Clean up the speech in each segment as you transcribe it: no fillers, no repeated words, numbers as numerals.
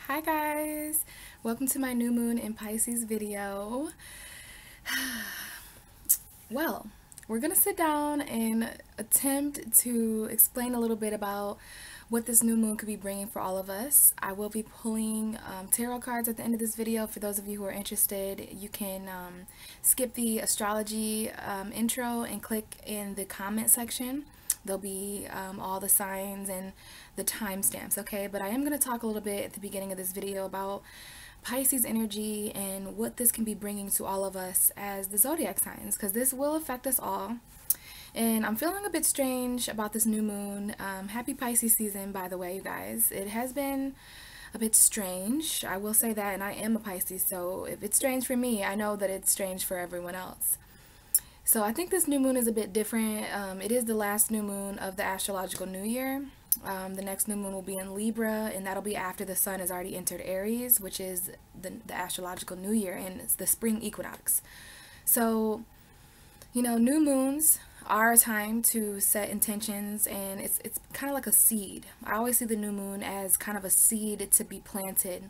Hi guys, welcome to my new moon in Pisces video. Well, we're gonna sit down and attempt to explain a little bit about what this new moon could be bringing for all of us. I will be pulling tarot cards at the end of this video. For those of you who are interested, you can skip the astrology intro and click in the comment section. There'll be all the signs and the timestamps, okay? But I am going to talk a little bit at the beginning of this video about Pisces energy and what this can be bringing to all of us as the zodiac signs, because this will affect us all. And I'm feeling a bit strange about this new moon. Happy Pisces season, by the way, you guys. It has been a bit strange, I will say that, and I am a Pisces, so if it's strange for me, I know that it's strange for everyone else. So I think this new moon is a bit different. It is the last new moon of the astrological new year. The next new moon will be in Libra, and that'll be after the sun has already entered Aries, which is the astrological new year, and it's the spring equinox. So, you know, new moons are a time to set intentions, and it's kind of like a seed. I always see the new moon as kind of a seed to be planted.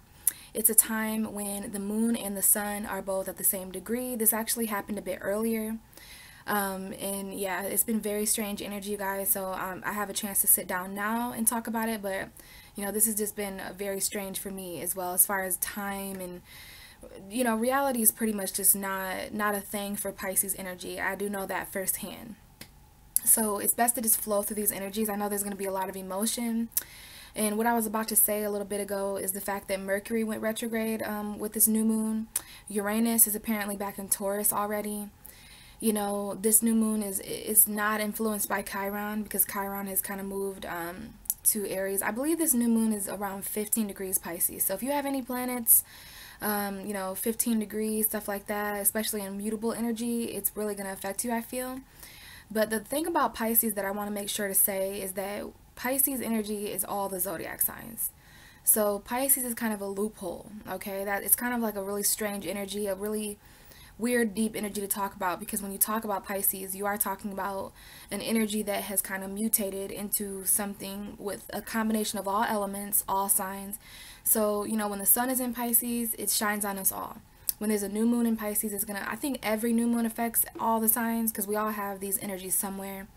It's a time when the moon and the sun are both at the same degree. This actually happened a bit earlier. And yeah, it's been very strange energy, you guys, so I have a chance to sit down now and talk about it, but you know, this has just been very strange for me as well, as far as time, and you know, reality is pretty much just not a thing for Pisces energy. I do know that firsthand. So it's best to just flow through these energies. I know there's going to be a lot of emotion. And what I was about to say a little bit ago is the fact that Mercury went retrograde with this new moon. Uranus is apparently back in Taurus already. You know, this new moon is not influenced by Chiron, because Chiron has kind of moved to Aries. I believe this new moon is around 15 degrees Pisces. So if you have any planets, you know, 15 degrees, stuff like that, especially in mutable energy, it's really going to affect you, I feel. But the thing about Pisces that I want to make sure to say is that Pisces energy is all the zodiac signs. So Pisces is kind of a loophole, okay? That it's kind of like a really strange energy, a really weird, deep energy to talk about, because when you talk about Pisces, you are talking about an energy that has kind of mutated into something with a combination of all elements, all signs. So, you know, when the sun is in Pisces, it shines on us all. When there's a new moon in Pisces, it's gonna, I think every new moon affects all the signs, because we all have these energies somewhere.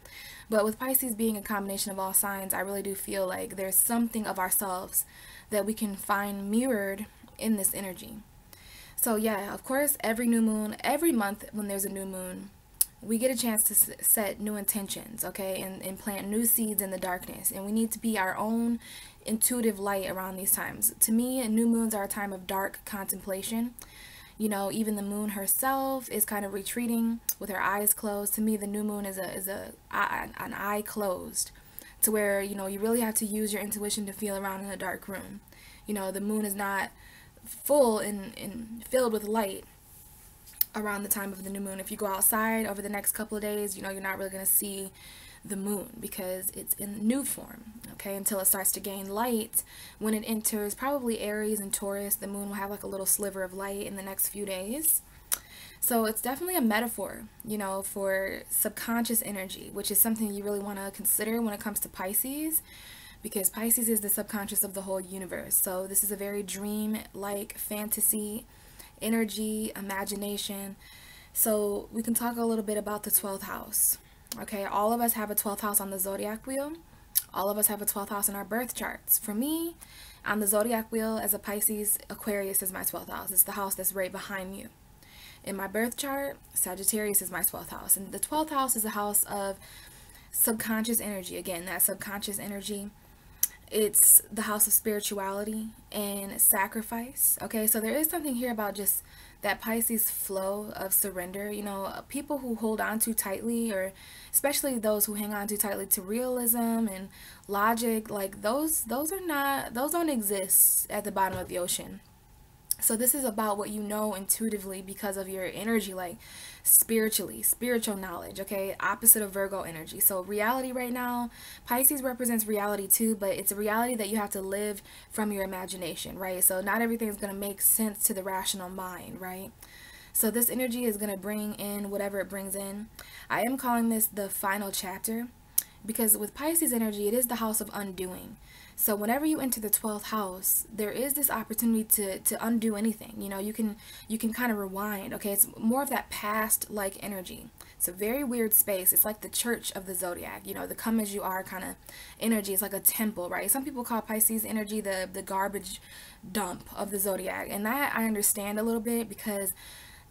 But with Pisces being a combination of all signs, I really do feel like there's something of ourselves that we can find mirrored in this energy. So yeah, of course, every new moon, every month when there's a new moon, we get a chance to set new intentions, okay, and plant new seeds in the darkness. And we need to be our own intuitive light around these times. To me, new moons are a time of dark contemplation. You know, even the moon herself is kind of retreating with her eyes closed. To me, the new moon is an eye closed, to where, you know, you really have to use your intuition to feel around in a dark room. You know, the moon is not full and filled with light around the time of the new moon. If you go outside over the next couple of days, you know, you're not really going to see the moon because it's in new form, okay, until it starts to gain light. When it enters probably Aries and Taurus, the moon will have like a little sliver of light in the next few days. So it's definitely a metaphor, you know, for subconscious energy, which is something you really want to consider when it comes to Pisces, because Pisces is the subconscious of the whole universe. So this is a very dream-like fantasy energy, imagination. So we can talk a little bit about the 12th house. Okay, all of us have a 12th house on the zodiac wheel. All of us have a 12th house in our birth charts. For me, on the zodiac wheel as a Pisces, Aquarius is my 12th house. It's the house that's right behind you. In my birth chart, Sagittarius is my 12th house. And the 12th house is a house of subconscious energy. Again, that subconscious energy, it's the house of spirituality and sacrifice. Okay, so there is something here about just that Pisces flow of surrender. You know, people who hold on too tightly, or especially those who hang on too tightly to realism and logic, like those don't exist at the bottom of the ocean. So this is about what you know intuitively because of your energy, like spiritual knowledge, okay? Opposite of Virgo energy. So reality right now, Pisces represents reality too, but it's a reality that you have to live from your imagination, right? So not everything's going to make sense to the rational mind, right? So this energy is going to bring in whatever it brings in. I am calling this the final chapter. because with Pisces energy, it is the house of undoing. So whenever you enter the 12th house, there is this opportunity to undo anything. You know, you can kind of rewind. Okay, it's more of that past like energy. It's a very weird space. It's like the church of the zodiac. You know, the come as you are kind of energy. It's like a temple, right? Some people call Pisces energy the garbage dump of the zodiac, and that I understand a little bit, because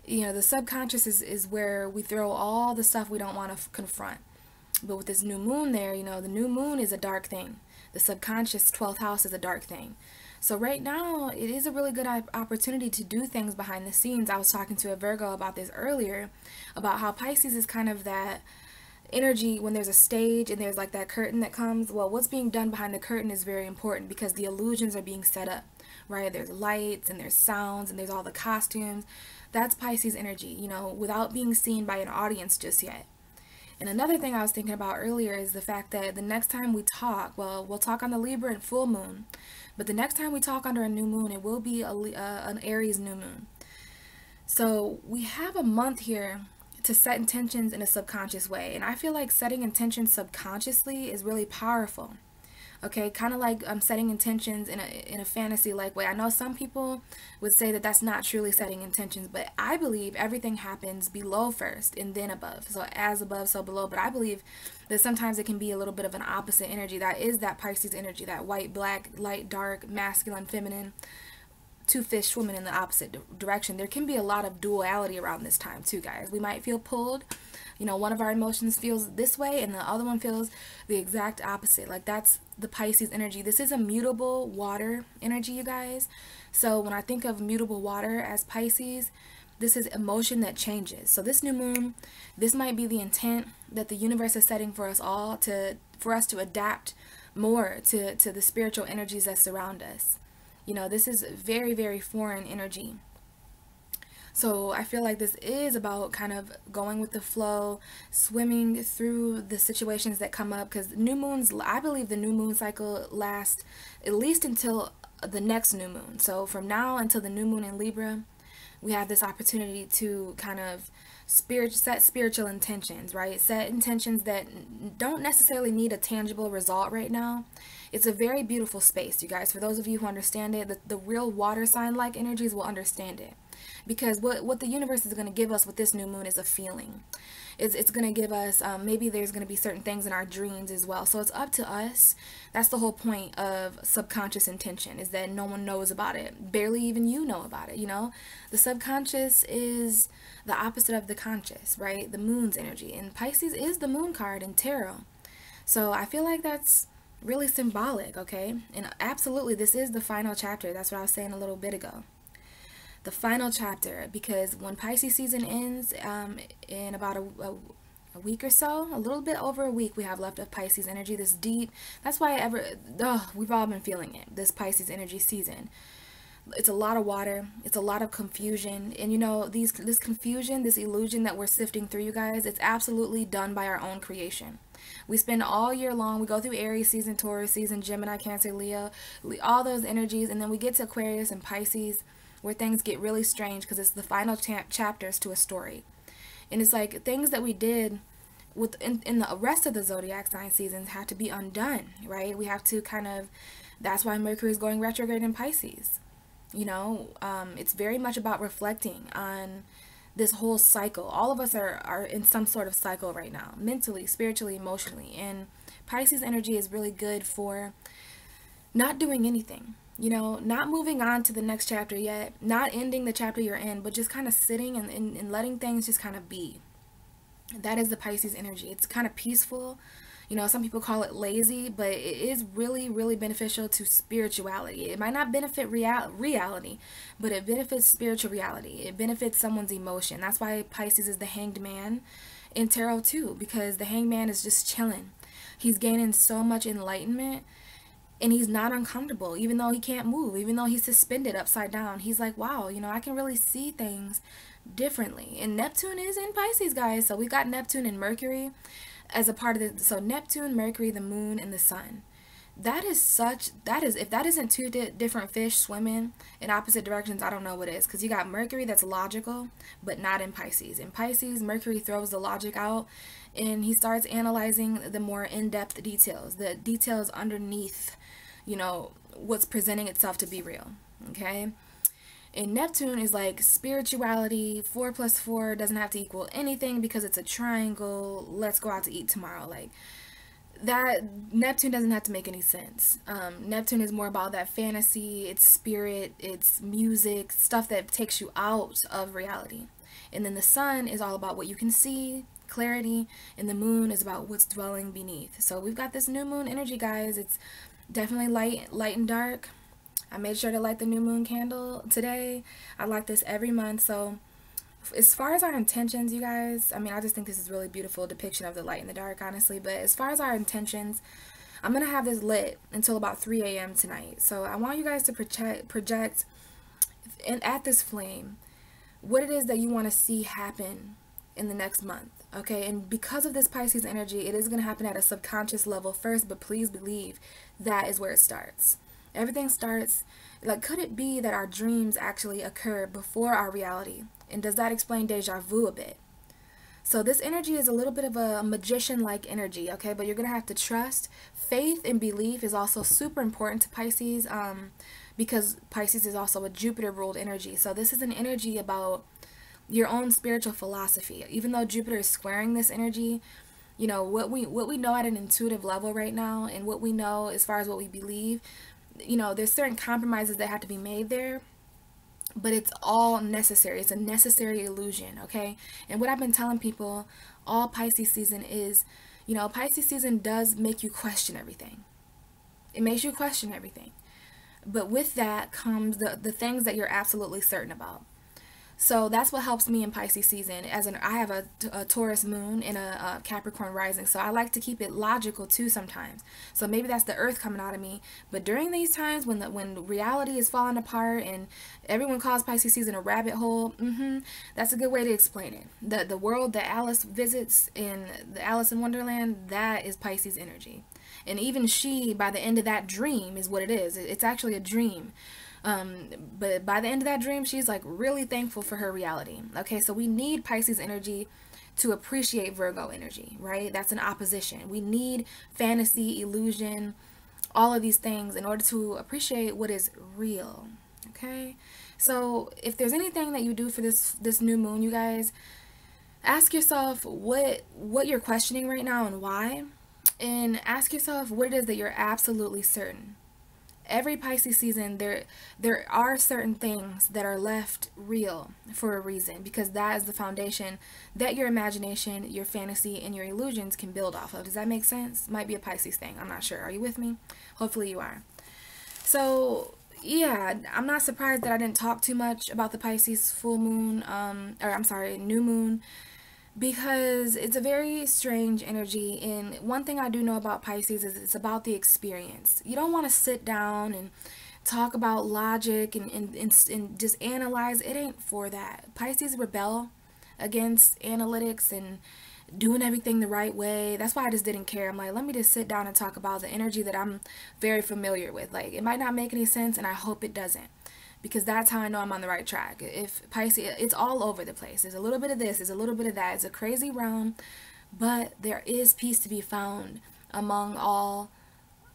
you know the subconscious is where we throw all the stuff we don't want to confront. But with this new moon there, you know, the new moon is a dark thing. The subconscious 12th house is a dark thing. So right now, it is a really good opportunity to do things behind the scenes. I was talking to a Virgo about this earlier, about how Pisces is kind of that energy when there's a stage and there's like that curtain that comes. Well, what's being done behind the curtain is very important, because the illusions are being set up, right? There's lights and there's sounds and there's all the costumes. That's Pisces energy, you know, without being seen by an audience just yet. And another thing I was thinking about earlier is the fact that the next time we talk, well, we'll talk on the Libra and full moon, but the next time we talk under a new moon, it will be an Aries new moon. So we have a month here to set intentions in a subconscious way. And I feel like setting intentions subconsciously is really powerful. Okay, kind of like setting intentions in a fantasy-like way. I know some people would say that that's not truly setting intentions, but I believe everything happens below first and then above. So as above, so below. But I believe that sometimes it can be a little bit of an opposite energy. That is that Pisces energy, that white, black, light, dark, masculine, feminine, two fish swimming in the opposite direction. There can be a lot of duality around this time too, guys. We might feel pulled. You know, one of our emotions feels this way and the other one feels the exact opposite. Like, that's the Pisces energy. This is a mutable water energy, you guys. So when I think of mutable water as Pisces, this is emotion that changes. So this new moon, this might be the intent that the universe is setting for us all, for us to adapt more to the spiritual energies that surround us. You know, this is very, very foreign energy. So I feel like this is about kind of going with the flow, swimming through the situations that come up, because new moons, I believe the new moon cycle lasts at least until the next new moon. So from now until the new moon in Libra, we have this opportunity to kind of set spiritual intentions, right? Set intentions that don't necessarily need a tangible result right now. It's a very beautiful space, you guys. For those of you who understand it, the real water sign-like energies will understand it. Because what the universe is going to give us with this new moon is a feeling. It's going to give us, maybe there's going to be certain things in our dreams as well. So it's up to us. That's the whole point of subconscious intention, is that no one knows about it. Barely even you know about it, you know? The subconscious is the opposite of the conscious, right? The moon's energy. And Pisces is the moon card in tarot. So I feel like that's really symbolic, okay? And absolutely, this is the final chapter. That's what I was saying a little bit ago. The final chapter, because when Pisces season ends in about a week or so, a little bit over a week we have left of Pisces energy, this deep, that's why we've all been feeling it, this Pisces energy season. It's a lot of water, it's a lot of confusion, and you know, this confusion, this illusion that we're sifting through, you guys, it's absolutely done by our own creation. We spend all year long, we go through Aries season, Taurus season, Gemini, Cancer, Leo, all those energies, and then we get to Aquarius and Pisces, where things get really strange, because it's the final chapters to a story. And it's like things that we did in the rest of the zodiac sign seasons have to be undone, right? We have to kind of, that's why Mercury is going retrograde in Pisces. You know, it's very much about reflecting on this whole cycle. All of us are in some sort of cycle right now, mentally, spiritually, emotionally. And Pisces energy is really good for not doing anything. You know, not moving on to the next chapter yet, not ending the chapter you're in, but just kind of sitting and letting things just kind of be. That is the Pisces energy. It's kind of peaceful. You know, some people call it lazy, but it is really, really beneficial to spirituality. It might not benefit reality, but it benefits spiritual reality. It benefits someone's emotion. That's why Pisces is the hanged man in tarot too, because the hanged man is just chilling. He's gaining so much enlightenment. And he's not uncomfortable, even though he can't move, even though he's suspended upside down. He's like, wow, you know, I can really see things differently. And Neptune is in Pisces, guys. So we've got Neptune and Mercury as a part of the, so Neptune, Mercury, the moon, and the sun. if that isn't two different fish swimming in opposite directions, I don't know what is. Because you got Mercury that's logical, but not in Pisces. In Pisces, Mercury throws the logic out and he starts analyzing the more in-depth details, the details underneath, you know, what's presenting itself to be real. Okay. And Neptune is like spirituality. 4 plus 4 doesn't have to equal anything because it's a triangle. Let's go out to eat tomorrow. Like, that Neptune doesn't have to make any sense. Neptune is more about that fantasy, it's spirit, it's music, stuff that takes you out of reality. And then the sun is all about what you can see, clarity, and the moon is about what's dwelling beneath. So we've got this new moon energy, guys. It's definitely light and dark. I made sure to light the new moon candle today. I like this every month. So as far as our intentions, you guys, I mean, I just think this is really beautiful depiction of the light and the dark, honestly. But as far as our intentions, I'm going to have this lit until about 3 a.m. tonight. So I want you guys to project at this flame what it is that you want to see happen in the next month. Okay, and because of this Pisces energy, it is going to happen at a subconscious level first, but please believe that is where it starts. Everything starts, like, could it be that our dreams actually occur before our reality? And does that explain deja vu a bit? So this energy is a little bit of a magician-like energy, okay? But you're going to have to trust. Faith and belief is also super important to Pisces, because Pisces is also a Jupiter-ruled energy. So this is an energy about your own spiritual philosophy. Even though Jupiter is squaring this energy, you know, what we know at an intuitive level right now, and what we know as far as what we believe, you know, there's certain compromises that have to be made there, but it's all necessary. It's a necessary illusion, okay? And what I've been telling people all Pisces season is, you know, Pisces season does make you question everything. It makes you question everything. But with that comes the things that you're absolutely certain about. So that's what helps me in Pisces season. I have a Taurus moon and a Capricorn rising, so I like to keep it logical too sometimes. So maybe that's the earth coming out of me. But during these times when reality is falling apart and everyone calls Pisces season a rabbit hole, that's a good way to explain it. The world that Alice visits in the Alice in Wonderland, that is Pisces energy. And even she, by the end of that dream, is what it is. It's actually a dream. But by the end of that dream, she's like really thankful for her reality. Okay, so we need Pisces energy to appreciate Virgo energy, right? That's an opposition. We need fantasy, illusion, all of these things in order to appreciate what is real. Okay, so if there's anything that you do for this new moon, you guys, ask yourself what you're questioning right now and why, and ask yourself what it is that you're absolutely certain. Every Pisces season, there are certain things that are left real for a reason, because that is the foundation that your imagination, your fantasy, and your illusions can build off of. Does that make sense? Might be a Pisces thing. I'm not sure. Are you with me? Hopefully you are. So yeah, I'm not surprised that I didn't talk too much about the Pisces full moon, new moon, because it's a very strange energy. And one thing I do know about Pisces is it's about the experience. You don't want to sit down and talk about logic and just analyze. It ain't for that. Pisces rebel against analytics and doing everything the right way. That's why I just didn't care. I'm like, let me just sit down and talk about the energy that I'm very familiar with. Like, it might not make any sense, and I hope it doesn't, because that's how I know I'm on the right track. If Pisces, it's all over the place. There's a little bit of this, there's a little bit of that. It's a crazy realm, but there is peace to be found among all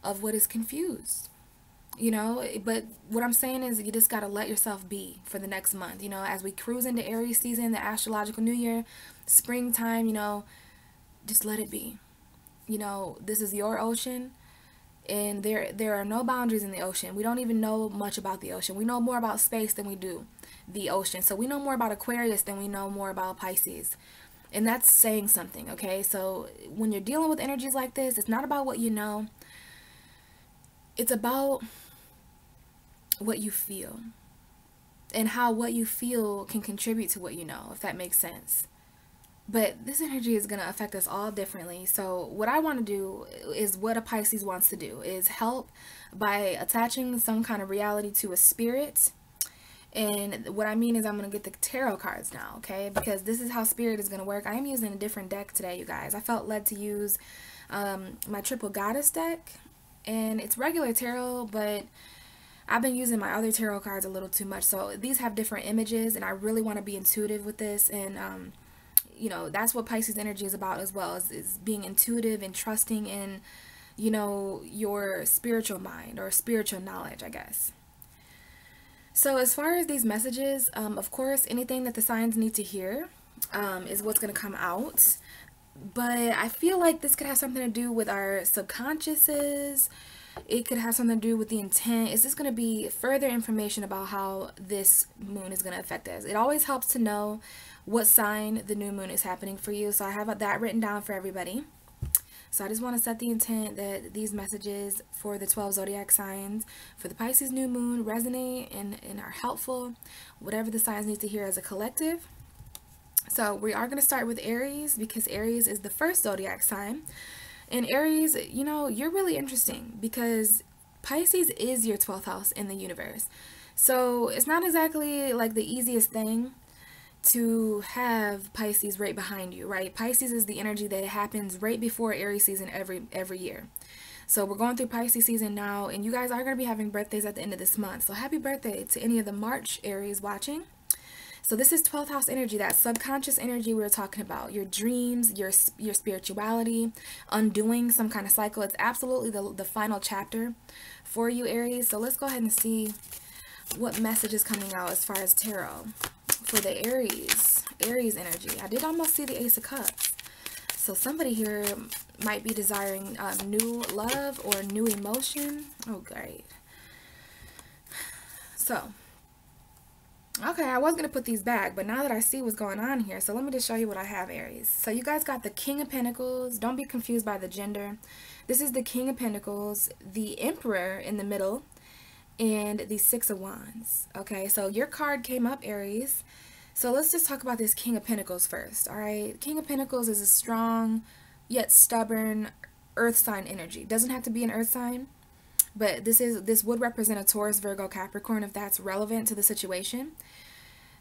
of what is confused, you know. But what I'm saying is, you just got to let yourself be for the next month, you know, as we cruise into Aries season, the astrological new year, springtime, you know, just let it be. You know, this is your ocean. And there are no boundaries in the ocean. We don't even know much about the ocean. We know more about space than we do the ocean. So we know more about Aquarius than we know more about Pisces. And that's saying something, okay? So when you're dealing with energies like this, it's not about what you know. It's about what you feel. And how what you feel can contribute to what you know, if that makes sense. But this energy is going to affect us all differently. So what I want to do is what a Pisces wants to do, is help by attaching some kind of reality to a spirit. And what I mean is I'm going to get the tarot cards now, okay? Because this is how spirit is going to work. I am using a different deck today, you guys. I felt led to use my triple goddess deck. and it's regular tarot, but I've been using my other tarot cards a little too much. So these have different images, and I really want to be intuitive with this. And you know, that's what Pisces energy is about as well, is being intuitive and trusting in, you know, your spiritual mind or spiritual knowledge, I guess. So as far as these messages, of course, anything that the signs need to hear is what's going to come out. But I feel like this could have something to do with our subconsciouses. It could have something to do with the intent. Is this going to be further information about how this moon is going to affect us? It always helps to know what sign the new moon is happening for you. So I have that written down for everybody. So I just want to set the intent that these messages for the 12 zodiac signs for the Pisces new moon resonate and are helpful, whatever the signs need to hear as a collective. So we are going to start with Aries, because Aries is the first zodiac sign. And Aries, you know, you're really interesting because Pisces is your 12th house in the universe. So it's not exactly like the easiest thing to have Pisces right behind you, right? Pisces is the energy that happens right before Aries season every year. So we're going through Pisces season now, and you guys are going to be having birthdays at the end of this month. So happy birthday to any of the March Aries watching. So this is 12th house energy, that subconscious energy we were talking about, your dreams, your spirituality, undoing some kind of cycle. It's absolutely the final chapter for you, Aries. So let's go ahead and see what message is coming out as far as tarot for the Aries energy. I did almost see the Ace of Cups. So somebody here might be desiring new love or new emotion. Oh, great. So, okay, I was going to put these back, but now that I see what's going on here, so let me just show you what I have, Aries. So you guys got the King of Pentacles. Don't be confused by the gender. This is the King of Pentacles, the Emperor in the middle, and the Six of Wands. Okay, so your card came up, Aries. So let's just talk about this King of Pentacles first, all right? King of Pentacles is a strong yet stubborn earth sign energy. Doesn't have to be an earth sign, but this would represent a Taurus, Virgo, Capricorn if that's relevant to the situation.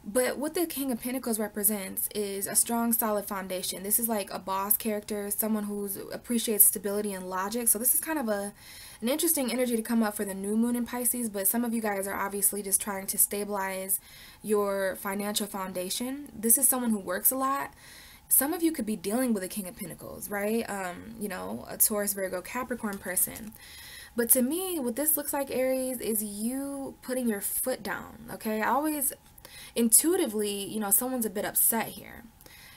But what the King of Pentacles represents is a strong, solid foundation. This is like a boss character, someone who appreciates stability and logic. So this is kind of an interesting energy to come up for the new moon in Pisces, but some of you guys are obviously just trying to stabilize your financial foundation. This is someone who works a lot. Some of you could be dealing with a King of Pentacles, right? You know, a Taurus, Virgo, Capricorn person. But to me, what this looks like, Aries, is you putting your foot down, okay? I always intuitively, you know, someone's a bit upset here.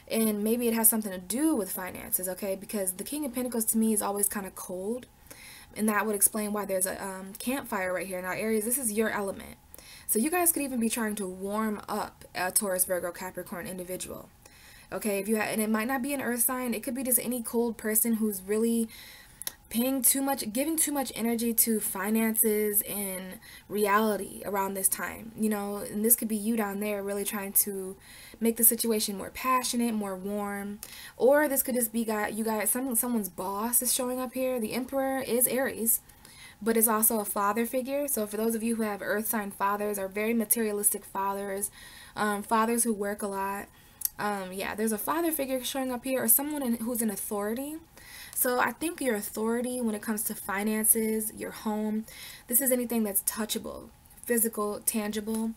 And maybe it has something to do with finances, okay? Because the King of Pentacles to me is always kind of cold. And that would explain why there's a campfire right here. Now, Aries, this is your element. So you guys could even be trying to warm up a Taurus, Virgo, Capricorn individual. Okay, if you and it might not be an earth sign. It could be just any cold person who's really paying too much, giving too much energy to finances and reality around this time, you know. And this could be you down there really trying to make the situation more passionate, more warm. Or this could just be someone's boss is showing up here. The Emperor is Aries, but it's also a father figure. So for those of you who have earth sign fathers, or very materialistic fathers, fathers who work a lot, yeah, there's a father figure showing up here, or someone who's in authority. So I think your authority when it comes to finances, your home, this is anything that's touchable, physical, tangible.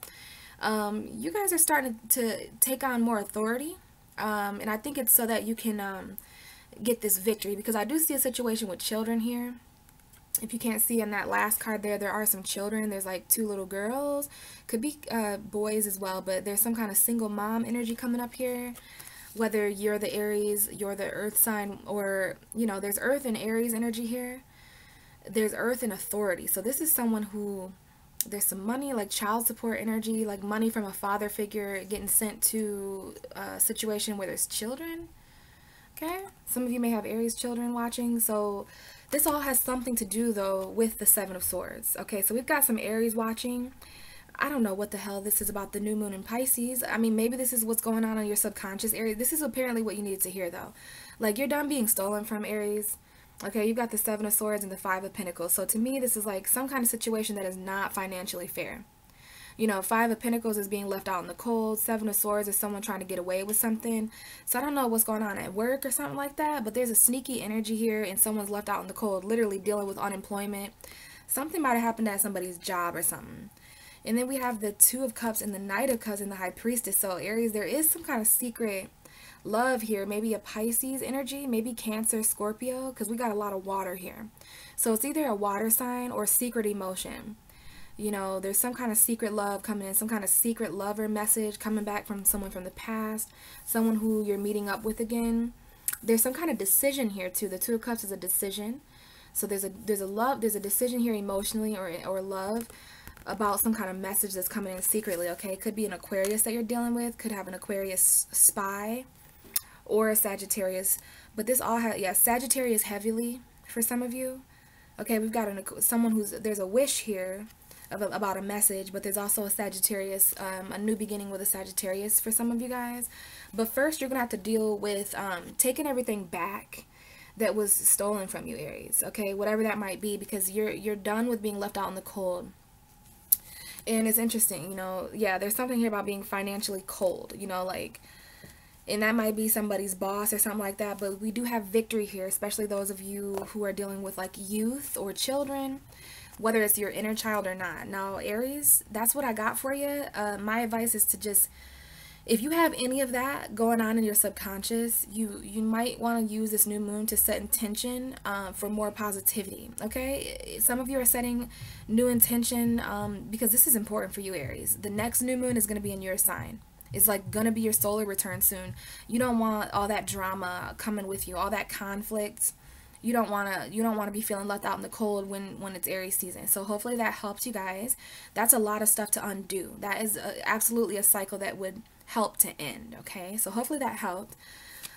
You guys are starting to take on more authority. And I think it's so that you can get this victory, because I do see a situation with children here. If you can't see in that last card there are some children. There's like 2 little girls. Could be boys as well, but there's some kind of single mom energy coming up here. Whether you're the Aries, you're the earth sign, or, you know, there's earth and Aries energy here. There's earth and authority. So this is someone who, there's some money, like child support energy, like money from a father figure getting sent to a situation where there's children. Okay, some of you may have Aries children watching. So this all has something to do, though, with the Seven of Swords. Okay, so we've got some Aries watching. I don't know what the hell this is about the new moon in Pisces. I mean, maybe this is what's going on your subconscious, Aries. This is apparently what you needed to hear, though. Like, you're done being stolen from, Aries. Okay, you've got the Seven of Swords and the Five of Pentacles. So to me, this is like some kind of situation that is not financially fair. You know, Five of Pentacles is being left out in the cold. Seven of Swords is someone trying to get away with something. So I don't know what's going on at work or something like that, but there's a sneaky energy here and someone's left out in the cold, literally dealing with unemployment. Something might have happened at somebody's job or something. And then we have the Two of Cups and the Knight of Cups and the High Priestess. So Aries, there is some kind of secret love here. Maybe a Pisces energy, maybe Cancer, Scorpio, because we got a lot of water here. So it's either a water sign or secret emotion. You know, there's some kind of secret love coming in, some kind of secret lover message coming back from someone from the past, someone who you're meeting up with again. There's some kind of decision here too. The Two of Cups is a decision. So there's a decision here emotionally or love about some kind of message that's coming in secretly, okay? It could be an Aquarius that you're dealing with, could have an Aquarius spy or a Sagittarius. But this all has, yeah, Sagittarius heavily for some of you. Okay, we've got someone who's, there's a wish here about a message, but there's also a Sagittarius, a new beginning with a Sagittarius for some of you guys. But first, you're going to have to deal with taking everything back that was stolen from you, Aries, okay? Whatever that might be, because you're done with being left out in the cold. And it's interesting, you know, yeah, there's something here about being financially cold, you know, like, and that might be somebody's boss or something like that, but we do have victory here, especially those of you who are dealing with like youth or children, whether it's your inner child or not. Now, Aries, that's what I got for you. My advice is to just, if you have any of that going on in your subconscious, you might want to use this new moon to set intention for more positivity, okay? Some of you are setting new intention because this is important for you, Aries. The next new moon is going to be in your sign. It's like going to be your solar return soon. You don't want all that drama coming with you, all that conflict. You don't want to be feeling left out in the cold when it's Aries season. So hopefully that helps you guys. That's a lot of stuff to undo. That is absolutely a cycle that would help to end, okay? So hopefully that helped.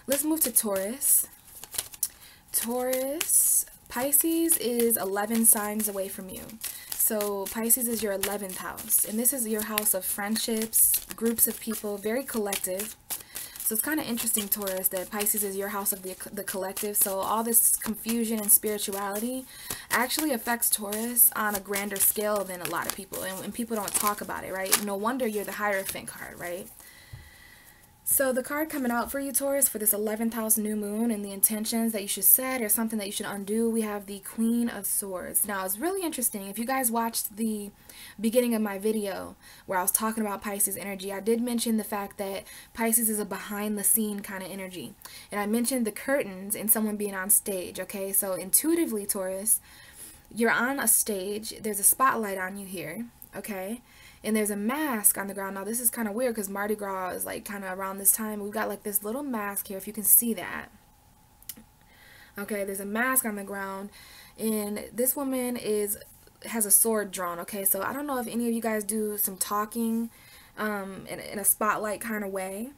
Let's move to Taurus. Taurus, Pisces is 11 signs away from you. So Pisces is your 11th house, and this is your house of friendships, groups of people, very collective. So it's kind of interesting, Taurus, that Pisces is your house of the collective. So all this confusion and spirituality actually affects Taurus on a grander scale than a lot of people, and people don't talk about it, right? No wonder you're the Hierophant card, right? So the card coming out for you, Taurus, for this 11th house new moon and the intentions that you should set or something that you should undo, we have the Queen of Swords. Now, it's really interesting. If you guys watched the beginning of my video where I was talking about Pisces energy, I did mention the fact that Pisces is a behind-the-scene kind of energy. And I mentioned the curtains and someone being on stage, okay? So intuitively, Taurus, you're on a stage. There's a spotlight on you here, okay? And there's a mask on the ground. Now, this is kind of weird because Mardi Gras is like kind of around this time. We've got like this little mask here, if you can see that. Okay, there's a mask on the ground. And this woman has a sword drawn, okay? So I don't know if any of you guys do some talking in a spotlight kind of way.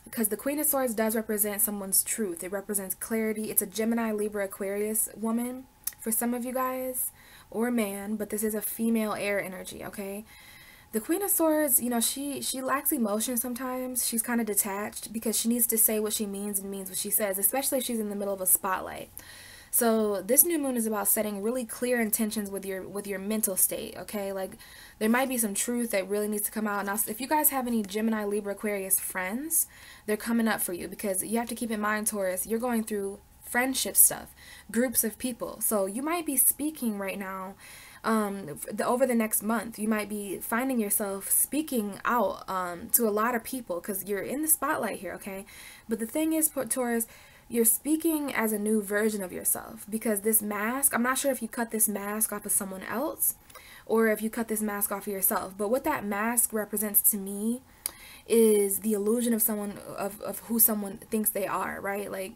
Because the Queen of Swords does represent someone's truth. It represents clarity. It's a Gemini, Libra, Aquarius woman for some of you guys. Or man, but this is a female air energy, okay? The Queen of Swords, you know, she lacks emotion sometimes. She's kind of detached because she needs to say what she means and means what she says, especially if she's in the middle of a spotlight. So this new moon is about setting really clear intentions with your mental state, okay? Like, there might be some truth that really needs to come out. Now, if you guys have any Gemini, Libra, Aquarius friends, they're coming up for you because you have to keep in mind, Taurus, you're going through friendship stuff, groups of people. So you might be speaking right now. Over the next month, you might be finding yourself speaking out to a lot of people because you're in the spotlight here, okay? But the thing is, Taurus, you're speaking as a new version of yourself because this mask, I'm not sure if you cut this mask off of someone else or if you cut this mask off of yourself, but what that mask represents to me is the illusion of someone, of who someone thinks they are, right? Like,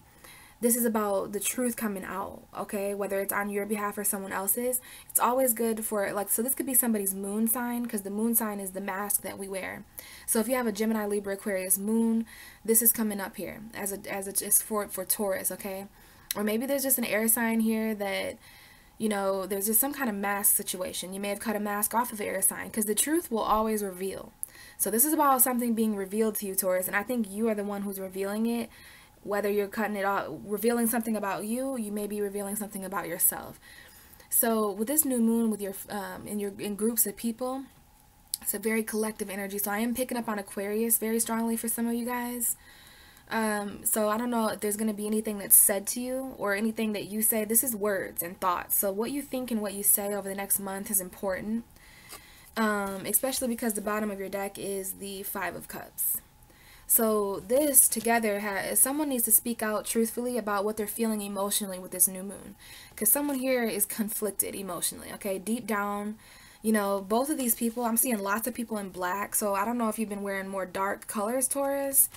this is about the truth coming out, okay? Whether it's on your behalf or someone else's. It's always good for, like, so this could be somebody's moon sign because the moon sign is the mask that we wear. So if you have a Gemini, Libra, Aquarius moon, this is coming up here as just for Taurus, okay? Or maybe there's just an air sign here that, you know, there's just some kind of mask situation. You may have cut a mask off of the air sign because the truth will always reveal. So this is about something being revealed to you, Taurus, and I think you are the one who's revealing it. Whether you're cutting it off, revealing something about you, you may be revealing something about yourself. So with this new moon, with your in groups of people, It's a very collective energy. So I am picking up on Aquarius very strongly for some of you guys. So I don't know if there's going to be anything that's said to you or anything that you say. This is words and thoughts. So what you think and what you say over the next month is important. Especially because the bottom of your deck is the Five of Cups. So this together someone needs to speak out truthfully about what they're feeling emotionally with this new moon. Because someone here is conflicted emotionally, okay? Deep down, you know, both of these people, I'm seeing lots of people in black. So I don't know if you've been wearing more dark colors, Taurus.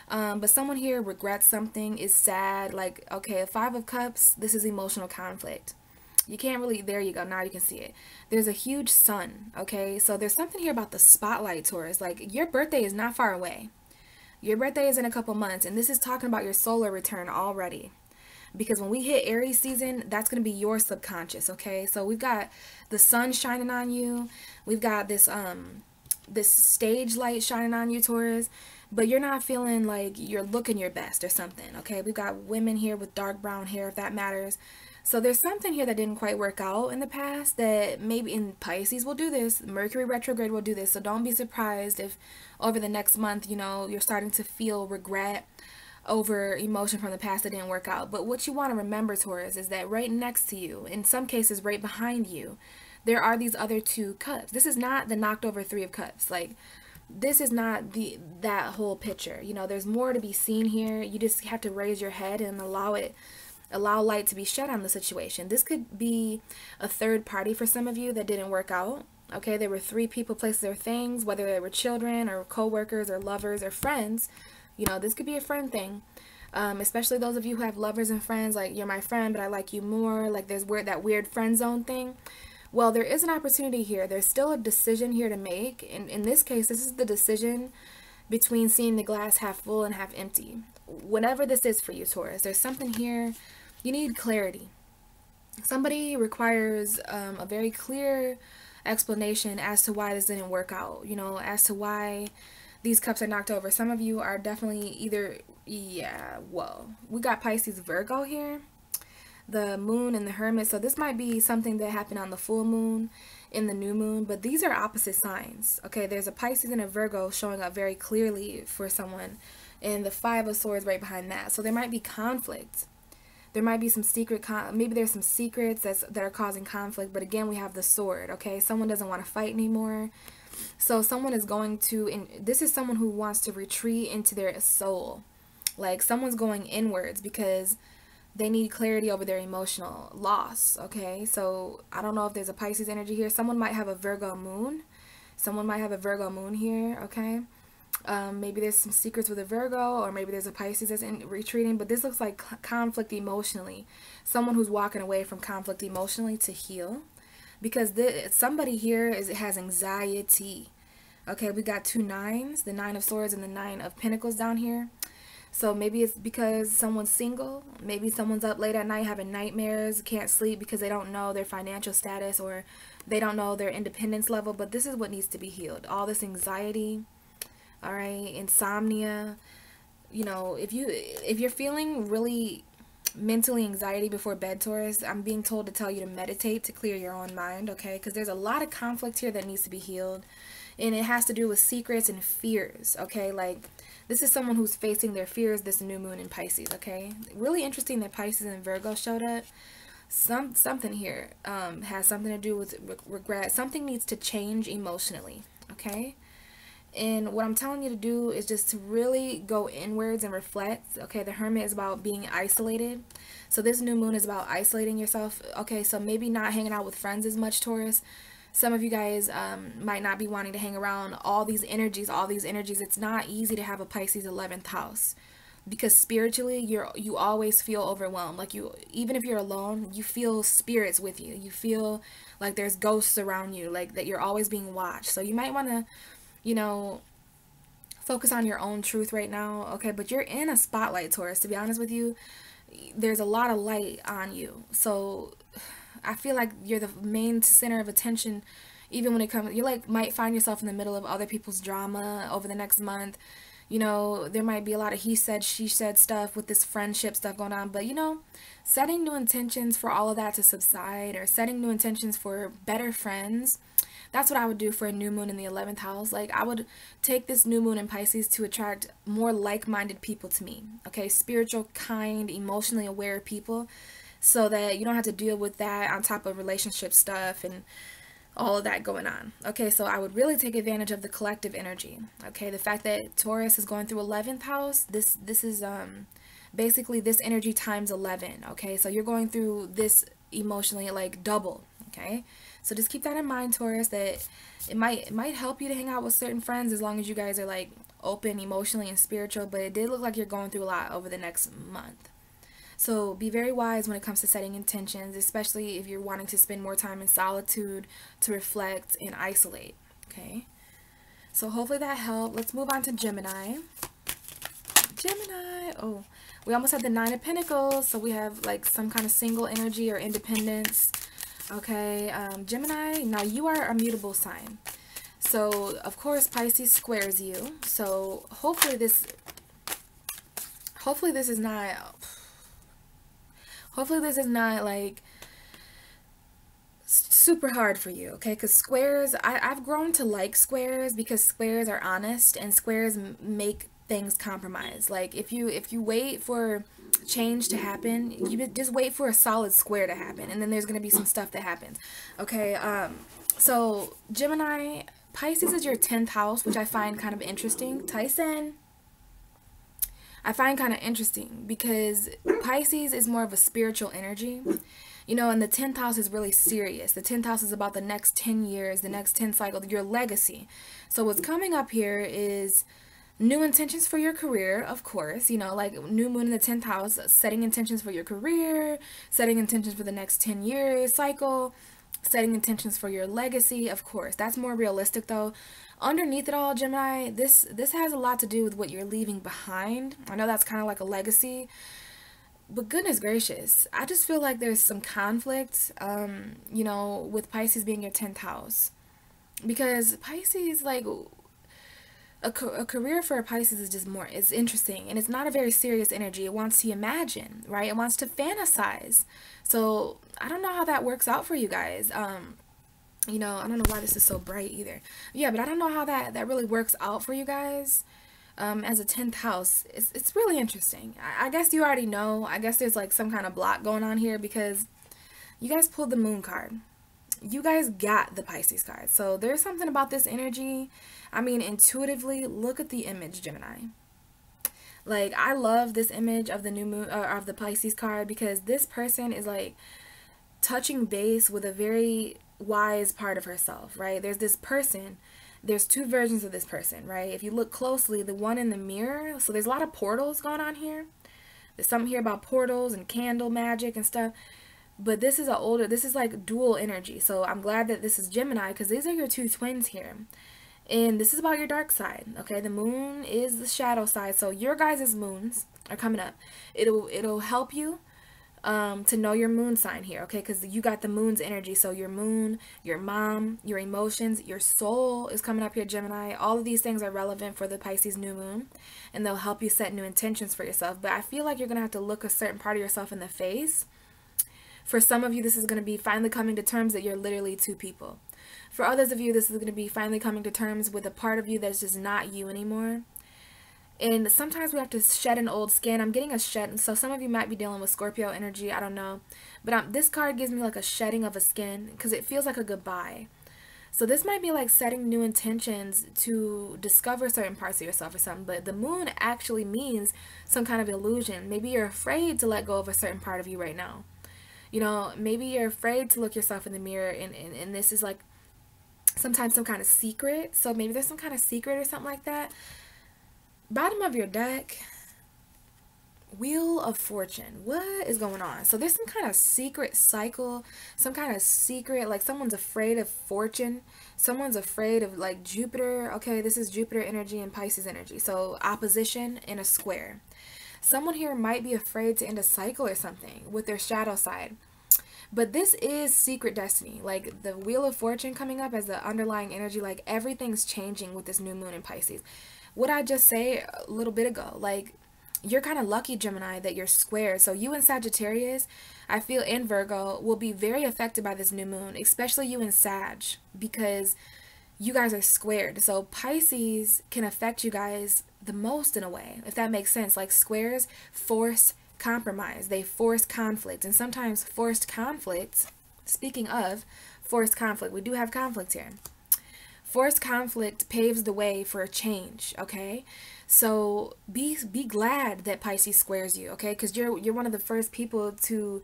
But someone here regrets something, is sad. Like, okay, Five of Cups, this is emotional conflict. You can't really, there you go, now you can see it. There's a huge sun, okay? So there's something here about the spotlight, Taurus. Like, your birthday is not far away. Your birthday is in a couple months, and this is talking about your solar return already. Because when we hit Aries season, that's going to be your subconscious, okay? So we've got the sun shining on you. We've got this stage light shining on you, Taurus. But you're not feeling like you're looking your best or something, okay? We've got women here with dark brown hair, if that matters. So there's something here that didn't quite work out in the past that maybe in Pisces will do this. Mercury retrograde will do this. So don't be surprised if over the next month, you know, you're starting to feel regret over emotion from the past that didn't work out. But what you want to remember, Taurus, is that right next to you, in some cases right behind you, there are these other two cups. This is not the knocked over Three of Cups. Like, this is not that whole picture. You know, there's more to be seen here. You just have to raise your head and allow light to be shed on the situation. This could be a third party for some of you that didn't work out. Okay, there were three people, places, or things, whether they were children or co-workers or lovers or friends. You know, this could be a friend thing. Especially those of you who have lovers and friends, like, you're my friend, but I like you more. Like, there's that weird friend zone thing. Well, there is an opportunity here. There's still a decision here to make. In this case, this is the decision between seeing the glass half full and half empty. Whatever this is for you, Taurus, there's something here. You need clarity. Somebody requires a very clear explanation as to why this didn't work out, you know, as to why these cups are knocked over. Some of you are definitely either, yeah, well, we got Pisces, Virgo here, the moon and the hermit. So this might be something that happened on the full moon, in the new moon, but these are opposite signs. Okay, there's a Pisces and a Virgo showing up very clearly for someone, and the Five of Swords right behind that. So there might be conflict. There might be some secret, maybe there's some secrets that are causing conflict, but again, we have the sword, okay? Someone doesn't want to fight anymore. So someone is going to, and this is someone who wants to retreat into their soul. Like, someone's going inwards because they need clarity over their emotional loss, okay? So I don't know if there's a Pisces energy here. Someone might have a Virgo moon. Someone might have a Virgo moon here, okay? Maybe there's some secrets with a Virgo, or maybe there's a Pisces that's retreating, but this looks like conflict emotionally. Someone who's walking away from conflict emotionally to heal, because somebody here has anxiety. Okay, we got two nines, the Nine of Swords and the Nine of Pentacles down here. So maybe it's because someone's single. Maybe someone's up late at night having nightmares, can't sleep because they don't know their financial status, or they don't know their independence level. But this is what needs to be healed. All this anxiety, all right, insomnia. You know, if you're feeling really mentally anxiety before bed, Taurus, I'm being told to tell you to meditate to clear your own mind, okay? Because there's a lot of conflict here that needs to be healed, and it has to do with secrets and fears, okay? Like, this is someone who's facing their fears this new moon in Pisces, okay? Really interesting that Pisces and Virgo showed up. Something here has something to do with regret. Something needs to change emotionally, okay? And what I'm telling you to do is just to really go inwards and reflect. Okay, the Hermit is about being isolated. So this new moon is about isolating yourself. Okay, so maybe not hanging out with friends as much, Taurus. Some of you guys might not be wanting to hang around all these energies. It's not easy to have a Pisces 11th house, because spiritually you always feel overwhelmed. Like, even if you're alone, you feel spirits with you. You feel like there's ghosts around you, like that you're always being watched. So you might want to, you know, focus on your own truth right now, okay? But you're in a spotlight, Taurus. To be honest with you, there's a lot of light on you. So I feel like you're the main center of attention, even when it comes, you like might find yourself in the middle of other people's drama over the next month. You know, there might be a lot of he said, she said stuff with this friendship stuff going on, but you know, setting new intentions for all of that to subside, or setting new intentions for better friends, that's what I would do for a new moon in the 11th house. Like, I would take this new moon in Pisces to attract more like-minded people to me. Okay, spiritual, kind, emotionally aware people, so that you don't have to deal with that on top of relationship stuff and all of that going on. Okay, so I would really take advantage of the collective energy. Okay, the fact that Taurus is going through 11th house, this is basically this energy times 11. Okay, so you're going through this emotionally like double. Okay, so just keep that in mind, Taurus, that it might help you to hang out with certain friends as long as you guys are like open emotionally and spiritual, but it did look like you're going through a lot over the next month. So be very wise when it comes to setting intentions, especially if you're wanting to spend more time in solitude to reflect and isolate. Okay, so hopefully that helped. Let's move on to Gemini. Gemini, oh, we almost had the Nine of Pentacles, so we have like some kind of single energy or independence. Okay, Gemini, now you are a mutable sign. So, of course, Pisces squares you. So, hopefully this is not like super hard for you, okay? Because squares, I've grown to like squares because squares are honest and squares make things compromise. Like, if you wait for change to happen, you just wait for a solid square to happen, and then there's going to be some stuff that happens. Okay, so Gemini, Pisces is your 10th house, which I find kind of interesting. Tyson, I find kind of interesting because Pisces is more of a spiritual energy, you know, and the 10th house is really serious. The 10th house is about the next 10 years, the next 10 cycles, your legacy. So what's coming up here is new intentions for your career, of course, you know, like new moon in the 10th house, setting intentions for your career, setting intentions for the next 10 years cycle, setting intentions for your legacy, of course. That's more realistic though. Underneath it all, Gemini, this has a lot to do with what you're leaving behind. I know that's kind of like a legacy, but goodness gracious, I just feel like there's some conflict, you know, with Pisces being your 10th house. Because Pisces, like, a career for a Pisces is just more, it's interesting, and it's not a very serious energy. It wants to imagine, right? It wants to fantasize. So I don't know how that works out for you guys. You know, I don't know why this is so bright either. Yeah, but I don't know how that really works out for you guys. As a 10th house, it's really interesting. I guess you already know. I guess there's like some kind of block going on here because you guys pulled the Moon card. You guys got the Pisces card. So there's something about this energy. I mean, intuitively, look at the image, Gemini. Like, I love this image of the new moon, of the Pisces card, because this person is like touching base with a very wise part of herself, right? There's this person, there's two versions of this person, right? If you look closely, the one in the mirror, so there's a lot of portals going on here. There's something here about portals and candle magic and stuff. But this is this is like dual energy. So I'm glad that this is Gemini, because these are your two twins here. And this is about your dark side, okay? The moon is the shadow side. So your guys' moons are coming up. It'll help you to know your moon sign here, okay? Because you got the moon's energy. So your moon, your mom, your emotions, your soul is coming up here, Gemini. All of these things are relevant for the Pisces new moon, and they'll help you set new intentions for yourself. But I feel like you're going to have to look a certain part of yourself in the face. For some of you, this is going to be finally coming to terms that you're literally two people. For others of you, this is going to be finally coming to terms with a part of you that's just not you anymore. And sometimes we have to shed an old skin. I'm getting a shed, and so some of you might be dealing with Scorpio energy. I don't know. But this card gives me like a shedding of a skin, because it feels like a goodbye. So this might be like setting new intentions to discover certain parts of yourself or something. But the moon actually means some kind of illusion. Maybe you're afraid to let go of a certain part of you right now. You know, maybe you're afraid to look yourself in the mirror, and this is like sometimes some kind of secret. So maybe there's some kind of secret or something like that. Bottom of your deck, Wheel of Fortune. What is going on? So there's some kind of secret cycle, some kind of secret, like someone's afraid of fortune. Someone's afraid of like Jupiter. Okay, this is Jupiter energy and Pisces energy. So opposition in a square. Someone here might be afraid to end a cycle or something with their shadow side. But this is secret destiny. Like the Wheel of Fortune coming up as the underlying energy, like everything's changing with this new moon in Pisces. What I just say a little bit ago, like you're kind of lucky, Gemini, that you're square. So you and Sagittarius, I feel, and Virgo will be very affected by this new moon, especially you and Sag, because you guys are squared. So Pisces can affect you guys the most in a way, if that makes sense. Like squares force compromise, they force conflict, and sometimes forced conflict, speaking of forced conflict, we do have conflict here. Forced conflict paves the way for a change, okay? So be glad that Pisces squares you, okay? Because you're one of the first people to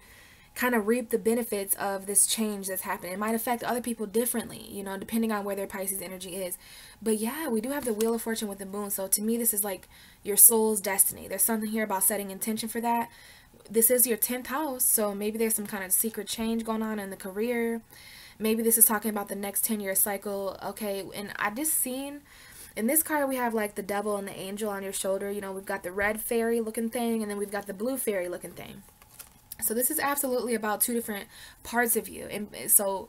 kind of reap the benefits of this change that's happening. It might affect other people differently, you know, depending on where their Pisces energy is. But yeah, we do have the Wheel of Fortune with the moon. So to me, this is like your soul's destiny. There's something here about setting intention for that. This is your 10th house, so maybe there's some kind of secret change going on in the career. Maybe this is talking about the next 10-year cycle, okay? And I just seen, in this card, we have like the devil and the angel on your shoulder. You know, we've got the red fairy looking thing, and then we've got the blue fairy looking thing. So this is absolutely about two different parts of you. And so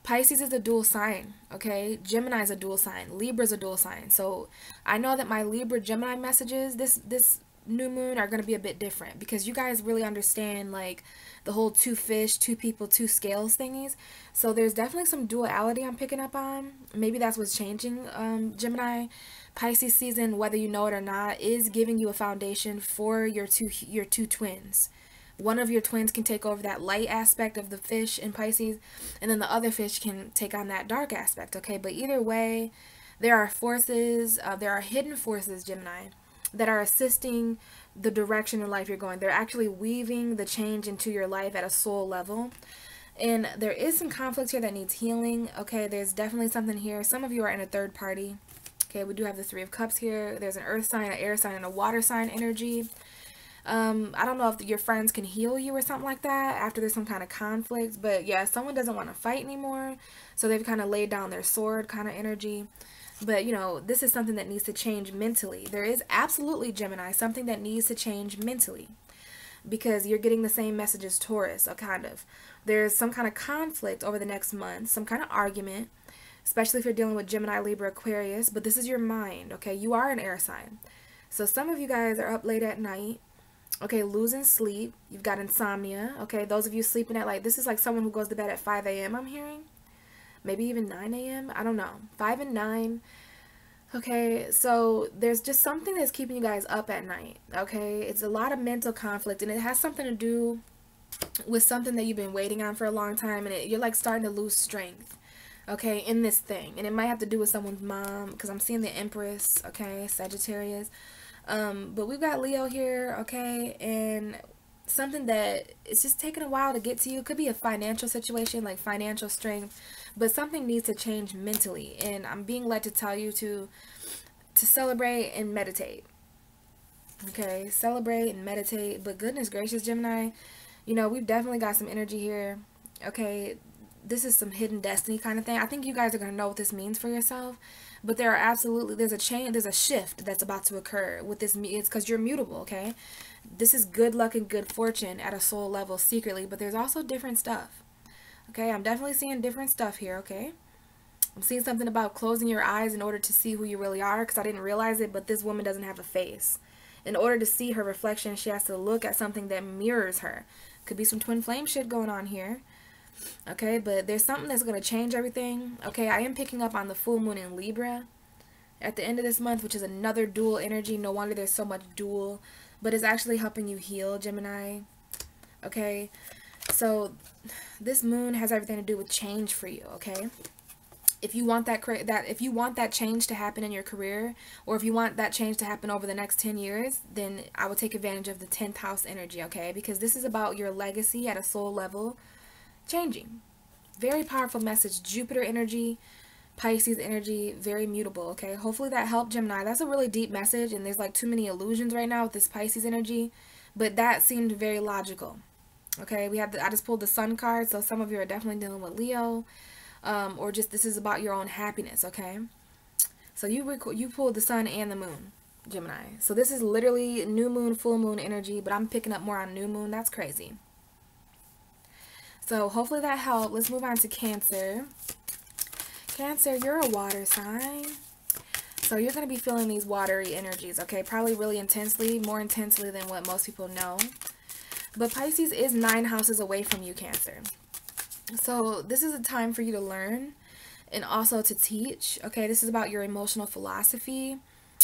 Pisces is a dual sign, okay? Gemini is a dual sign. Libra is a dual sign. So I know that my Libra Gemini messages this new moon are going to be a bit different, because you guys really understand like the whole two fish, two people, two scales thingies. So there's definitely some duality I'm picking up on. Maybe that's what's changing. Gemini, Pisces season, whether you know it or not, is giving you a foundation for your two twins. One of your twins can take over that light aspect of the fish in Pisces, and then the other fish can take on that dark aspect, okay? But either way, there are forces, there are hidden forces, Gemini, that are assisting the direction in life you're going. They're actually weaving the change into your life at a soul level. And there is some conflict here that needs healing, okay? There's definitely something here. Some of you are in a third party, okay? We do have the Three of Cups here. There's an earth sign, an air sign, and a water sign energy. I don't know if your friends can heal you or something like that after there's some kind of conflict, but yeah, someone doesn't want to fight anymore, so they've kind of laid down their sword kind of energy. But you know, this is something that needs to change mentally. There is absolutely, Gemini, something that needs to change mentally, because you're getting the same message as Taurus, or kind of. There's some kind of conflict over the next month, some kind of argument, especially if you're dealing with Gemini, Libra, Aquarius, but this is your mind, okay? You are an air sign. So some of you guys are up late at night, okay, losing sleep. You've got insomnia, okay? Those of you sleeping at like, this is like someone who goes to bed at 5 a.m. I'm hearing. Maybe even 9 a.m. I don't know. 5 and 9. Okay, so there's just something that's keeping you guys up at night, okay? It's a lot of mental conflict, and it has something to do with something that you've been waiting on for a long time, and you're like starting to lose strength, okay, in this thing. And it might have to do with someone's mom, because I'm seeing the Empress, okay, Sagittarius. But we've got Leo here, okay, and something that it's just taking a while to get to you. It could be a financial situation, like financial strength, but something needs to change mentally, and I'm being led to tell you to celebrate and meditate, okay? Celebrate and meditate. But goodness gracious, Gemini, you know, we've definitely got some energy here, okay? This is some hidden destiny kind of thing. I think you guys are going to know what this means for yourself. But there are absolutely, there's a shift that's about to occur with this. It's because you're mutable, okay? This is good luck and good fortune at a soul level secretly, but there's also different stuff, okay? I'm definitely seeing different stuff here, okay? I'm seeing something about closing your eyes in order to see who you really are, because I didn't realize it, but this woman doesn't have a face. In order to see her reflection, she has to look at something that mirrors her. Could be some twin flame shit going on here. Okay, but there's something that's going to change everything. Okay, I am picking up on the full moon in Libra at the end of this month, which is another dual energy. No wonder there's so much dual, but it's actually helping you heal, Gemini. Okay, so this moon has everything to do with change for you, okay? If you want if you want that change to happen in your career, or if you want that change to happen over the next 10 years, then I would take advantage of the 10th house energy, okay? Because this is about your legacy at a soul level changing. Very powerful message. Jupiter energy, Pisces energy, very mutable, okay? Hopefully that helped, Gemini. That's a really deep message, and there's like too many illusions right now with this Pisces energy, but that seemed very logical, okay? I just pulled the Sun card, so some of you are definitely dealing with Leo, or just this is about your own happiness, okay? So you pulled the Sun and the Moon, Gemini. So this is literally new moon, full moon energy, but I'm picking up more on new moon. That's crazy. So hopefully that helped. Let's move on to Cancer. Cancer, you're a water sign. So you're going to be feeling these watery energies, okay? Probably really intensely, more intensely than what most people know. But Pisces is 9 houses away from you, Cancer. So this is a time for you to learn and also to teach, okay? This is about your emotional philosophy.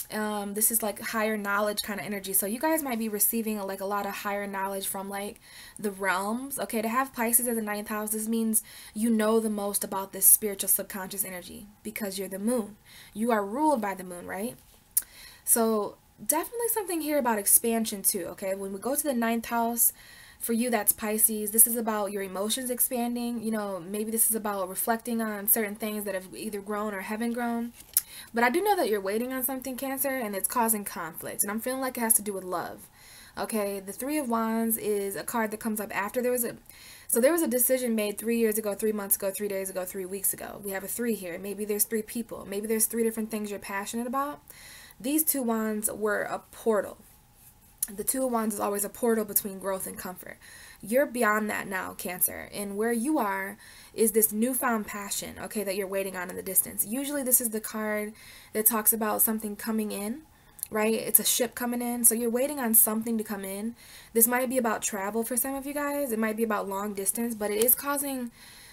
This is like higher knowledge kind of energy. So you guys might be receiving like a lot of higher knowledge from like the realms. Okay, to have Pisces as the 9th house, this means you know the most about this spiritual subconscious energy because you're the moon. You are ruled by the moon, right? So definitely something here about expansion too. Okay, when we go to the 9th house, for you that's Pisces, this is about your emotions expanding. You know, maybe this is about reflecting on certain things that have either grown or haven't grown. But I do know that you're waiting on something, Cancer, and it's causing conflict. And I'm feeling like it has to do with love. Okay, the 3 of Wands is a card that comes up after there was a decision made 3 years ago, 3 months ago, 3 days ago, 3 weeks ago. We have a 3 here. Maybe there's 3 people. Maybe there's 3 different things you're passionate about. These 2 wands were a portal. The 2 of Wands is always a portal between growth and comfort. You're beyond that now, Cancer. And where you are is this newfound passion, okay, that you're waiting on in the distance. Usually this is the card that talks about something coming in, right? It's a ship coming in. So you're waiting on something to come in. This might be about travel for some of you guys. It might be about long distance, but it is causing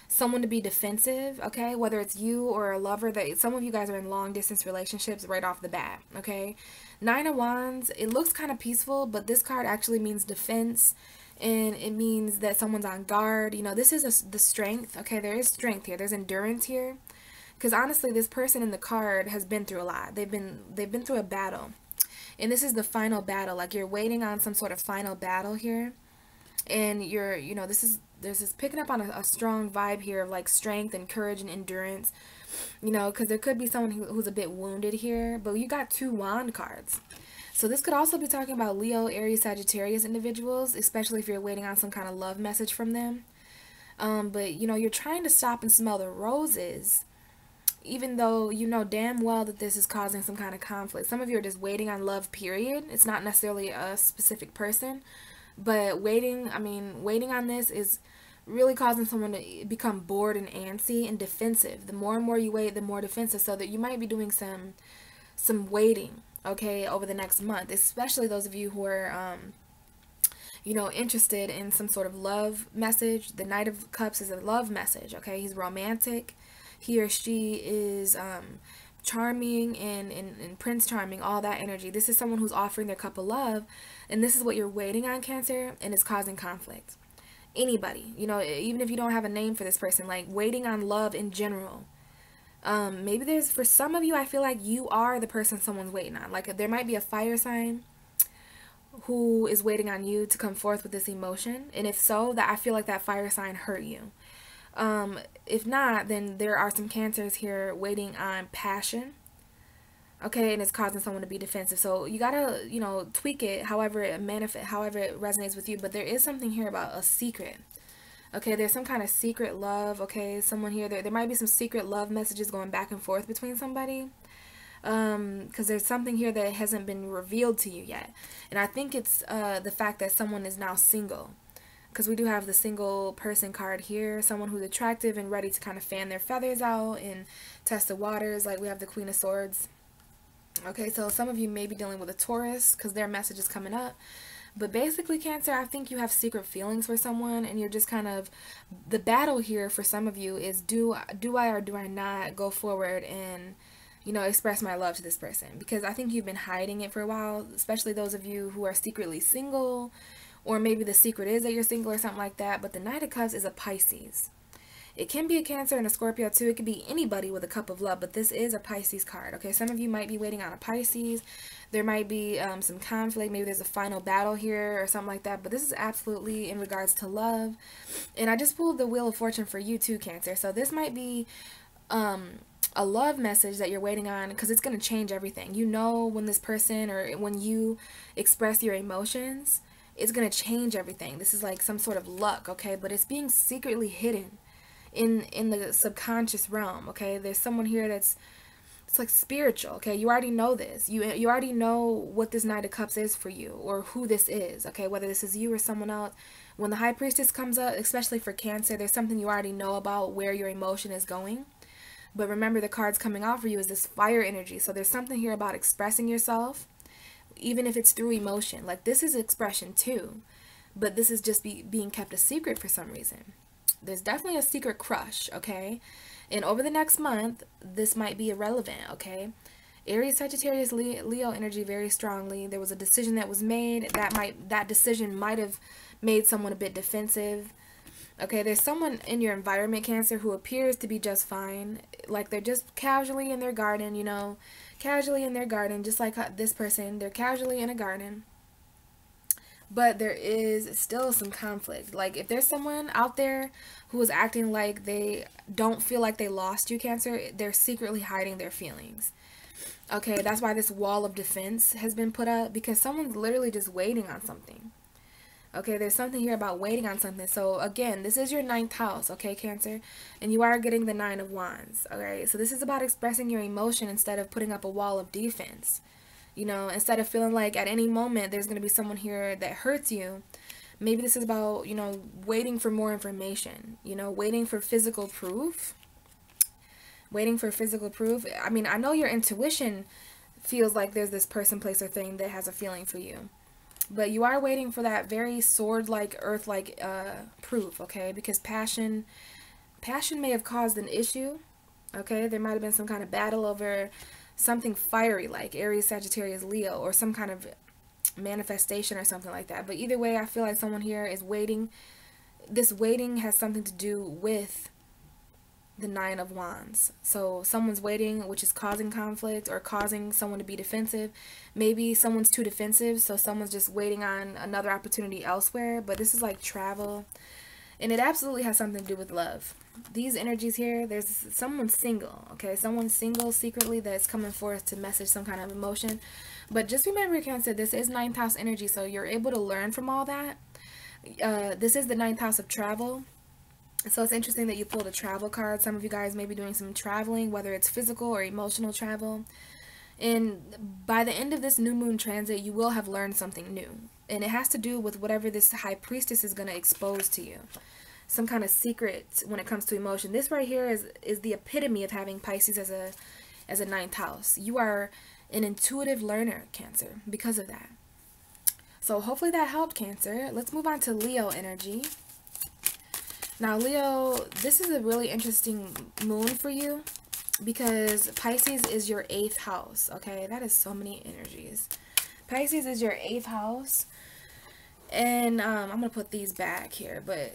someone to be defensive, okay? Whether it's you or a lover, that some of you guys are in long distance relationships right off the bat, okay? 9 of Wands, it looks kind of peaceful, but this card actually means defense, and it means that someone's on guard. You know, this is the strength, okay? There is strength here. There's endurance here, because honestly, this person in the card has been through a lot. They've been through a battle, and this is the final battle. Like you're waiting on some sort of final battle here, and you're, you know, there's this picking up on a strong vibe here of like strength and courage and endurance. You know, because there could be someone who's a bit wounded here, but you got 2 wand cards. So this could also be talking about Leo, Aries, Sagittarius individuals, especially if you're waiting on some kind of love message from them. But, you know, you're trying to stop and smell the roses, even though you know damn well that this is causing some kind of conflict. Some of you are just waiting on love, period. It's not necessarily a specific person, but waiting on this is really causing someone to become bored and antsy and defensive. The more and more you wait, the more defensive, so that you might be doing some waiting, okay, over the next month, especially those of you who are you know, interested in some sort of love message. The Knight of Cups is a love message, okay? He's romantic. He or she is charming and Prince Charming, all that energy. This is someone who's offering their cup of love, and this is what you're waiting on, Cancer, and it's causing conflict. Anybody, you know, even if you don't have a name for this person, like waiting on love in general. Maybe there's, for some of you, I feel like you are the person someone's waiting on. Like there might be a fire sign who is waiting on you to come forth with this emotion, and if so, that I feel like that fire sign hurt you. If not, then there are some Cancers here waiting on passion, okay, and it's causing someone to be defensive. So you gotta, you know, tweak it however it resonates with you. But there is something here about a secret, okay? There's some kind of secret love, okay? Someone here, there might be some secret love messages going back and forth between somebody, because there's something here that hasn't been revealed to you yet. And I think it's the fact that someone is now single, because we do have the single person card here, someone who's attractive and ready to kind of fan their feathers out and test the waters. Like we have the Queen of Swords. Okay, so some of you may be dealing with a Taurus because their message is coming up. But basically, Cancer, I think you have secret feelings for someone, and you're just kind of, the battle here for some of you is do I or do I not go forward and, you know, express my love to this person? Because I think you've been hiding it for a while, especially those of you who are secretly single, or maybe the secret is that you're single or something like that. But the Knight of Cups is a Pisces. It can be a Cancer and a Scorpio too. It could be anybody with a cup of love, but this is a Pisces card. Okay, some of you might be waiting on a Pisces. There might be some conflict. Maybe there's a final battle here or something like that. But this is absolutely in regards to love. And I just pulled the Wheel of Fortune for you too, Cancer. So this might be a love message that you're waiting on, because it's going to change everything. You know, when this person or when you express your emotions, it's going to change everything. This is like some sort of luck, okay? But it's being secretly hidden in the subconscious realm, okay? There's someone here that's, it's like spiritual, okay? You already know this. You already know what this Knight of Cups is for you, or who this is, okay? Whether this is you or someone else. When the High Priestess comes up, especially for Cancer, there's something you already know about where your emotion is going. But remember, the cards coming out for you is this fire energy. So there's something here about expressing yourself, even if it's through emotion. Like, this is expression too, but this is just being kept a secret for some reason. There's definitely a secret crush, okay? And over the next month, this might be irrelevant, okay? Aries, Sagittarius, Leo energy very strongly. There was a decision that was made. That decision might have made someone a bit defensive. Okay, there's someone in your environment, Cancer, who appears to be just fine. Like, they're just casually in their garden, you know, casually in their garden, just like this person. They're casually in a garden. But there is still some conflict. Like, if there's someone out there who is acting like they don't feel like they lost you, Cancer, they're secretly hiding their feelings. Okay, that's why this wall of defense has been put up, because someone's literally just waiting on something. Okay, there's something here about waiting on something. So again, this is your 9th house, okay, Cancer? And you are getting the 9 of Wands, okay? So this is about expressing your emotion instead of putting up a wall of defense. You know, instead of feeling like at any moment there's going to be someone here that hurts you. Maybe this is about, you know, waiting for more information, you know, waiting for physical proof. Waiting for physical proof. I mean, I know your intuition feels like there's this person, place, or thing that has a feeling for you. But you are waiting for that very sword-like, earth-like proof, okay? Because passion may have caused an issue, okay? There might have been some kind of battle over something fiery like Aries, Sagittarius, Leo, or some kind of manifestation or something like that. But either way, I feel like someone here is waiting. This waiting has something to do with the 9 of Wands. So someone's waiting, which is causing conflict or causing someone to be defensive. Maybe someone's too defensive, so someone's just waiting on another opportunity elsewhere. But this is like travel, and it absolutely has something to do with love. These energies here, there's someone single, okay? Someone single secretly that's coming forth to message some kind of emotion. But just remember, Cancer, this is 9th house energy, so you're able to learn from all that. This is the 9th house of travel. So it's interesting that you pulled a travel card. Some of you guys may be doing some traveling, whether it's physical or emotional travel. And by the end of this new moon transit, you will have learned something new. And it has to do with whatever this high priestess is going to expose to you. Some kind of secret when it comes to emotion. This right here is the epitome of having Pisces as a 9th house. You are an intuitive learner, Cancer, because of that. So hopefully that helped, Cancer. Let's move on to Leo energy. Now, Leo, this is a really interesting moon for you because Pisces is your 8th house, okay? That is so many energies. Pisces is your 8th house, and I'm going to put these back here, but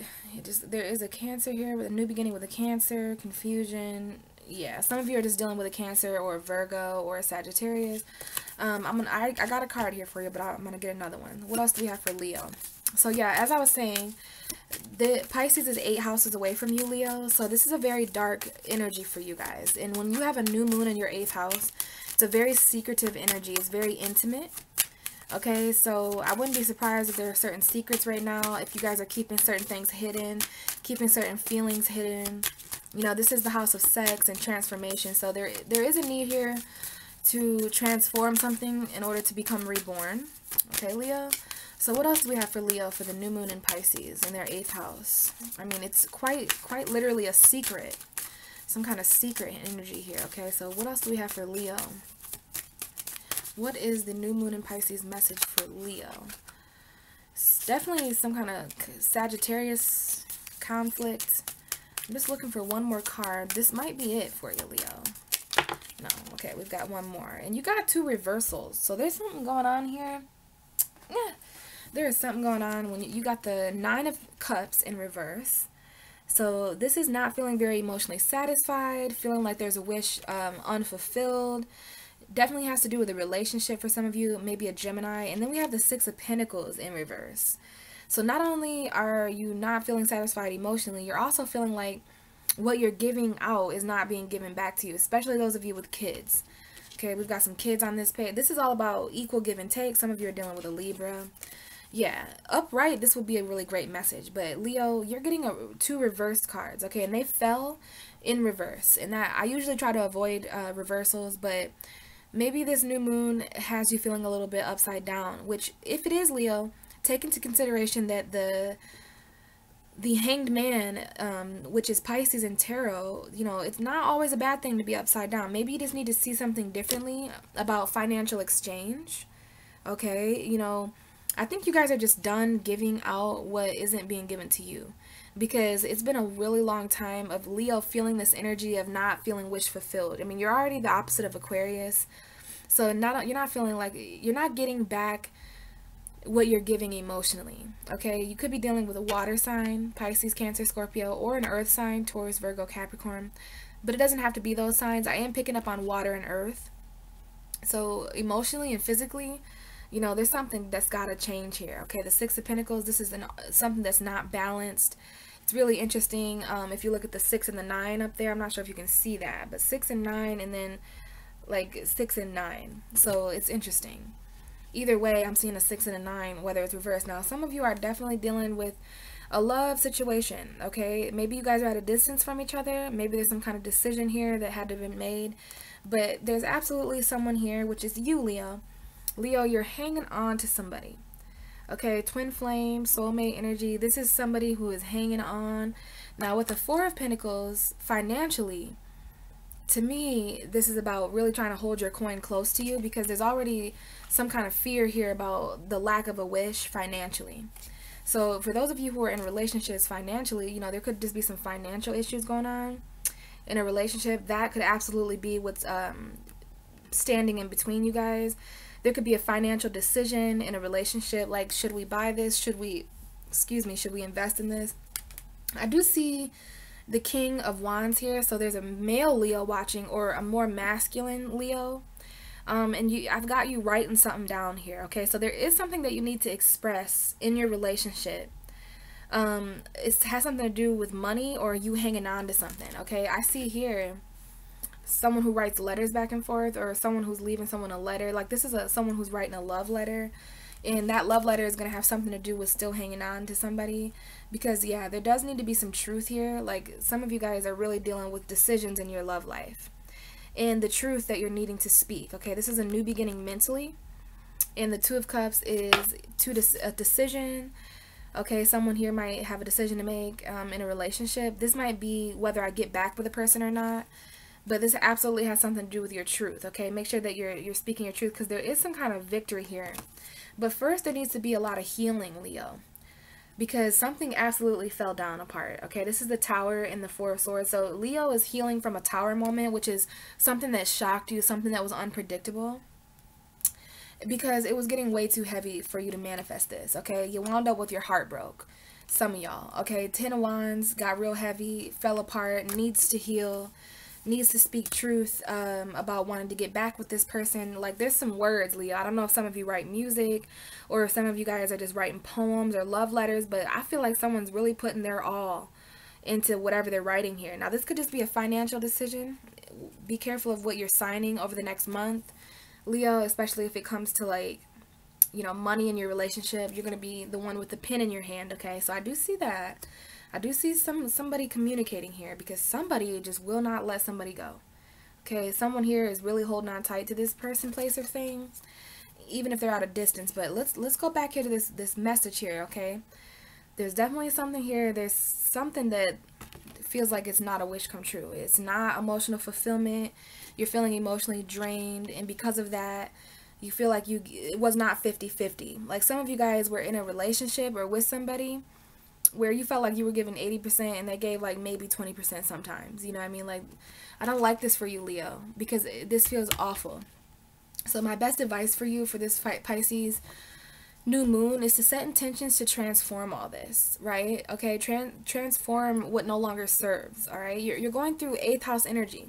there is a Cancer here with a new beginning with a Cancer, confusion. Yeah, some of you are just dealing with a Cancer or a Virgo or a Sagittarius. I got a card here for you, but I'm going to get another one. What else do we have for Leo? So yeah, as I was saying, the Pisces is 8 houses away from you, Leo. So this is a very dark energy for you guys. And when you have a new moon in your 8th house, it's a very secretive energy. It's very intimate. Okay, so I wouldn't be surprised if there are certain secrets right now. If you guys are keeping certain things hidden, keeping certain feelings hidden. You know, this is the house of sex and transformation. So there is a need here to transform something in order to become reborn. Okay, Leo. So what else do we have for Leo for the new moon in Pisces in their 8th house? I mean, it's quite literally a secret. Some kind of secret energy here, okay? So what else do we have for Leo? What is the new moon in Pisces message for Leo? It's definitely some kind of Sagittarius conflict. I'm just looking for one more card. This might be it for you, Leo. No, okay, we've got one more. And you got 2 reversals. So there's something going on here. Yeah. There is something going on when you got the 9 of Cups in reverse. So this is not feeling very emotionally satisfied, feeling like there's a wish unfulfilled. Definitely has to do with a relationship for some of you, maybe a Gemini. And then we have the 6 of Pentacles in reverse. So not only are you not feeling satisfied emotionally, you're also feeling like what you're giving out is not being given back to you, especially those of you with kids. Okay, we've got some kids on this page. This is all about equal give and take. Some of you are dealing with a Libra. Yeah, upright, this would be a really great message. But Leo, you're getting 2 reverse cards, okay? And they fell in reverse. And that I usually try to avoid reversals, but maybe this new moon has you feeling a little bit upside down. Which, if it is, Leo, take into consideration that the the Hanged Man, which is Pisces and tarot, you know, it's not always a bad thing to be upside down. Maybe you just need to see something differently about financial exchange. Okay, you know, I think you guys are just done giving out what isn't being given to you, because it's been a really long time of Leo feeling this energy of not feeling wish fulfilled. I mean, you're already the opposite of Aquarius, so you're not feeling like you're not getting back what you're giving emotionally. Okay, you could be dealing with a water sign, Pisces, Cancer, Scorpio, or an earth sign, Taurus, Virgo, Capricorn, but it doesn't have to be those signs. I am picking up on water and earth. So emotionally and physically, you know, there's something that's got to change here. Okay, the Six of Pentacles, this is something that's not balanced. It's really interesting. If you look at the 6 and the 9 up there, I'm not sure if you can see that, but 6 and 9, and then like 6 and 9. So it's interesting. Either way, I'm seeing a 6 and a 9, whether it's reversed. Now, some of you are definitely dealing with a love situation, okay? Maybe you guys are at a distance from each other. Maybe there's some kind of decision here that had to be made. But there's absolutely someone here, which is you, Leo. Leo, you're hanging on to somebody. Okay, twin flame, soulmate energy. This is somebody who is hanging on. Now, with the Four of Pentacles, financially, to me, this is about really trying to hold your coin close to you, because there's already some kind of fear here about the lack of a wish financially. So for those of you who are in relationships financially, you know, there could just be some financial issues going on in a relationship. That could absolutely be what's standing in between you guys. There could be a financial decision in a relationship, like, should we buy this? Should we invest in this? I do see the King of Wands here, so there's a male Leo watching, or a more masculine Leo, and I've got you writing something down here. Okay, so there is something that you need to express in your relationship. It has something to do with money, or you hanging on to something. Okay, I see here someone who writes letters back and forth, or someone who's leaving someone a letter. Like, this is someone who's writing a love letter, and that love letter is going to have something to do with still hanging on to somebody. Because, yeah, there does need to be some truth here. Like, some of you guys are really dealing with decisions in your love life, and the truth that you're needing to speak. Okay, this is a new beginning mentally, and the Two of Cups is a decision. Okay, someone here might have a decision to make in a relationship. This might be whether I get back with a person or not. But this absolutely has something to do with your truth, okay? Make sure that you're speaking your truth, because there is some kind of victory here. But first, there needs to be a lot of healing, Leo, because something absolutely fell down apart, okay? This is the Tower and the Four of Swords. So Leo is healing from a Tower moment, which is something that shocked you, something that was unpredictable, because it was getting way too heavy for you to manifest this, okay? You wound up with your heart broke, some of y'all, okay? Ten of Wands got real heavy, fell apart, needs to heal, needs to speak truth about wanting to get back with this person. Like, there's some words, Leo. I don't know if some of you write music, or if some of you guys are just writing poems or love letters, but I feel like someone's really putting their all into whatever they're writing here. Now, this could just be a financial decision. Be careful of what you're signing over the next month, Leo, especially if it comes to, like, you know, money in your relationship. You're going to be the one with the pen in your hand, okay? So I do see that. I do see somebody communicating here, because somebody just will not let somebody go. Okay, someone here is really holding on tight to this person, place, or thing, even if they're at a distance. But let's go back here to this message here, okay? There's definitely something here. There's something that feels like it's not a wish come true. It's not emotional fulfillment. You're feeling emotionally drained, and because of that, you feel like it was not 50-50. Like, some of you guys were in a relationship or with somebody where you felt like you were giving 80% and they gave like maybe 20% sometimes. You know what I mean? Like, I don't like this for you, Leo, because this feels awful. So my best advice for you for this Pisces new moon is to set intentions to transform all this, right? Okay, transform what no longer serves, all right? You're going through 8th house energy.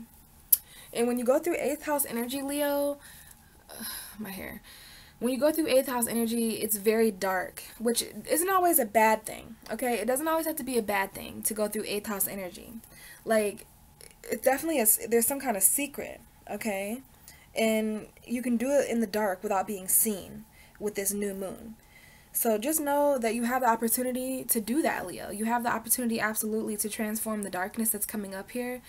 And when you go through 8th house energy, Leo, my hair. When you go through 8th house energy, it's very dark, which isn't always a bad thing, okay? It doesn't always have to be a bad thing to go through 8th house energy. Like, it definitely is, there's some kind of secret, okay? And you can do it in the dark without being seen with this new moon. So just know that you have the opportunity to do that, Leo. You have the opportunity absolutely to transform the darkness that's coming up here.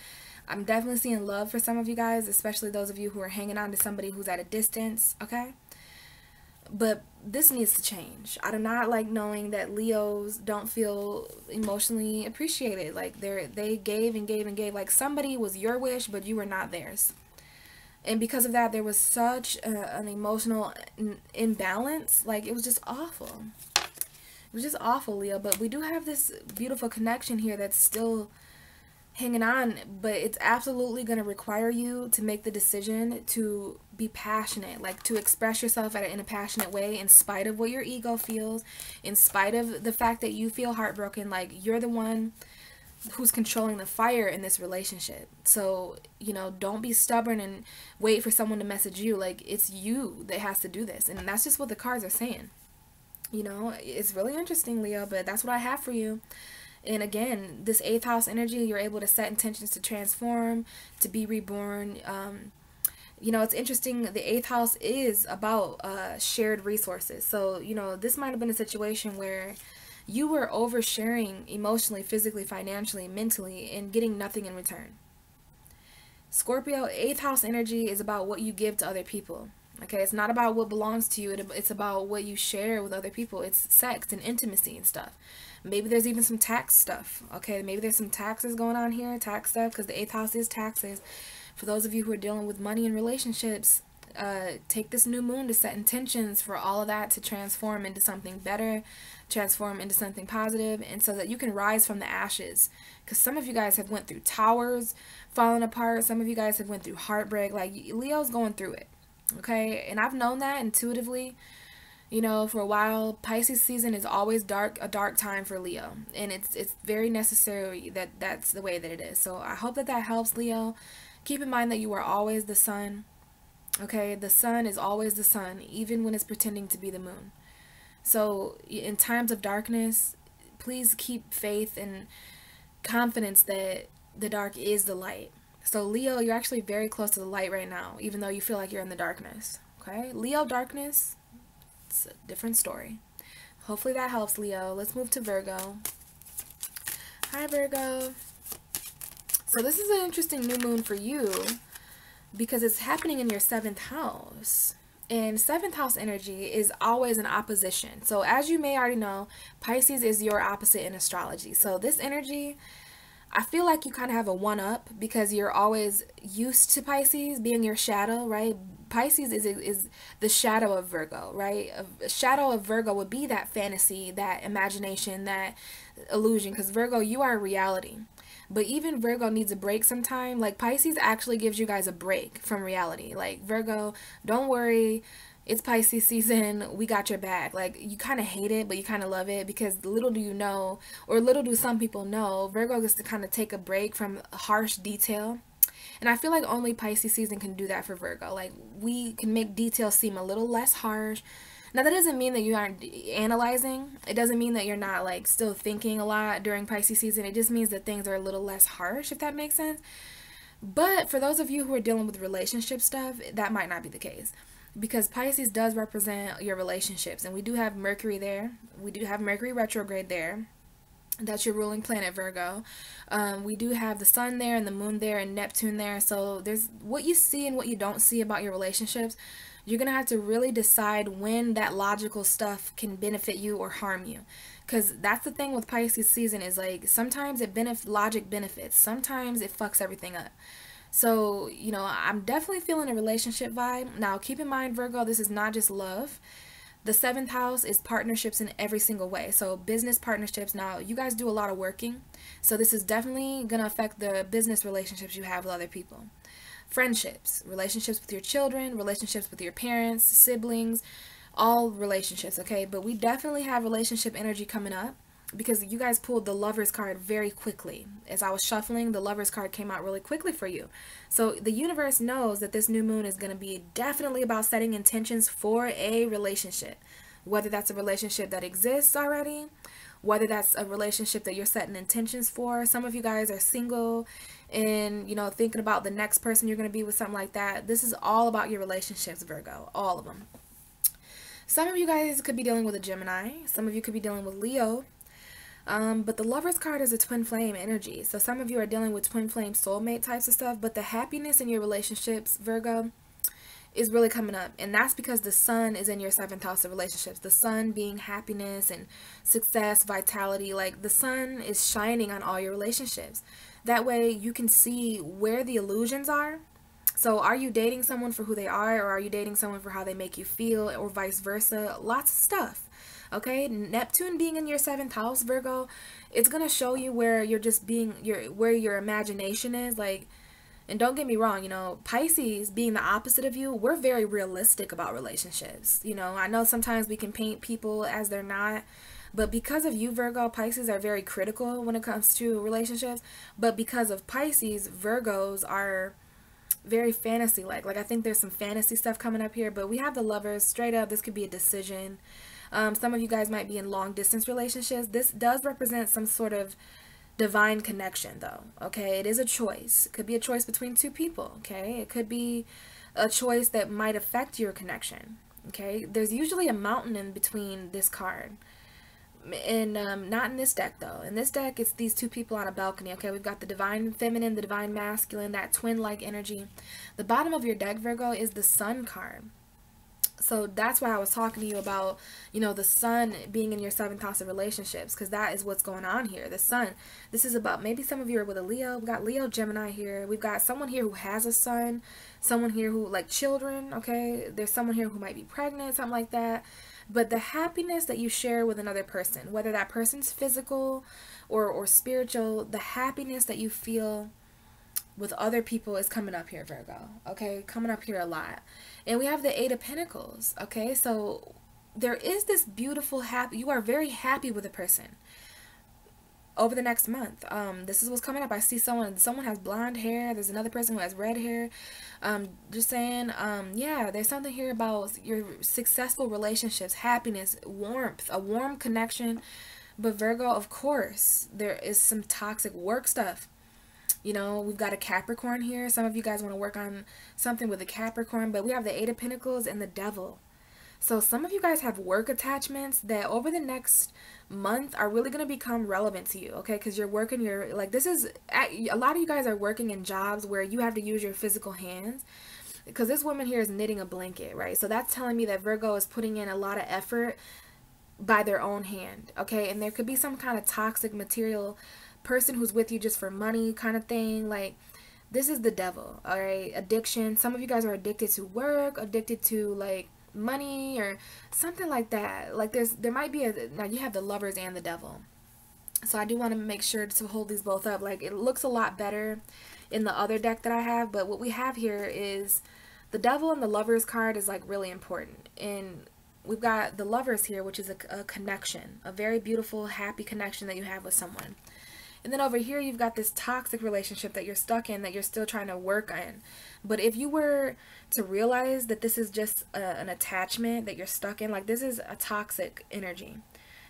I'm definitely seeing love for some of you guys, especially those of you who are hanging on to somebody who's at a distance, okay? But this needs to change. I do not like knowing that Leos don't feel emotionally appreciated. Like they gave and gave and gave. Like somebody was your wish, but you were not theirs. And because of that, there was such an emotional imbalance. Like it was just awful. It was just awful, Leo. But we do have this beautiful connection here that's still hanging on, but it's absolutely going to require you to make the decision to be passionate, like to express yourself in a passionate way in spite of what your ego feels, in spite of the fact that you feel heartbroken. Like you're the one who's controlling the fire in this relationship. So, you know, don't be stubborn and wait for someone to message you. Like it's you that has to do this, and that's just what the cards are saying. You know, it's really interesting, Leo, but that's what I have for you. And again, this 8th house energy, you're able to set intentions to transform, to be reborn. You know, it's interesting. The 8th house is about shared resources. So, you know, this might have been a situation where you were oversharing emotionally, physically, financially, mentally, and getting nothing in return. Scorpio, 8th house energy is about what you give to other people. Okay, it's not about what belongs to you. It's about what you share with other people. It's sex and intimacy and stuff. Maybe there's even some tax stuff. Okay, maybe there's some taxes going on here, tax stuff, because the 8th house is taxes. For those of you who are dealing with money and relationships, take this new moon to set intentions for all of that to transform into something better, transform into something positive, and so that you can rise from the ashes. Because some of you guys have went through towers falling apart. Some of you guys have went through heartbreak. Like Leo's going through it. Okay, and I've known that intuitively. You know, for a while, Pisces season is always a dark time for Leo. And it's very necessary that that's the way that it is. So I hope that that helps, Leo. Keep in mind that you are always the sun. Okay, the sun is always the sun, even when it's pretending to be the moon. So in times of darkness, please keep faith and confidence that the dark is the light. So Leo, you're actually very close to the light right now, even though you feel like you're in the darkness. Okay, Leo darkness, it's a different story. Hopefully that helps, Leo. Let's move to Virgo. Hi, Virgo. So this is an interesting new moon for you because it's happening in your 7th house. And 7th house energy is always an opposition. So as you may already know, Pisces is your opposite in astrology. So this energy, I feel like you kind of have a one-up because you're always used to Pisces being your shadow, right? Pisces is the shadow of Virgo, right? A shadow of Virgo would be that fantasy, that imagination, that illusion, because Virgo, you are reality. But even Virgo needs a break sometime. Like Pisces actually gives you guys a break from reality. Like Virgo, don't worry. It's Pisces season. We got your back. Like you kind of hate it, but you kind of love it because little do you know, or little do some people know, Virgo gets to kind of take a break from harsh detail. And I feel like only Pisces season can do that for Virgo. Like we can make details seem a little less harsh. Now that doesn't mean that you aren't analyzing. It doesn't mean that you're not like still thinking a lot during Pisces season. It just means that things are a little less harsh, if that makes sense. But for those of you who are dealing with relationship stuff, that might not be the case. Because Pisces does represent your relationships. And we do have Mercury there. We do have Mercury retrograde there. That's your ruling planet, Virgo. We do have the sun there and the moon there and Neptune there. So there's what you see and what you don't see about your relationships. You're going to have to really decide when that logical stuff can benefit you or harm you. Because that's the thing with Pisces season is like sometimes logic benefits. Sometimes it fucks everything up. So, you know, I'm definitely feeling a relationship vibe. Now, keep in mind, Virgo, this is not just love. The 7th house is partnerships in every single way. So business partnerships. Now, you guys do a lot of working. So this is definitely going to affect the business relationships you have with other people. Friendships, relationships with your children, relationships with your parents, siblings, all relationships, okay? But we definitely have relationship energy coming up because you guys pulled the Lovers card very quickly. As I was shuffling, the Lovers card came out really quickly for you. So the universe knows that this new moon is going to be definitely about setting intentions for a relationship. Whether that's a relationship that exists already, whether that's a relationship that you're setting intentions for. Some of you guys are single and, you know, thinking about the next person you're going to be with, something like that. This is all about your relationships, Virgo. All of them. Some of you guys could be dealing with a Gemini. Some of you could be dealing with Leo. But the Lovers card is a twin flame energy. So some of you are dealing with twin flame soulmate types of stuff. But the happiness in your relationships, Virgo, is really coming up. And that's because the sun is in your 7th house of relationships. The sun being happiness and success, vitality. Like, the sun is shining on all your relationships. That way you can see where the illusions are. So are you dating someone for who they are, or are you dating someone for how they make you feel, or vice versa? Lots of stuff. Okay, Neptune being in your 7th house, Virgo, it's gonna show you where you're just being where your imagination is. Like, and don't get me wrong, you know, Pisces being the opposite of you, we're very realistic about relationships. You know, I know sometimes we can paint people as they're not, but because of you, Virgo, Pisces are very critical when it comes to relationships. But because of Pisces, Virgos are very fantasy like I think there's some fantasy stuff coming up here. But we have the Lovers. Straight up, this could be a decision. Some of you guys might be in long distance relationships. This does represent some sort of divine connection, though. Okay, it is a choice. It could be a choice between two people. Okay, it could be a choice that might affect your connection. Okay, there's usually a mountain in between this card. And not in this deck, though. In this deck, it's these two people on a balcony. Okay, we've got the divine feminine, the divine masculine, that twin-like energy. The bottom of your deck, Virgo, is the sun card. So that's why I was talking to you about, you know, the sun being in your 7th house of relationships, because that is what's going on here. The sun, this is about, maybe some of you are with a Leo. We've got Leo, Gemini here. We've got someone here who has a son, someone here who, like, children, okay? There's someone here who might be pregnant, something like that. But the happiness that you share with another person, whether that person's physical or spiritual, the happiness that you feel with other people is coming up here, Virgo. Okay, coming up here a lot. And we have the 8 of Pentacles. Okay, so there is this beautiful happy, you are very happy with a person over the next month. This is what's coming up. I see someone has blonde hair. There's another person who has red hair. Just saying, yeah, there's something here about your successful relationships, happiness, warmth, a warm connection. But Virgo, of course, there is some toxic work stuff. You know, we've got a Capricorn here. Some of you guys want to work on something with a Capricorn, but we have the 8 of Pentacles and the Devil. So some of you guys have work attachments that over the next month are really going to become relevant to you, okay? Because you're working this is, a lot of you guys are working in jobs where you have to use your physical hands. Because this woman here is knitting a blanket, right? So that's telling me that Virgo is putting in a lot of effort by their own hand, okay? And there could be some kind of toxic material person who's with you just for money kind of thing. Like, this is the Devil, all right? Addiction. Some of you guys are addicted to work, addicted to, like, money or something like that. Like, there might be now you have the Lovers and the Devil. So I do want to make sure to hold these both up. Like, it looks a lot better in the other deck that I have, but what we have here is the Devil, and the Lovers card is, like, really important. And we've got the Lovers here, which is a connection, a very beautiful, happy connection that you have with someone. And then over here, you've got this toxic relationship that you're stuck in, that you're still trying to work on. But if you were to realize that this is just an attachment that you're stuck in, like, this is a toxic energy.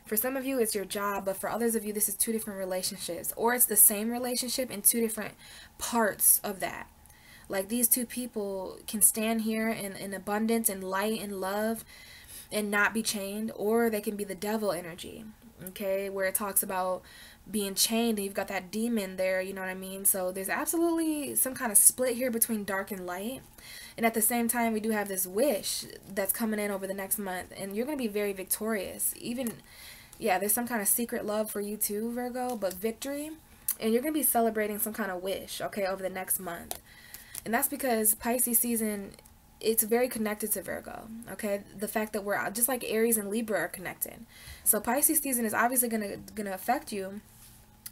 For some of you, it's your job, but for others of you, this is 2 different relationships. Or it's the same relationship in 2 different parts of that. Like, these 2 people can stand here in abundance and light and love and not be chained. Or they can be the Devil energy, okay, where it talks about being chained and you've got that demon there, you know what I mean? So there's absolutely some kind of split here between dark and light. And at the same time, we do have this wish that's coming in over the next month, and you're going to be very victorious. Even, yeah, there's some kind of secret love for you too, Virgo, but victory. And you're going to be celebrating some kind of wish, okay, over the next month. And that's because Pisces season, it's very connected to Virgo, okay? The fact that we're just like Aries and Libra are connected. So Pisces season is obviously gonna affect you.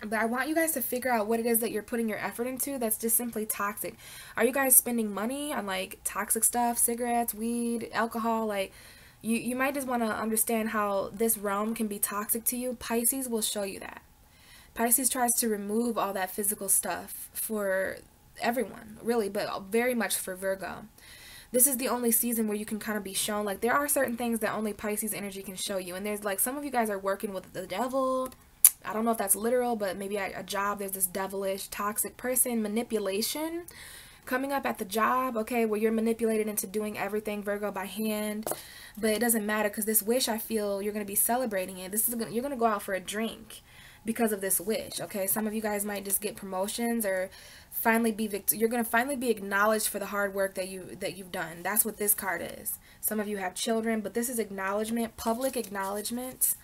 But I want you guys to figure out what it is that you're putting your effort into that's just simply toxic. Are you guys spending money on, like, toxic stuff, cigarettes, weed, alcohol? Like, you might just want to understand how this realm can be toxic to you. Pisces will show you that. Pisces tries to remove all that physical stuff for everyone, really, but very much for Virgo. This is the only season where you can kind of be shown, like, there are certain things that only Pisces energy can show you. And there's, like, some of you guys are working with the Devil. I don't know if that's literal, but maybe at a job there's this devilish, toxic person, manipulation coming up at the job, okay, where you're manipulated into doing everything, Virgo, by hand. But it doesn't matter, because this wish, I feel you're going to be celebrating it. You're going to go out for a drink because of this wish, okay? Some of you guys might just get promotions or finally be you're going to finally be acknowledged for the hard work that you've done. That's what this card is. Some of you have children, but this is acknowledgement, public acknowledgement.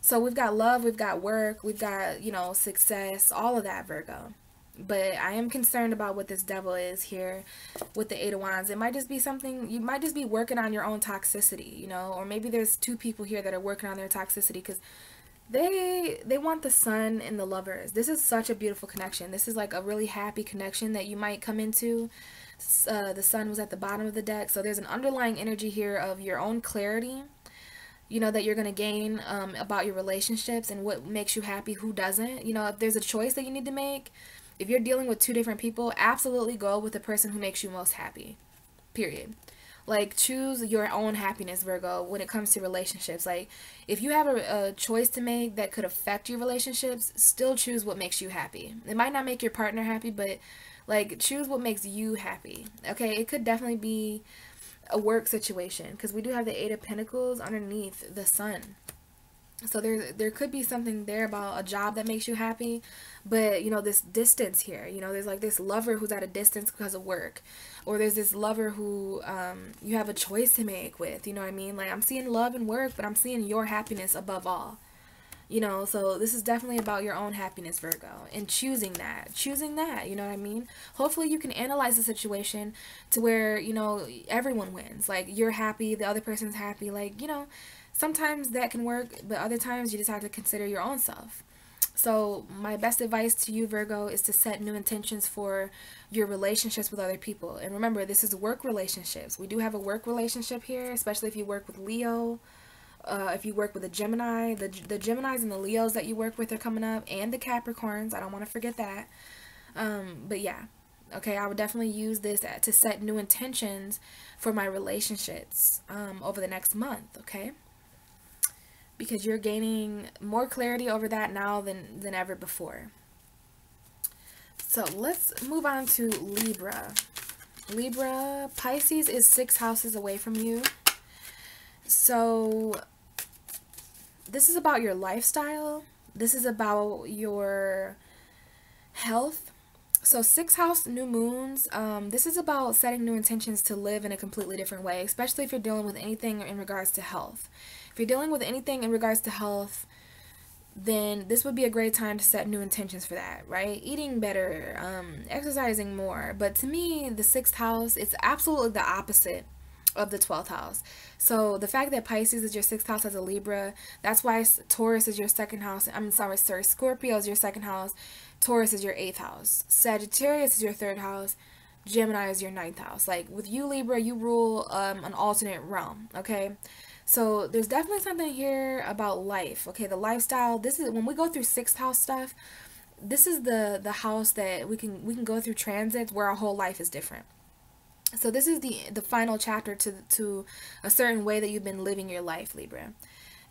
So we've got love, we've got work, we've got, you know, success, all of that, Virgo. But I am concerned about what this devil is here with the Eight of Wands. It might just be something, you might just be working on your own toxicity, you know, or maybe there's two people here that are working on their toxicity because they want the sun and the lovers. This is such a beautiful connection. This is like a really happy connection that you might come into. The sun was at the bottom of the deck, so there's an underlying energy here of your own clarity, you know, that you're going to gain about your relationships and what makes you happy, who doesn't. You know, if there's a choice that you need to make, if you're dealing with two different people, absolutely go with the person who makes you most happy, period. Like, choose your own happiness, Virgo, when it comes to relationships. Like, if you have a choice to make that could affect your relationships, still choose what makes you happy. It might not make your partner happy, but, like, choose what makes you happy, okay? It could definitely be a work situation, because we do have the Eight of Pentacles underneath the sun. So there could be something there about a job that makes you happy, but, you know, this distance here, you know, there's like this lover who's at a distance because of work, or there's this lover who you have a choice to make with, you know what I mean? Like, I'm seeing love and work, but I'm seeing your happiness above all, you know. So this is definitely about your own happiness, Virgo, and choosing that, you know what I mean? Hopefully you can analyze the situation to where, you know, everyone wins. Like, you're happy, the other person's happy, like, you know. Sometimes that can work, but other times you just have to consider your own self. So my best advice to you, Virgo, is to set new intentions for your relationships with other people. And remember, this is work relationships. We do have a work relationship here, especially if you work with Leo, if you work with a Gemini. The Geminis and the Leos that you work with are coming up, and the Capricorns. I don't want to forget that. But yeah. Okay, I would definitely use this to set new intentions for my relationships over the next month, okay? Because you're gaining more clarity over that now than ever before. So let's move on to Libra. Libra, Pisces is 6 houses away from you. So this is about your lifestyle. This is about your health. So 6th house new moons, this is about setting new intentions to live in a completely different way, especially if you're dealing with anything in regards to health. If you're dealing with anything in regards to health, then this would be a great time to set new intentions for that, right? Eating better, exercising more. But to me, the 6th house, it's absolutely the opposite of the 12th house. So the fact that Pisces is your 6th house as a Libra, that's why Taurus is your 2nd house. Scorpio is your 2nd house. Taurus is your 8th house. Sagittarius is your 3rd house. Gemini is your 9th house. Like, with you, Libra, you rule an alternate realm, okay? So there's definitely something here about life, okay? The lifestyle. This is when we go through 6th house stuff. This is the house that we can go through transits where our whole life is different. So this is the final chapter to a certain way that you've been living your life, Libra.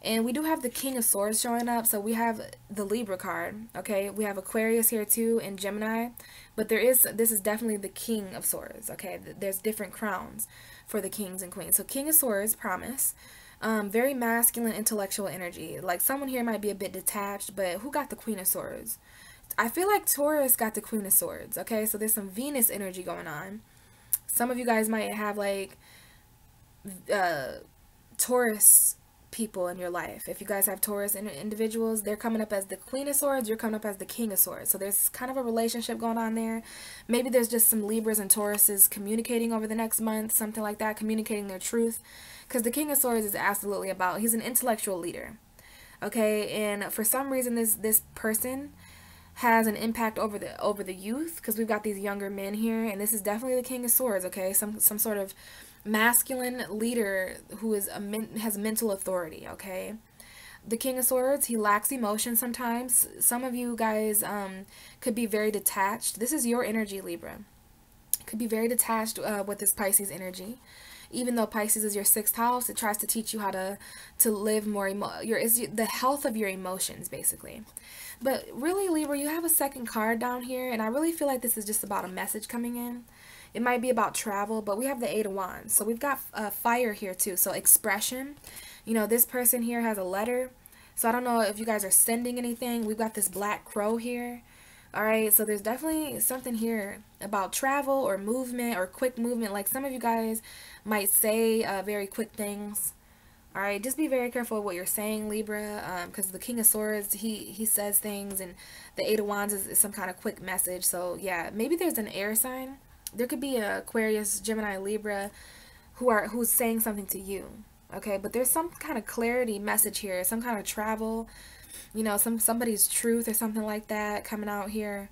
And we do have the King of Swords showing up. So we have the Libra card, okay? We have Aquarius here too, and Gemini. But this is definitely the King of Swords, okay? There's different crowns for the kings and queens. So King of Swords, promise. Very masculine, intellectual energy. Like, someone here might be a bit detached, but who got the Queen of Swords? I feel like Taurus got the Queen of Swords, okay? So there's some Venus energy going on. Some of you guys might have, like, Taurus people in your life. If you guys have Taurus individuals, they're coming up as the Queen of Swords, you're coming up as the King of Swords. So there's kind of a relationship going on there. Maybe there's just some Libras and Tauruses communicating over the next month, something like that, communicating their truth. Because the King of Swords is absolutely about, he's an intellectual leader. Okay, and for some reason this person has an impact over the youth, because we've got these younger men here, and this is definitely the King of Swords, okay? Some sort of masculine leader who is has mental authority, okay? The King of Swords, he lacks emotion sometimes. Some of you guys could be very detached. This is your energy, Libra. Could be very detached with this Pisces energy. Even though Pisces is your 6th house, it tries to teach you how to live more, the health of your emotions, basically. But really, Libra, you have a second card down here, and I really feel like this is just about a message coming in. It might be about travel, but we have the 8 of Wands. So we've got fire here too, so expression. You know, this person here has a letter. So I don't know if you guys are sending anything. We've got this black crow here. All right, so there's definitely something here about travel or movement or quick movement. Like some of you guys might say very quick things. All right, just be very careful of what you're saying, Libra, because the King of Swords, he says things, and the Eight of Wands is some kind of quick message. So yeah, maybe there's an air sign. There could be an Aquarius, Gemini, Libra, who's saying something to you. Okay, but there's some kind of clarity message here, some kind of travel, you know, somebody's truth or something like that coming out here.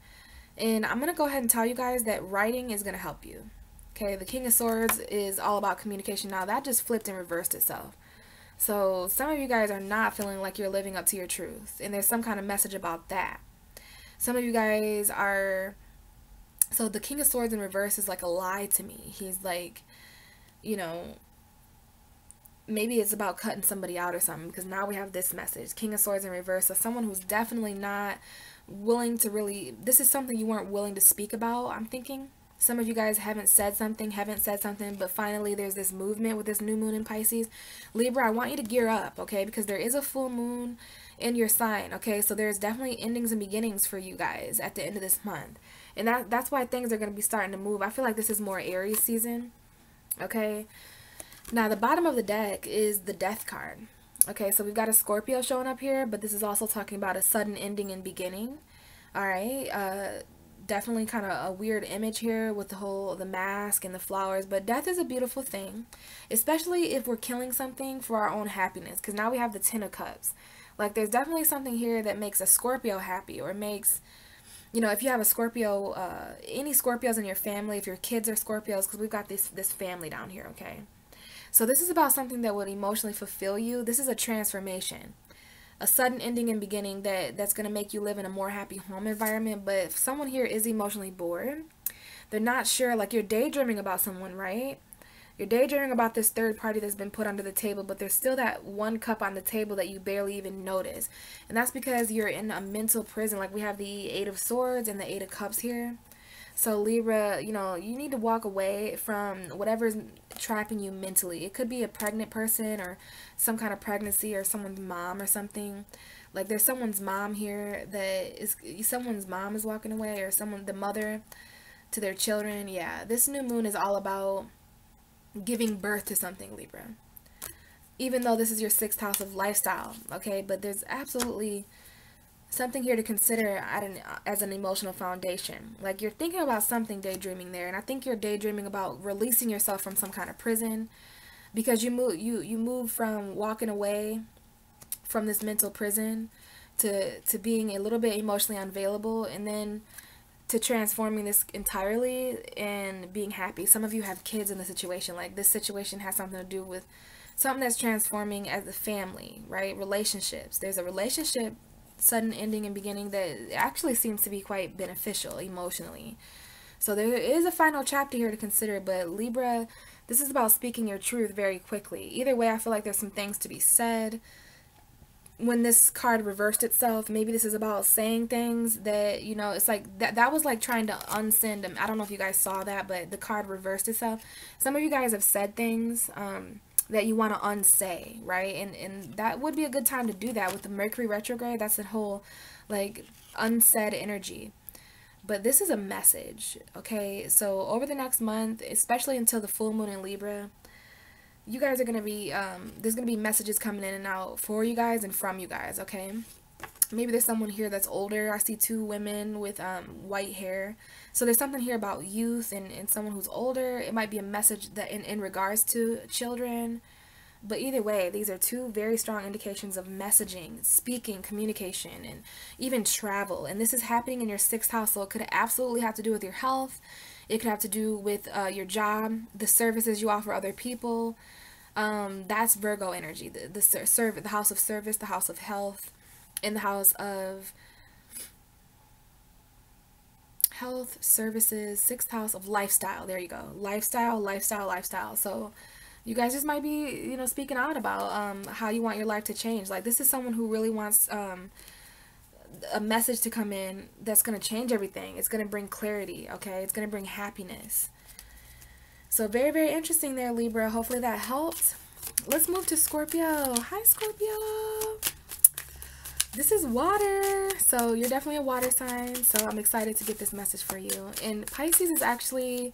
And I'm gonna go ahead and tell you guys that writing is gonna help you. Okay, the King of Swords is all about communication. Now that just flipped and reversed itself. So some of you guys are not feeling like you're living up to your truth, and there's some kind of message about that. Some of you guys are, so the King of Swords in reverse is like a lie to me. He's like, you know, maybe it's about cutting somebody out or something, because now we have this message, King of Swords in reverse. So someone who's definitely not willing to really, this is something you weren't willing to speak about, I'm thinking. Some of you guys haven't said something, but finally there's this movement with this new moon in Pisces. Libra, I want you to gear up, okay? Because there is a full moon in your sign, okay? So there's definitely endings and beginnings for you guys at the end of this month. And that's why things are going to be starting to move. I feel like this is more Aries season, okay? Now, the bottom of the deck is the Death card. Okay, so we've got a Scorpio showing up here, but this is also talking about a sudden ending and beginning. All right, definitely kind of a weird image here with the mask and the flowers, but death is a beautiful thing, especially if we're killing something for our own happiness, because now we have the Ten of Cups. Like, there's definitely something here that makes a Scorpio happy, or makes, you know, if you have a Scorpio, any Scorpios in your family, if your kids are Scorpios, because we've got this family down here, okay? So this is about something that would emotionally fulfill you. This is a transformation, a sudden ending and beginning that's going to make you live in a more happy home environment. But if someone here is emotionally bored, they're not sure, like you're daydreaming about someone, right? You're daydreaming about this third party that's been put under the table, but there's still that one cup on the table that you barely even notice. And that's because you're in a mental prison. Like we have the Eight of Swords and the Eight of Cups here. So Libra, you know, you need to walk away from whatever's trapping you mentally. It could be a pregnant person or some kind of pregnancy, or someone's mom or something. Like there's someone's mom here someone's mom is walking away, or the mother to their children. Yeah, this new moon is all about giving birth to something, Libra. Even though this is your 6th house of lifestyle, okay? But there's absolutely something here to consider as an emotional foundation. Like you're thinking about something, daydreaming there, and I think you're daydreaming about releasing yourself from some kind of prison, because you move from walking away from this mental prison to being a little bit emotionally unavailable, and then to transforming this entirely and being happy. Some of you have kids in the situation. Like this situation has something to do with something that's transforming as a family, right? Relationships. There's a relationship sudden ending and beginning that actually seems to be quite beneficial emotionally. So there is a final chapter here to consider, but Libra, this is about speaking your truth very quickly. Either way, I feel like there's some things to be said. When this card reversed itself, maybe this is about saying things that, you know, it's like that was like trying to unsend them. I don't know if you guys saw that, but the card reversed itself. Some of you guys have said things that you want to unsay, right? And that would be a good time to do that with the Mercury retrograde. That's the whole like unsaid energy. But this is a message, okay? So over the next month, especially until the full moon in Libra, you guys are going to be, there's going to be messages coming in and out for you guys and from you guys, okay? Maybe there's someone here that's older. I see 2 women with white hair. So there's something here about youth and someone who's older. It might be a message that in regards to children. But either way, these are 2 very strong indications of messaging, speaking, communication, and even travel. And this is happening in your 6th house, so it could absolutely have to do with your health. It could have to do with your job, the services you offer other people. That's Virgo energy, the house of service, the house of health, and the house of health, services, 6th house of lifestyle. There you go. Lifestyle, lifestyle, lifestyle. So you guys just might be, you know, speaking out about how you want your life to change. Like this is someone who really wants a message to come in that's going to change everything. It's going to bring clarity, okay? It's going to bring happiness. So very, very interesting there, Libra. Hopefully that helped. Let's move to Scorpio. Hi, Scorpio. This is water, so you're definitely a water sign, so I'm excited to get this message for you. And Pisces is actually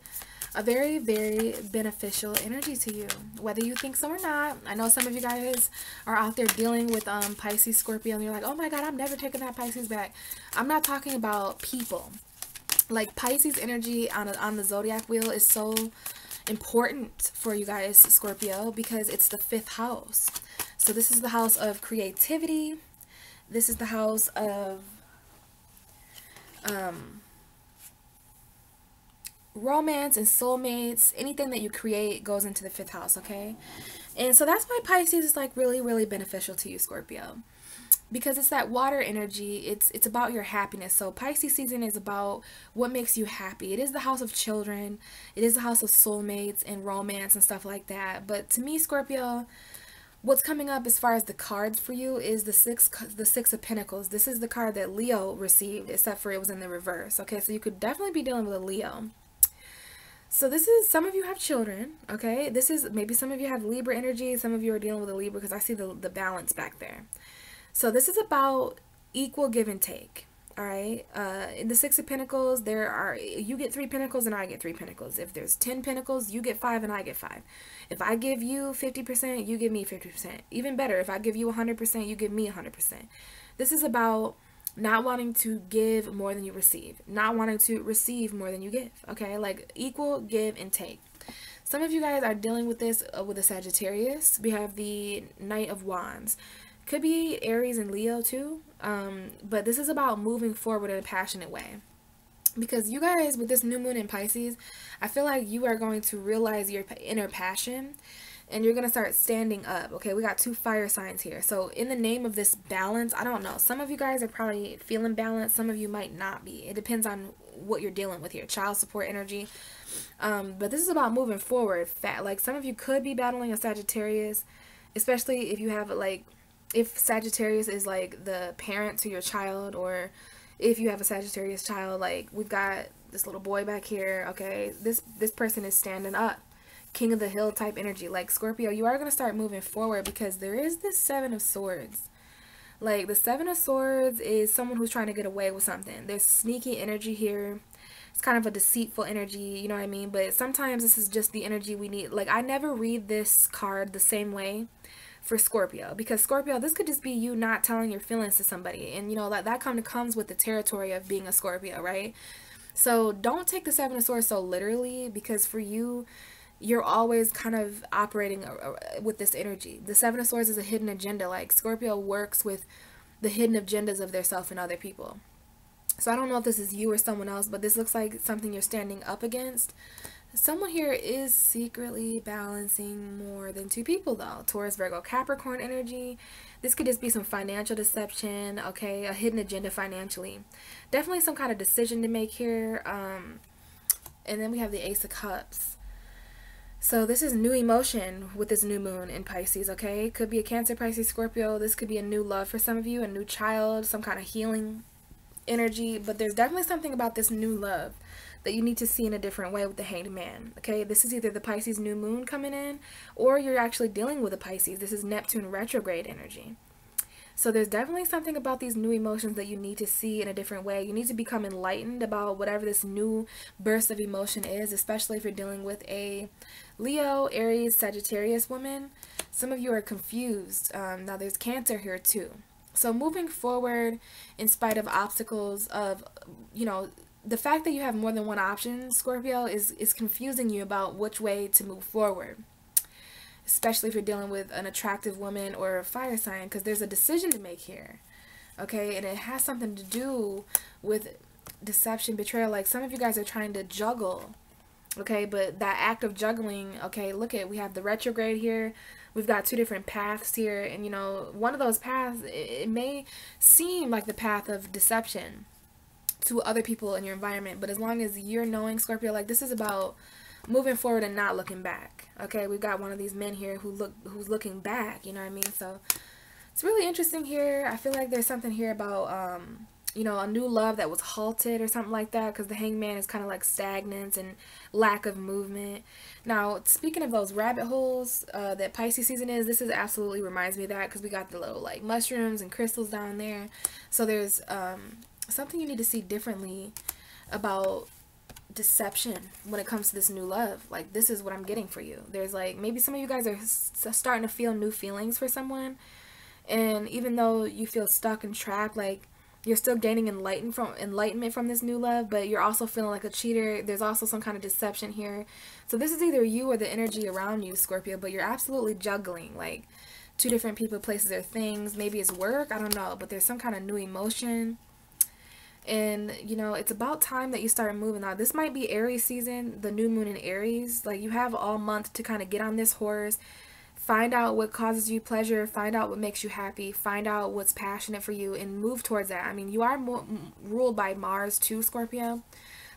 a very, very beneficial energy to you, whether you think so or not. I know some of you guys are out there dealing with Pisces, Scorpio, and you're like, oh my God, I'm never taking that Pisces back. I'm not talking about people. Like, Pisces energy on the zodiac wheel is so important for you guys, Scorpio, because it's the 5th house. So this is the house of creativity. This is the house of romance and soulmates. Anything that you create goes into the 5th house, okay? And so that's why Pisces is like really, really beneficial to you, Scorpio. Because it's that water energy. It's about your happiness. So Pisces season is about what makes you happy. It is the house of children. It is the house of soulmates and romance and stuff like that. But to me, Scorpio, what's coming up as far as the cards for you is the six of Pentacles. This is the card that Leo received, except for it was in the reverse. Okay, so you could definitely be dealing with a Leo. So this is, some of you have children, okay? This is, maybe some of you have Libra energy. Some of you are dealing with a Libra because I see the balance back there. So this is about equal give and take. All right. In the 6 of Pentacles, you get 3 Pentacles and I get 3 Pentacles. If there's 10 Pentacles, you get 5 and I get 5. If I give you 50%, you give me 50%. Even better, if I give you 100%, you give me 100%. This is about not wanting to give more than you receive, not wanting to receive more than you give. Okay, like equal give and take. Some of you guys are dealing with this with a Sagittarius. We have the Knight of Wands. Could be Aries and Leo too, but this is about moving forward in a passionate way. Because you guys, with this new moon in Pisces, I feel like you are going to realize your inner passion and you're going to start standing up. Okay, we got 2 fire signs here. So in the name of this balance, I don't know. Some of you guys are probably feeling balanced. Some of you might not be. It depends on what you're dealing with here. Child support energy. But this is about moving forward. Like some of you could be battling a Sagittarius, especially if you have like, if Sagittarius is like the parent to your child, or if you have a Sagittarius child, like we've got this little boy back here, okay? This person is standing up. King of the hill type energy. Like Scorpio, you are going to start moving forward because there is this 7 of Swords. Like the 7 of Swords is someone who's trying to get away with something. There's sneaky energy here. It's kind of a deceitful energy, you know what I mean? But sometimes this is just the energy we need. Like I never read this card the same way for Scorpio, because Scorpio, this could just be you not telling your feelings to somebody, and you know that kind of comes with the territory of being a Scorpio, right? So don't take the 7 of Swords so literally, because for you, you're always kind of operating with this energy. The 7 of Swords is a hidden agenda. Like Scorpio works with the hidden agendas of their self and other people. So I don't know if this is you or someone else, but this looks like something you're standing up against. Someone here is secretly balancing more than 2 people though. Taurus, Virgo, Capricorn energy. This could just be some financial deception, okay? A hidden agenda financially. Definitely some kind of decision to make here. And then we have the Ace of Cups. So this is new emotion with this new moon in Pisces, okay? Could be a Cancer, Pisces, Scorpio. This could be a new love for some of you, a new child, some kind of healing energy. But there's definitely something about this new love that you need to see in a different way with the Hanged Man, okay? This is either the Pisces new moon coming in, or you're actually dealing with a Pisces. This is Neptune retrograde energy. So there's definitely something about these new emotions that you need to see in a different way. You need to become enlightened about whatever this new burst of emotion is, especially if you're dealing with a Leo, Aries, Sagittarius woman. Some of you are confused. Now there's Cancer here too. So moving forward, in spite of obstacles of, you know, the fact that you have more than one option, Scorpio, is confusing you about which way to move forward. Especially if you're dealing with an attractive woman or a fire sign, because there's a decision to make here. Okay, and it has something to do with deception, betrayal. Like some of you guys are trying to juggle. Okay, but that act of juggling, okay, look at, we have the retrograde here. We've got 2 different paths here. And, you know, one of those paths, it may seem like the path of deception to other people in your environment, but as long as you're knowing, Scorpio, like this is about moving forward and not looking back. Okay, we've got one of these men here who's looking back, you know what I mean? So it's really interesting here. I feel like there's something here about you know, a new love that was halted or something like that, because the Hangman is kind of like stagnant and lack of movement. Now, speaking of those rabbit holes that Pisces season is, this is absolutely reminds me of that, because we got the little like mushrooms and crystals down there. So there's something you need to see differently about deception when it comes to this new love. Like, this is what I'm getting for you. There's like, maybe some of you guys are starting to feel new feelings for someone, and even though you feel stuck and trapped, like, you're still gaining enlightenment from this new love, but you're also feeling like a cheater. There's also some kind of deception here. So this is either you or the energy around you, Scorpio, but you're absolutely juggling like two different people, places, or things. Maybe it's work, I don't know, but there's some kind of new emotion. And, you know, it's about time that you start moving on. This might be Aries season, the new moon in Aries. Like, you have all month to kind of get on this horse, find out what causes you pleasure, find out what makes you happy, find out what's passionate for you, and move towards that. I mean, you are ruled by Mars too, Scorpio.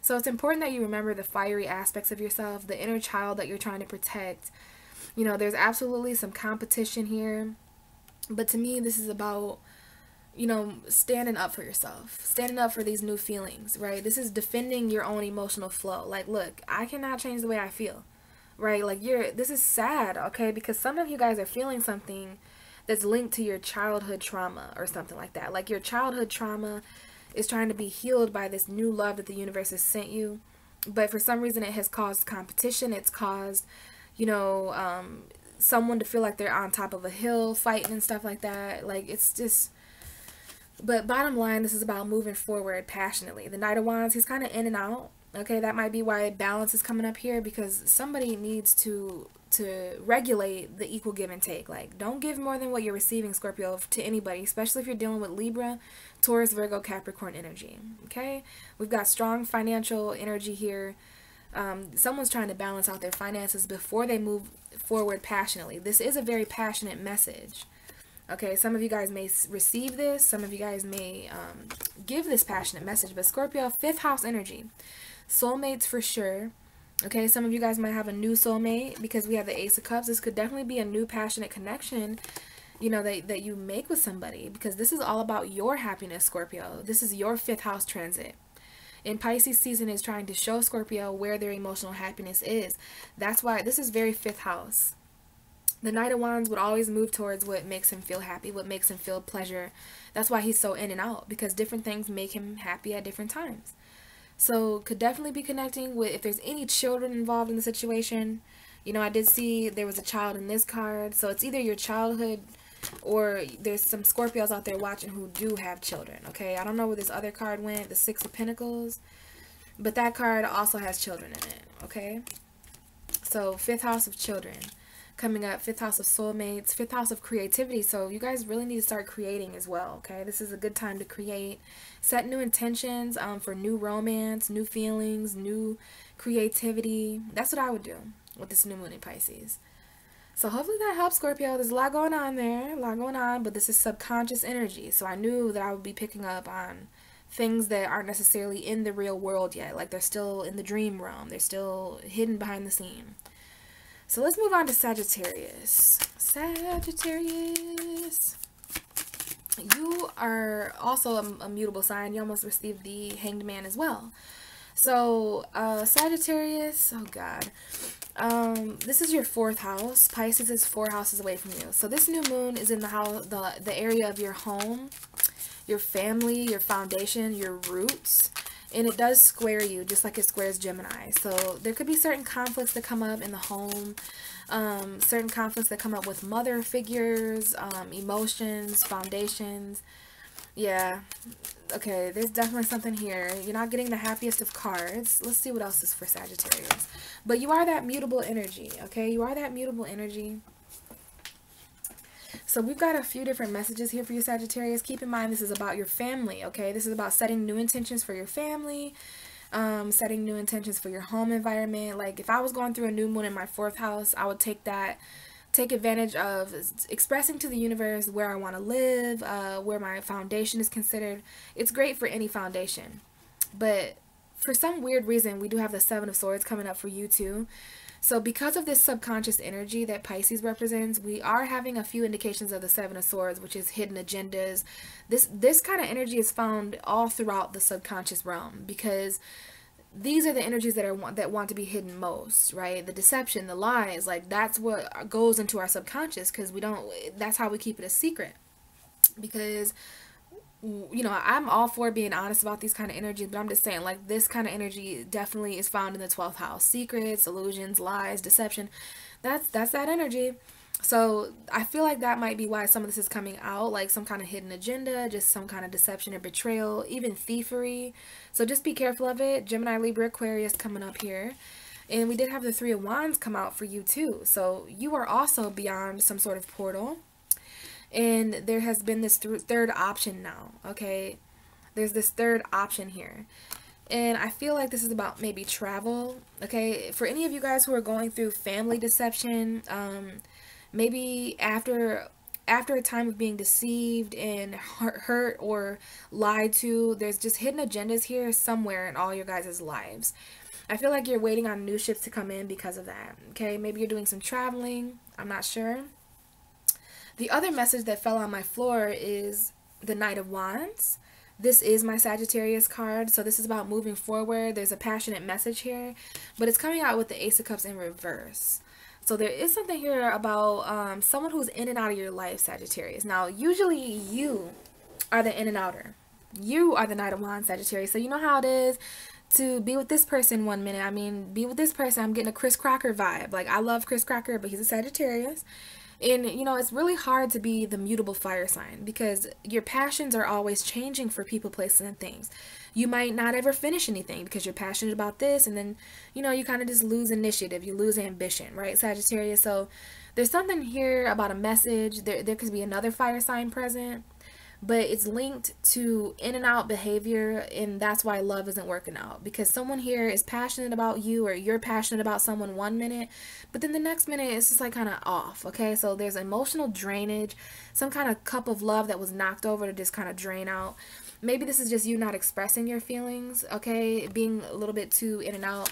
So it's important that you remember the fiery aspects of yourself, the inner child that you're trying to protect. You know, there's absolutely some competition here. But to me, this is about, you know, standing up for yourself, standing up for these new feelings, right? This is defending your own emotional flow. Like, look, I cannot change the way I feel. Right, like this is sad, okay, because some of you guys are feeling something that's linked to your childhood trauma or something like that. Like, your childhood trauma is trying to be healed by this new love that the universe has sent you, but for some reason it has caused competition. It's caused, you know, someone to feel like they're on top of a hill fighting and stuff like that. Like, it's just, but bottom line, this is about moving forward passionately. The Knight of Wands, he's kind of in and out. Okay, that might be why balance is coming up here, because somebody needs to regulate the equal give and take. Like, don't give more than what you're receiving, Scorpio, to anybody, especially if you're dealing with Libra, Taurus, Virgo, Capricorn energy. Okay, we've got strong financial energy here. Someone's trying to balance out their finances before they move forward passionately. This is a very passionate message. Okay, some of you guys may receive this, some of you guys may give this passionate message, but Scorpio, 5th house energy. Soulmates for sure. Okay, some of you guys might have a new soulmate because we have the Ace of Cups. This could definitely be a new passionate connection, you know, that you make with somebody, because this is all about your happiness, Scorpio. This is your 5th house transit. And Pisces season is trying to show Scorpio where their emotional happiness is. That's why this is very 5th house. The Knight of Wands would always move towards what makes him feel happy, what makes him feel pleasure. That's why he's so in and out, because different things make him happy at different times. So could definitely be connecting with, if there's any children involved in the situation. You know, I did see there was a child in this card. So it's either your childhood, or there's some Scorpios out there watching who do have children. Okay, I don't know where this other card went, the 6 of Pentacles, but that card also has children in it. Okay, so 5th house of children coming up, 5th house of soulmates, 5th house of creativity. So you guys really need to start creating as well. Okay, this is a good time to create, set new intentions for new romance, new feelings, new creativity. That's what I would do with this new moon in Pisces. So hopefully that helps, Scorpio. There's a lot going on there, a lot going on, but this is subconscious energy. So I knew that I would be picking up on things that aren't necessarily in the real world yet. Like, they're still in the dream realm. They're still hidden behind the scene. So let's move on to Sagittarius. Sagittarius. You are also a mutable sign. You almost received the Hanged Man as well. So, Sagittarius, oh God. This is your 4th house. Pisces is 4 houses away from you. So this new moon is in the house, the area of your home, your family, your foundation, your roots. And it does square you, just like it squares Gemini. So there could be certain conflicts that come up in the home, certain conflicts that come up with mother figures, emotions, foundations. Yeah, okay, there's definitely something here. You're not getting the happiest of cards. Let's see what else is for Sagittarius. But you are that mutable energy, okay? You are that mutable energy. So we've got a few different messages here for you, Sagittarius. Keep in mind, this is about your family, okay? This is about setting new intentions for your family, setting new intentions for your home environment. Like, if I was going through a new moon in my 4th house, I would take advantage of expressing to the universe where I want to live, where my foundation is considered. It's great for any foundation. But for some weird reason, we do have the 7 of Swords coming up for you too. So because of this subconscious energy that Pisces represents, we are having a few indications of the Seven of Swords, which is hidden agendas. This kind of energy is found all throughout the subconscious realm, because these are the energies that want to be hidden most, right? The deception, the lies, like that's what goes into our subconscious, because that's how we keep it a secret. Because I'm all for being honest about these kind of energies, but I'm just saying, like, this kind of energy definitely is found in the 12th house. Secrets, illusions, lies, deception. That's that energy. So I feel like that might be why some of this is coming out, like some kind of hidden agenda, just some kind of deception or betrayal, even thievery. So just be careful of it. Gemini, Libra, Aquarius coming up here. And we did have the Three of Wands come out for you too. So you are also beyond some sort of portal. And there has been this third option now, okay? There's this third option here. And I feel like this is about maybe travel, okay? For any of you guys who are going through family deception, maybe after a time of being deceived and hurt or lied to, there's just hidden agendas here somewhere in all your guys' lives. I feel like you're waiting on new ships to come in because of that, okay? Maybe you're doing some traveling. I'm not sure. The other message that fell on my floor is the Knight of Wands. This is my Sagittarius card, so this is about moving forward. There's a passionate message here, but it's coming out with the Ace of Cups in reverse. So there is something here about someone who's in and out of your life, Sagittarius. Now, usually you are the in and outer. You are the Knight of Wands, Sagittarius. So you know how it is to be with this person one minute. I mean, be with this person. I'm getting a Chris Crocker vibe. Like, I love Chris Crocker, but he's a Sagittarius. And, it's really hard to be the mutable fire sign, because your passions are always changing for people, places, and things. You might not ever finish anything because you're passionate about this, and then, you kind of just lose initiative. You lose ambition, right, Sagittarius? So there's something here about a message. There could be another fire sign present, but it's linked to in and out behavior, and that's why love isn't working out, because someone here is passionate about you, or you're passionate about someone one minute, but then the next minute it's just like kind of off, okay? So there's emotional drainage, some kind of cup of love that was knocked over to just kind of drain out. Maybe this is just you not expressing your feelings, okay? Being a little bit too in and out.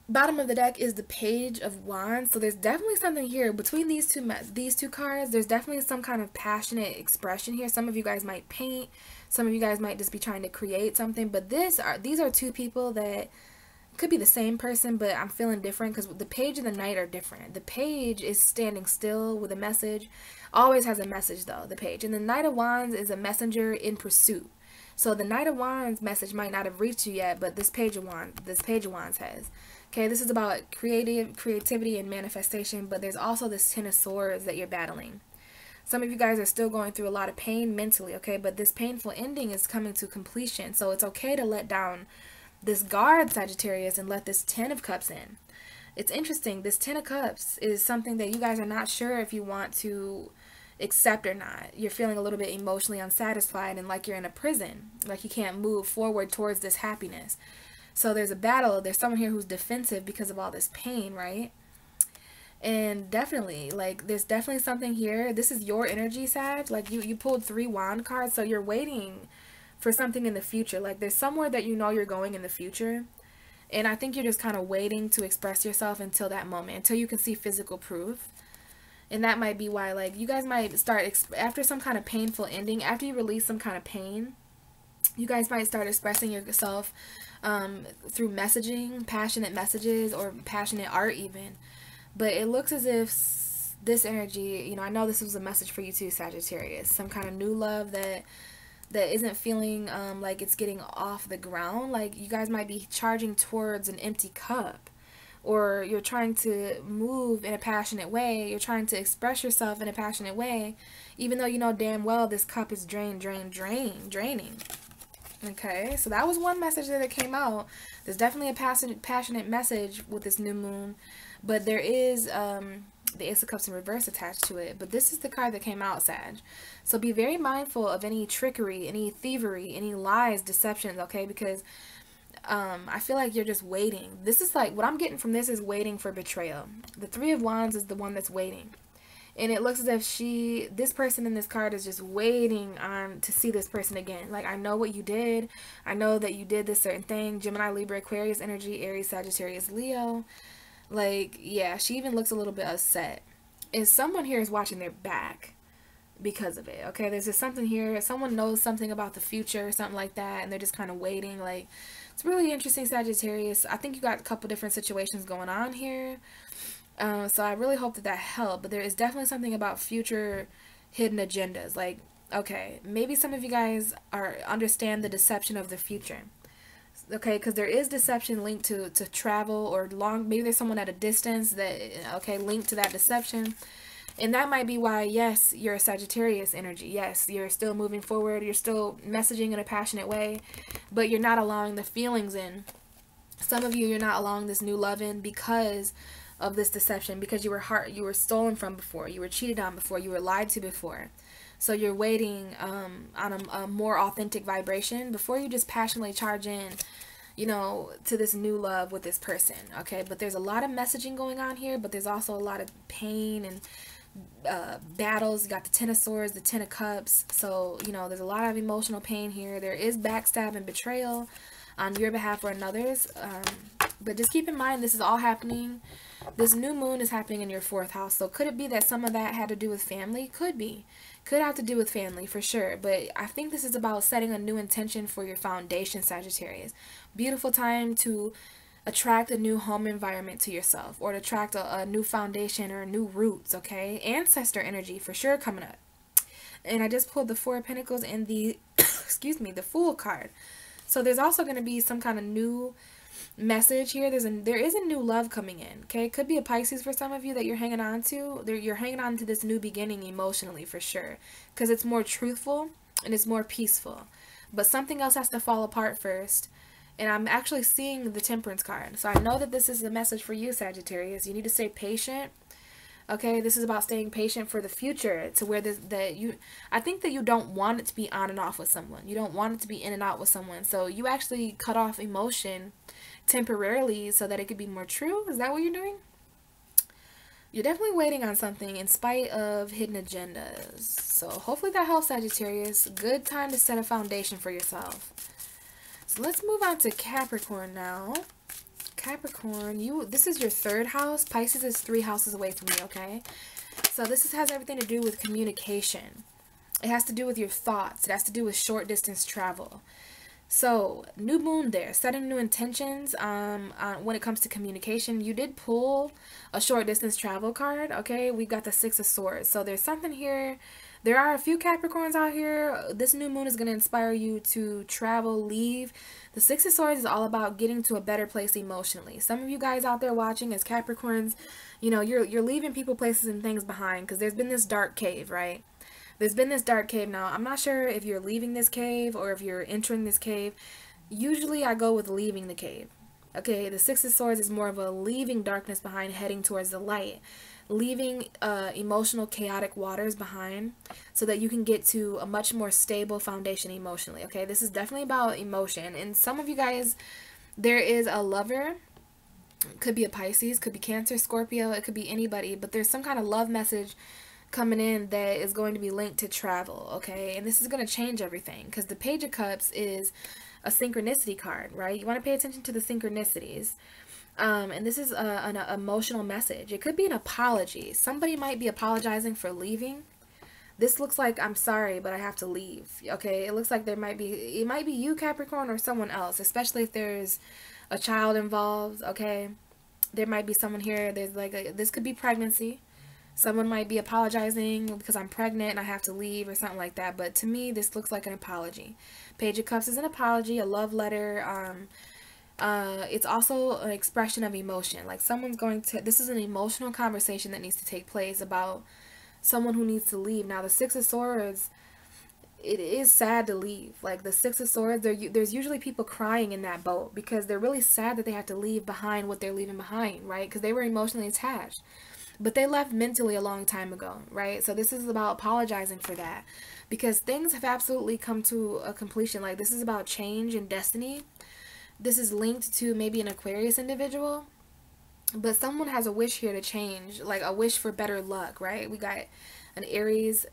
Bottom of the deck is the Page of Wands. So there's definitely something here between these two cards. There's definitely some kind of passionate expression here. Some of you guys might paint. Some of you guys might just be trying to create something. But these are two people that could be the same person, but I'm feeling different, because the Page and the Knight are different. The Page is standing still with a message. Always has a message though, the Page. And the Knight of Wands is a messenger in pursuit. So the Knight of Wands message might not have reached you yet, but this Page of Wands has. Okay, this is about creativity and manifestation, but there's also this Ten of Swords that you're battling. Some of you guys are still going through a lot of pain mentally, okay, but this painful ending is coming to completion. So it's okay to let down this guard, Sagittarius, and let this Ten of Cups in. It's interesting. This Ten of Cups is something that you guys are not sure if you want to accept or not. You're feeling a little bit emotionally unsatisfied, and like you're in a prison, like you can't move forward towards this happiness. So there's a battle. There's someone here who's defensive because of all this pain, right? And definitely, like, there's definitely something here. This is your energy, Sag. Like, you pulled 3 wand cards, so you're waiting for something in the future. Like, there's somewhere that you're going in the future. And I think you're just kind of waiting to express yourself until that moment, until you can see physical proof. And that might be why, like, you guys might start, after some kind of painful ending, after you release some kind of pain, you guys might start expressing yourself through messaging, passionate messages, or passionate art even. But it looks as if this energy, I know this was a message for you too, Sagittarius. Some kind of new love that isn't feeling like it's getting off the ground. Like, you guys might be charging towards an empty cup. Or you're trying to move in a passionate way. You're trying to express yourself in a passionate way, even though you know damn well this cup is draining. Okay, so that was one message that came out. There's definitely a passionate message with this new moon, but there is the Ace of Cups in reverse attached to it. But this is the card that came out, Sag. So be very mindful of any trickery, any thievery, any lies, deceptions, okay? Because I feel like you're just waiting. This is like, what I'm getting from this is waiting for betrayal. The Three of Wands is the one that's waiting. And it looks as if this person in this card is just waiting on to see this person again. Like, I know what you did. I know that you did this certain thing. Gemini, Libra, Aquarius energy, Aries, Sagittarius, Leo. Like, yeah, she even looks a little bit upset. And someone here is watching their back because of it. Okay, there's just something here. Someone knows something about the future, something like that, and they're just kind of waiting. Like, it's really interesting, Sagittarius. I think you got a couple different situations going on here. So I really hope that that helped. But there is definitely something about future hidden agendas. Like, okay, maybe some of you guys understand the deception of the future. Okay, because there is deception linked to travel or maybe there's someone at a distance that, okay, linked to that deception. And that might be why, yes, you're a Sagittarius energy. Yes, you're still moving forward. You're still messaging in a passionate way, but you're not allowing the feelings in. Some of you're not allowing this new love in because of this deception, because you were stolen from before, you were cheated on before, you were lied to before. So you're waiting on a more authentic vibration before you just passionately charge in, you know, to this new love with this person. Okay, but there's a lot of messaging going on here, but there's also a lot of pain and battles. You got the Ten of Swords, the Ten of Cups. So, you know, there's a lot of emotional pain here. There is backstab and betrayal on your behalf or another's. But just keep in mind, this is all happening. This new moon is happening in your 4th house. So could it be that some of that had to do with family? Could be. Could have to do with family for sure. But I think this is about setting a new intention for your foundation, Sagittarius. Beautiful time to attract a new home environment to yourself, or to attract a new foundation or new roots, okay? Ancestor energy for sure coming up. And I just pulled the 4 of Pentacles and the, excuse me, the Fool card. So there's also going to be some kind of new message here. There is a new love coming in, okay? It could be a Pisces for some of you that you're hanging on to. You're hanging on to this new beginning emotionally for sure, because it's more truthful and it's more peaceful. But something else has to fall apart first. And I'm actually seeing the Temperance card. So I know that this is the message for you, Sagittarius. You need to stay patient. Okay, this is about staying patient for the future, to where I think that you don't want it to be on and off with someone. You don't want it to be in and out with someone. So you actually cut off emotion temporarily so that it could be more true. Is that what you're doing? You're definitely waiting on something in spite of hidden agendas. So hopefully that helps, Sagittarius. Good time to set a foundation for yourself. So let's move on to Capricorn now. Capricorn, this is your 3rd house. Pisces is 3 houses away from you, okay? So this has everything to do with communication. It has to do with your thoughts. It has to do with short distance travel. So new moon there, setting new intentions when it comes to communication. You did pull a short distance travel card, okay? We've got the 6 of Swords. So there's something here. There are a few Capricorns out here. This new moon is going to inspire you to travel, leave. The 6 of Swords is all about getting to a better place emotionally. Some of you guys out there watching as Capricorns, you know, you're leaving people, places, and things behind because there's been this dark cave, right? There's been this dark cave. Now, I'm not sure if you're leaving this cave or if you're entering this cave. Usually, I go with leaving the cave. Okay, the 6 of Swords is more of a leaving darkness behind, heading towards the light. Leaving emotional, chaotic waters behind so that you can get to a much more stable foundation emotionally, okay? This is definitely about emotion. And some of you guys, there is a lover. Could be a Pisces, could be Cancer, Scorpio, it could be anybody. But there's some kind of love message coming in that is going to be linked to travel, okay? And this is going to change everything because the Page of Cups is a synchronicity card, right? You want to pay attention to the synchronicities. And this is an emotional message. It could be an apology. Somebody might be apologizing for leaving. This looks like, I'm sorry, but I have to leave. Okay, it looks like it might be you, Capricorn, or someone else, especially if there's a child involved, okay? There might be someone here, this could be pregnancy. Someone might be apologizing because I'm pregnant and I have to leave or something like that. But to me, this looks like an apology. Page of Cups is an apology, a love letter, it's also an expression of emotion. Like this is an emotional conversation that needs to take place about someone who needs to leave. Now the 6 of Swords, it is sad to leave. Like the 6 of Swords, there's usually people crying in that boat because they're really sad that they have to leave behind what they're leaving behind, right? Because they were emotionally attached. But they left mentally a long time ago, right? So this is about apologizing for that because things have absolutely come to a completion. Like this is about change and destiny. This is linked to maybe an Aquarius individual. But someone has a wish here to change, like a wish for better luck, right? We got an Aries,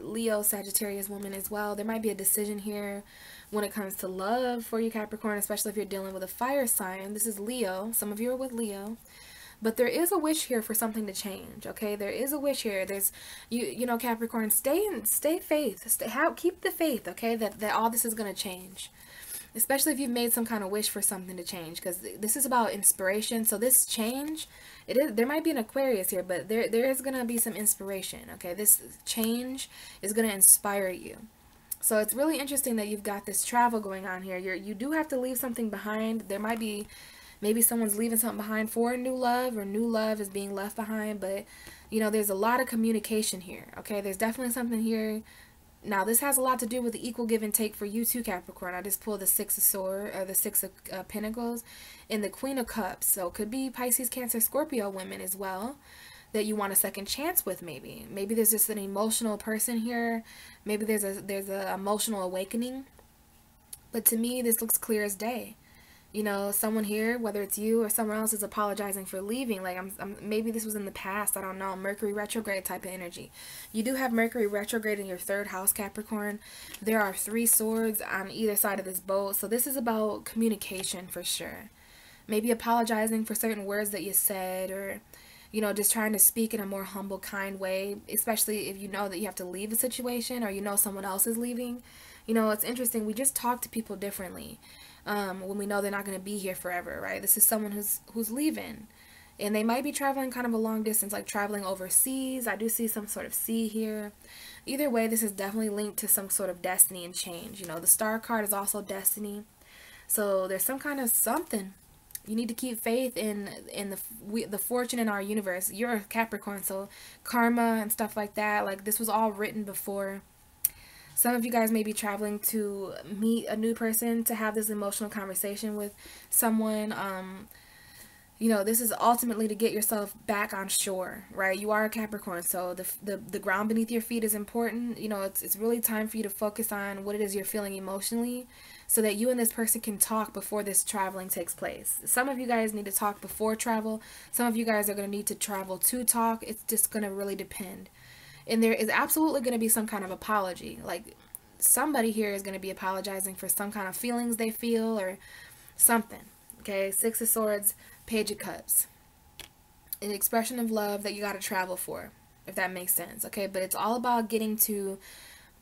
Leo, Sagittarius woman as well. There might be a decision here when it comes to love for you, Capricorn, especially if you're dealing with a fire sign. This is Leo. Some of you are with Leo. But there is a wish here for something to change, okay? There is a wish here. There's, you know, Capricorn, stay faith. Keep the faith, okay? That all this is going to change. Especially if you've made some kind of wish for something to change, because this is about inspiration. So this change, there might be an Aquarius here, but there is going to be some inspiration, okay? This change is going to inspire you. So it's really interesting that you've got this travel going on here. You do have to leave something behind. There might be, maybe someone's leaving something behind for a new love, or new love is being left behind. But, you know, there's a lot of communication here, okay? There's definitely something here. Now, this has a lot to do with the equal give and take for you too, Capricorn. I just pulled the Six of Swords, or the Six of Pentacles, and the Queen of Cups. So it could be Pisces, Cancer, Scorpio women as well that you want a second chance with, maybe. Maybe there's just an emotional person here. Maybe there's a emotional awakening. But to me, this looks clear as day. You know, someone here, whether it's you or someone else, is apologizing for leaving. Like, maybe this was in the past. I don't know. Mercury retrograde type of energy. You do have Mercury retrograde in your third house, Capricorn. There are 3 swords on either side of this boat. So this is about communication for sure. Maybe apologizing for certain words that you said, or, you know, just trying to speak in a more humble, kind way, especially if you know that you have to leave a situation, or you know someone else is leaving. You know, it's interesting. We just talk to people differently. When we know they're not going to be here forever, right? This is someone who's leaving, and they might be traveling kind of a long distance, like traveling overseas. I do see some sort of sea here. Either way, this is definitely linked to some sort of destiny and change. You know, the Star card is also destiny, so there's some kind of something. You need to keep faith in the fortune in our universe. You're a Capricorn, so karma and stuff like that. Like, this was all written before. Some of you guys may be traveling to meet a new person, to have this emotional conversation with someone. You know, this is ultimately to get yourself back on shore, right? You are a Capricorn, so the ground beneath your feet is important. You know, it's really time for you to focus on what it is you're feeling emotionally, so that you and this person can talk before this traveling takes place. Some of you guys need to talk before travel. Some of you guys are going to need to travel to talk. It's just going to really depend. And there is absolutely going to be some kind of apology. Like, somebody here is going to be apologizing for some kind of feelings they feel, or something. Okay, 6 of Swords, Page of Cups. An expression of love that you got to travel for, if that makes sense. Okay, but it's all about getting to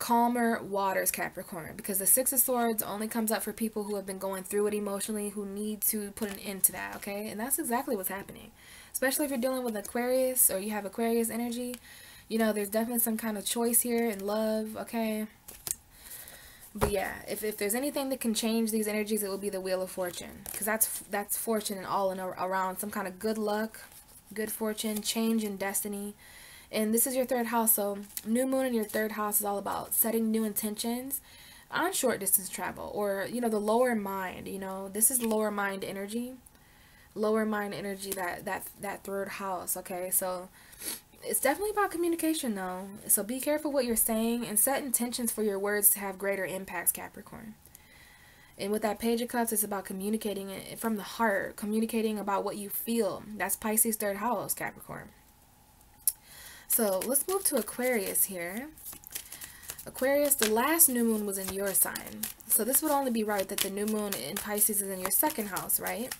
calmer waters, Capricorn, because the 6 of Swords only comes up for people who have been going through it emotionally, who need to put an end to that. Okay, and that's exactly what's happening. Especially if you're dealing with Aquarius, or you have Aquarius energy. You know, there's definitely some kind of choice here in love, okay? But yeah, if there's anything that can change these energies, it will be the Wheel of Fortune. Because that's fortune and all in around, some kind of good luck, good fortune, change in destiny. And this is your 3rd house, so new moon in your 3rd house is all about setting new intentions on short distance travel. Or, you know, the lower mind, you know, this is lower mind energy. Lower mind energy, that 3rd house, okay? So it's definitely about communication, though. So be careful what you're saying, and set intentions for your words to have greater impacts, Capricorn. And with that Page of Cups, it's about communicating it from the heart, communicating about what you feel. That's Pisces 3rd house, Capricorn. So let's move to Aquarius here. Aquarius, the last new moon was in your sign. So this would only be right that the new moon in Pisces is in your 2nd house, right?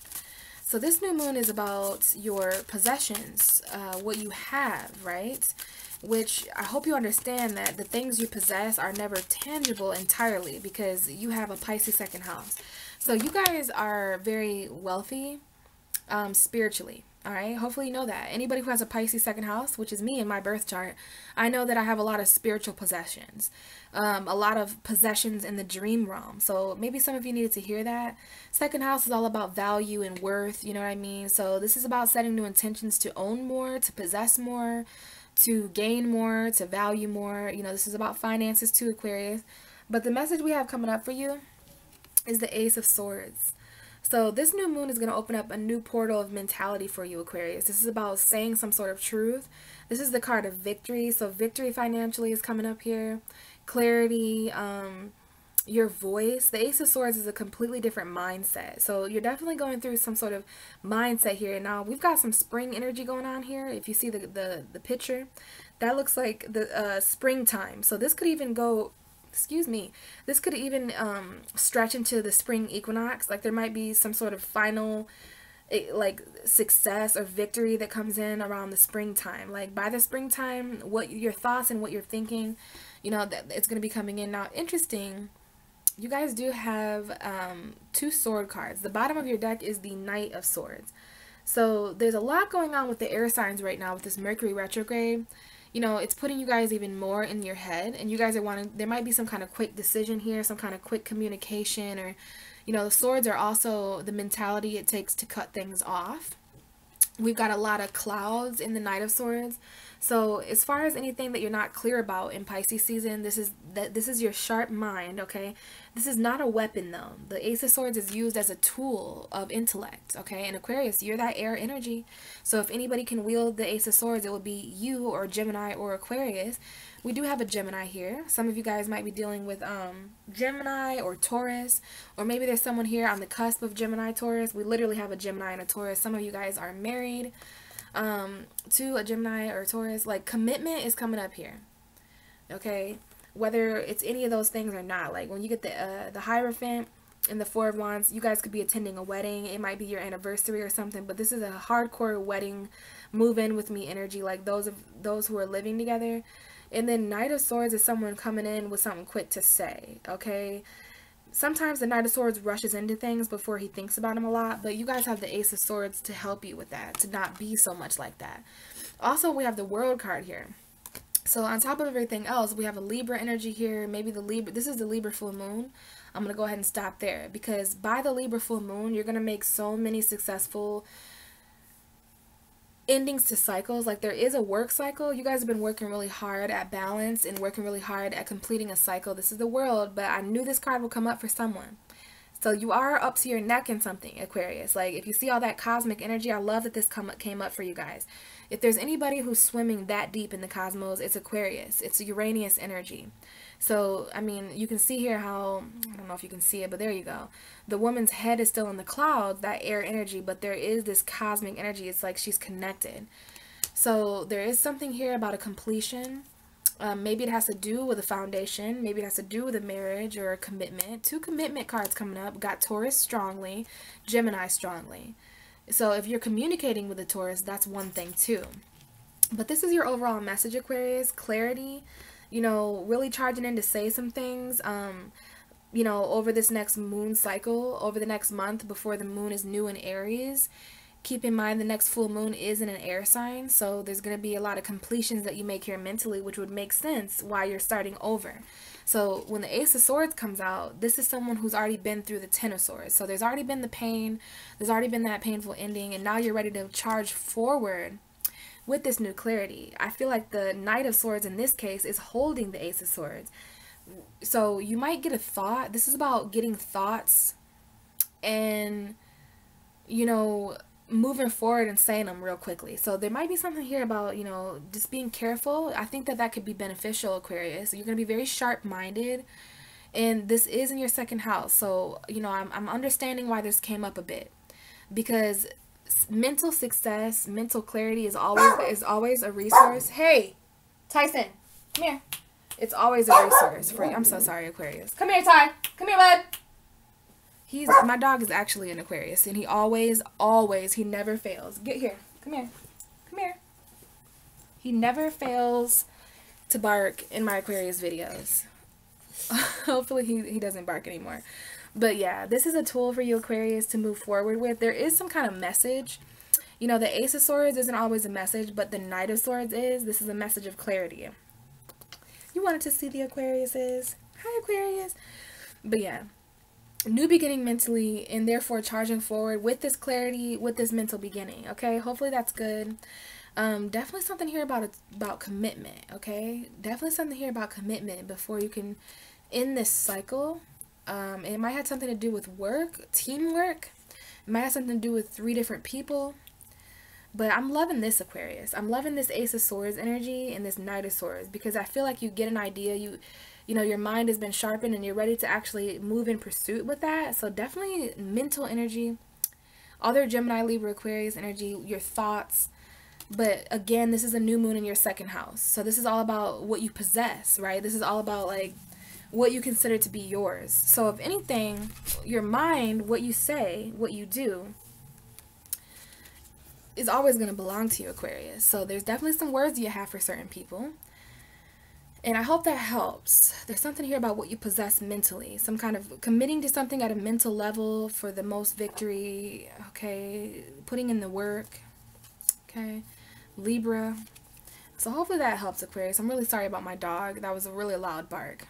So this new moon is about your possessions, what you have, right? Which I hope you understand that the things you possess are never tangible entirely, because you have a Pisces 2nd house. So you guys are very wealthy spiritually. All right, hopefully you know that. Anybody who has a Pisces 2nd house, which is me in my birth chart, I know that I have a lot of spiritual possessions, a lot of possessions in the dream realm. So maybe some of you needed to hear that. 2nd house is all about value and worth, you know what I mean? So this is about setting new intentions to own more, to possess more, to gain more, to value more. You know, this is about finances too, Aquarius. But the message we have coming up for you is the Ace of Swords. So this new moon is going to open up a new portal of mentality for you, Aquarius. This is about saying some sort of truth. This is the card of victory. So victory financially is coming up here. Clarity, your voice. The Ace of Swords is a completely different mindset. So you're definitely going through some sort of mindset here. Now, we've got some spring energy going on here. If you see the picture, that looks like the springtime. So this could even go, excuse me, this could even stretch into the spring equinox. Like there might be some sort of final like success or victory that comes in around the springtime. Like by the springtime, what your thoughts and what you're thinking, you know, that it's going to be coming in. Now, interesting, you guys do have 2 sword cards. The bottom of your deck is the Knight of Swords. So there's a lot going on with the air signs right now with this Mercury retrograde. You know, it's putting you guys even more in your head, and you guys are wanting, there might be some kind of quick decision here, some kind of quick communication, or, you know, the swords are also the mentality it takes to cut things off. We've got a lot of clouds in the Knight of Swords. So as far as anything that you're not clear about in Pisces season, this is your sharp mind, okay? This is not a weapon though. The Ace of Swords is used as a tool of intellect, okay? And Aquarius, you're that air energy. So if anybody can wield the Ace of Swords, it will be you or Gemini or Aquarius. We do have a Gemini here. Some of you guys might be dealing with Gemini or Taurus, or maybe there's someone here on the cusp of Gemini, Taurus. We literally have a Gemini and a Taurus. Some of you guys are married to a Gemini or Taurus. Like commitment is coming up here, okay? Whether it's any of those things or not. Like when you get the Hierophant and the Four of Wands, you guys could be attending a wedding. It might be your anniversary or something, but this is a hardcore wedding, move in with me energy, like those who are living together. And then Knight of Swords is someone coming in with something quick to say, okay? Sometimes the Knight of Swords rushes into things before he thinks about them a lot, but you guys have the Ace of Swords to help you with that, to not be so much like that. Also, we have the World card here. So on top of everything else, we have a Libra energy here. Maybe the Libra, this is the Libra full moon. I'm going to go ahead and stop there, because by the Libra full moon, you're going to make so many successful endings to cycles. Like there is a work cycle. You guys have been working really hard at balance and working really hard at completing a cycle. This is the World, but I knew this card would come up for someone. So you are up to your neck in something, Aquarius. Like if you see all that cosmic energy, I love that this came up for you guys. If there's anybody who's swimming that deep in the cosmos, it's Aquarius. It's Uranus energy. So, I mean, you can see here how, I don't know if you can see it, but there you go. The woman's head is still in the clouds, that air energy, but there is this cosmic energy. It's like she's connected. So there is something here about a completion. Maybe it has to do with a foundation. Maybe it has to do with a marriage or a commitment. 2 commitment cards coming up. Got Taurus strongly, Gemini strongly. So if you're communicating with a Taurus, that's one thing too. But this is your overall message, Aquarius. Clarity, you know, really charging in to say some things, you know, over this next moon cycle, over the next month before the moon is new in Aries. Keep in mind the next full moon is in an air sign, so there's going to be a lot of completions that you make here mentally, which would make sense why you're starting over. So when the Ace of Swords comes out, this is someone who's already been through the Ten of Swords. So there's already been the pain, there's already been that painful ending, and now you're ready to charge forward with this new clarity. I feel like the Knight of Swords in this case is holding the Ace of Swords. So you might get a thought. This is about getting thoughts and, you know, moving forward and saying them real quickly. So there might be something here about, you know, just being careful. I think that that could be beneficial, Aquarius. So you're going to be very sharp-minded, and this is in your 2nd house. So, you know, I'm understanding why this came up a bit, because mental success, mental clarity is always a resource. Hey, Tyson, come here. It's always a resource for you. I'm so sorry, Aquarius. Come here, Ty. Come here, bud. My dog is actually an Aquarius, and he always, he never fails. Get here. Come here. Come here. He never fails to bark in my Aquarius videos. Hopefully he doesn't bark anymore. But yeah, this is a tool for you, Aquarius, to move forward with. There is some kind of message. You know, the Ace of Swords isn't always a message, but the Knight of Swords is. This is a message of clarity. You wanted to see the Aquariuses. Hi, Aquarius. But yeah, new beginning mentally, and therefore charging forward with this clarity, with this mental beginning. Okay, hopefully that's good. Definitely something here about commitment. Okay, definitely something here about commitment before you can end this cycle. It might have something to do with work, teamwork. It might have something to do with 3 different people. But I'm loving this, Aquarius. I'm loving this Ace of Swords energy and this Knight of Swords, because I feel like you get an idea, you know, your mind has been sharpened and you're ready to actually move in pursuit with that. So definitely mental energy, other Gemini, Libra, Aquarius energy, your thoughts. But again, this is a new moon in your second house. So this is all about what you possess, right? This is all about like what you consider to be yours. So if anything, your mind, what you say, what you do, is always going to belong to you, Aquarius. So there's definitely some words you have for certain people. And I hope that helps. There's something here about what you possess mentally. Some kind of committing to something at a mental level for the most victory. Okay. Putting in the work. Okay. Libra. So hopefully that helps, Aquarius. I'm really sorry about my dog. That was a really loud bark.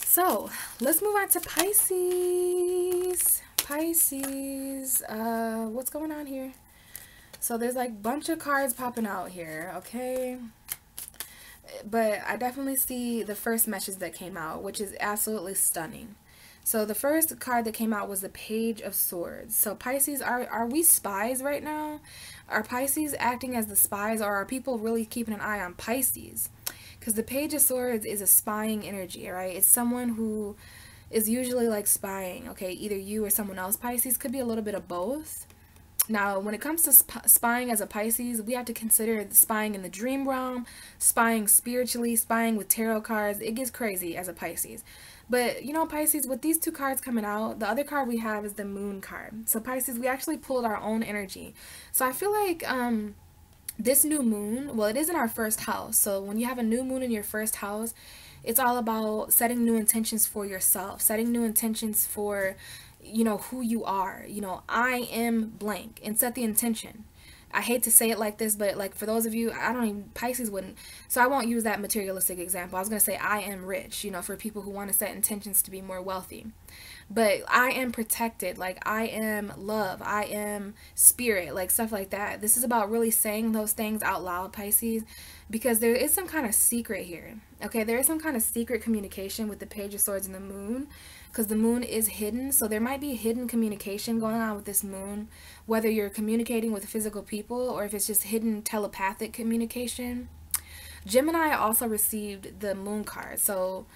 So let's move on to Pisces. Pisces. What's going on here? So there's like a bunch of cards popping out here, okay? But I definitely see the first message that came out, which is absolutely stunning. So the first card that came out was the Page of Swords. So Pisces, are we spies right now? Are Pisces acting as the spies, or are people really keeping an eye on Pisces? Because the Page of Swords is a spying energy, right? It's someone who is usually like spying, okay? Either you or someone else. Pisces could be a little bit of both. Now, when it comes to spying as a Pisces, we have to consider spying in the dream realm, spying spiritually, spying with tarot cards. It gets crazy as a Pisces. But, you know, Pisces, with these two cards coming out, the other card we have is the Moon card. So, Pisces, we actually pulled our own energy. So, I feel like this new moon, well, it is in our first house. So, when you have a new moon in your first house, it's all about setting new intentions for yourself, setting new intentions for, you know, who you are. You know, I am blank, and set the intention. I hate to say it like this, but like for those of you, I don't even, Pisces wouldn't, so I won't use that materialistic example. I was going to say I am rich, you know, for people who want to set intentions to be more wealthy. But I am protected, like I am love, I am spirit, like stuff like that. This is about really saying those things out loud, Pisces, because there is some kind of secret here. Okay, there is some kind of secret communication with the Page of Swords and the Moon, because the moon is hidden. So there might be hidden communication going on with this moon, whether you're communicating with physical people or if it's just hidden telepathic communication. Gemini also received the Moon card. So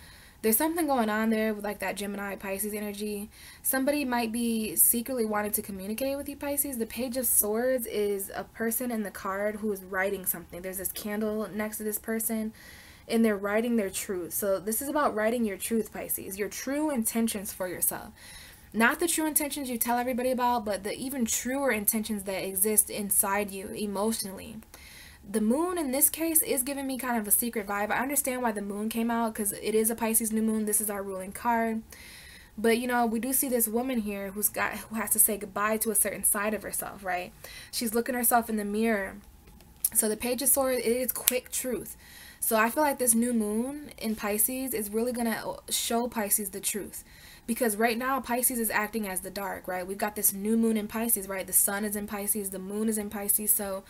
there's something going on there with like that Gemini Pisces energy. Somebody might be secretly wanting to communicate with you, Pisces. The Page of Swords is a person in the card who is writing something. There's this candle next to this person, and they're writing their truth. So this is about writing your truth, Pisces, your true intentions for yourself. Not the true intentions you tell everybody about, but the even truer intentions that exist inside you emotionally. The moon in this case is giving me kind of a secret vibe. I understand why the moon came out, because it is a Pisces new moon. This is our ruling card. But, you know, we do see this woman here who has to say goodbye to a certain side of herself, right? She's looking herself in the mirror. So the Page of Swords, it is quick truth. So I feel like this new moon in Pisces is really going to show Pisces the truth. Because right now, Pisces is acting as the dark, right? We've got this new moon in Pisces, right? The sun is in Pisces, the moon is in Pisces. So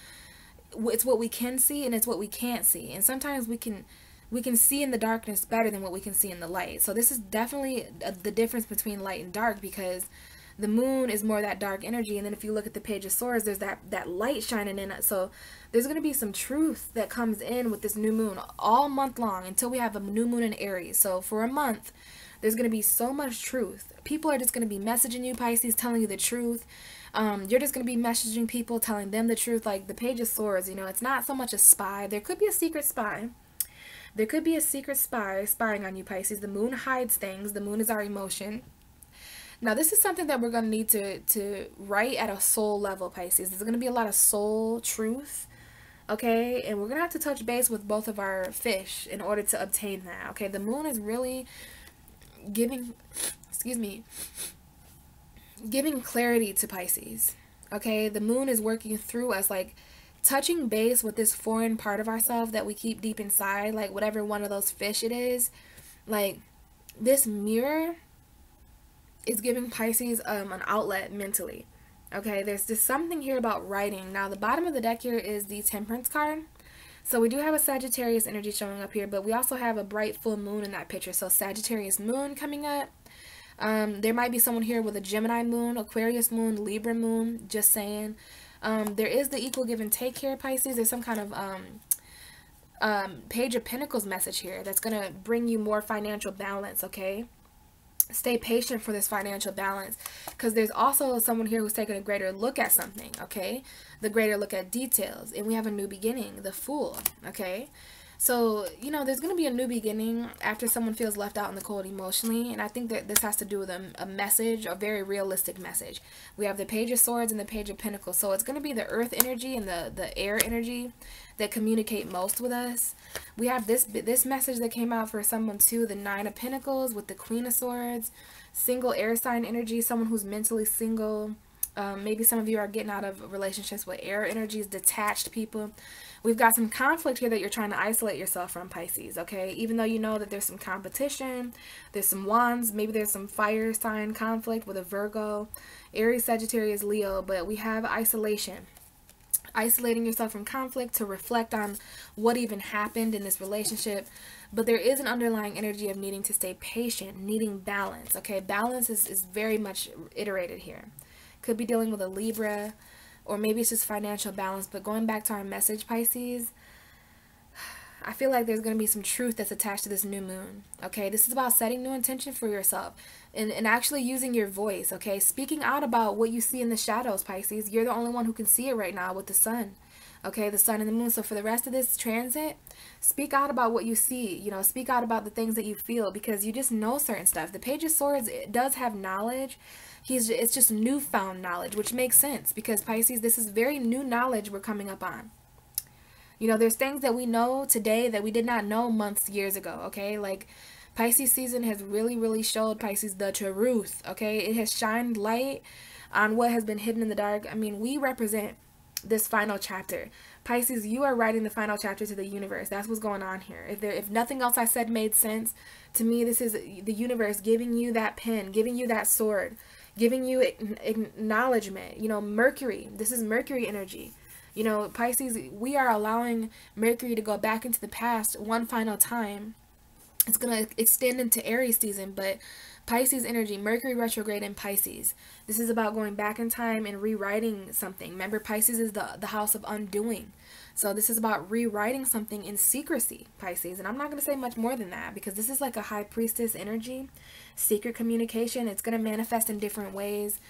it's what we can see and it's what we can't see. And sometimes we can see in the darkness better than what we can see in the light. So this is definitely the difference between light and dark, because the moon is more that dark energy, and then if you look at the Page of Swords, there's that light shining in it. So there's going to be some truth that comes in with this new moon all month long until we have a new moon in Aries. So for a month, there's going to be so much truth. People are just going to be messaging you, Pisces, telling you the truth. You're just going to be messaging people, telling them the truth. Like the Page of Swords, you know, it's not so much a spy. There could be a secret spy. There could be a secret spy spying on you, Pisces. The moon hides things. The moon is our emotion. Now, this is something that we're going to need to write at a soul level, Pisces. There's going to be a lot of soul truth, okay? And we're going to have to touch base with both of our fish in order to obtain that, okay? The moon is really giving, giving clarity to Pisces, okay? The moon is working through us, like touching base with this foreign part of ourselves that we keep deep inside, like whatever one of those fish it is. Like this mirror is giving Pisces an outlet mentally. Okay, there's just something here about writing. Now, the bottom of the deck here is the Temperance card. So we do have a Sagittarius energy showing up here, but we also have a bright full moon in that picture. So Sagittarius moon coming up. There might be someone here with a Gemini moon, Aquarius moon, Libra moon, just saying. There is the equal give and take here, Pisces. There's some kind of Page of Pentacles message here that's going to bring you more financial balance, okay? Stay patient for this financial balance, because there's also someone here who's taking a greater look at something, okay? The greater look at details. And we have a new beginning, the Fool, okay? So, you know, there's going to be a new beginning after someone feels left out in the cold emotionally. And I think that this has to do with a message, a very realistic message. We have the Page of Swords and the Page of Pentacles. So it's going to be the earth energy and the air energy that communicate most with us. We have this message that came out for someone too, the Nine of Pentacles with the Queen of Swords, single air sign energy, someone who's mentally single. Maybe some of you are getting out of relationships with air energies, detached people. We've got some conflict here that you're trying to isolate yourself from, Pisces, okay? Even though you know that there's some competition, there's some wands, maybe there's some fire sign conflict with a Virgo, Aries, Sagittarius, Leo, but we have isolation. Isolating yourself from conflict to reflect on what even happened in this relationship. But there is an underlying energy of needing to stay patient, needing balance, okay? Balance is very much iterated here. Could be dealing with a Libra, or maybe it's just financial balance. But going back to our message, Pisces, I feel like there's going to be some truth that's attached to this new moon, okay? This is about setting new intention for yourself and actually using your voice, okay? Speaking out about what you see in the shadows, Pisces. You're the only one who can see it right now with the sun, okay? The sun and the moon. So for the rest of this transit, speak out about what you see, you know, speak out about the things that you feel, because you just know certain stuff. The Page of Swords, it does have knowledge. It's just newfound knowledge, which makes sense because, Pisces, this is very new knowledge we're coming up on. You know, there's things that we know today that we did not know months, years ago, okay? Like, Pisces season has really showed, Pisces, the truth, okay? It has shined light on what has been hidden in the dark. I mean, we represent this final chapter. Pisces, you are writing the final chapter to the universe. That's what's going on here. If nothing else I said made sense, to me, this is the universe giving you that pen, giving you that sword, giving you acknowledgement. You know, Mercury, this is Mercury energy. You know, Pisces, we are allowing Mercury to go back into the past one final time. It's going to extend into Aries season, but Pisces energy, Mercury retrograde in Pisces. This is about going back in time and rewriting something. Remember, Pisces is the house of undoing. So this is about rewriting something in secrecy, Pisces. And I'm not going to say much more than that because this is like a high priestess energy, secret communication. It's going to manifest in different ways.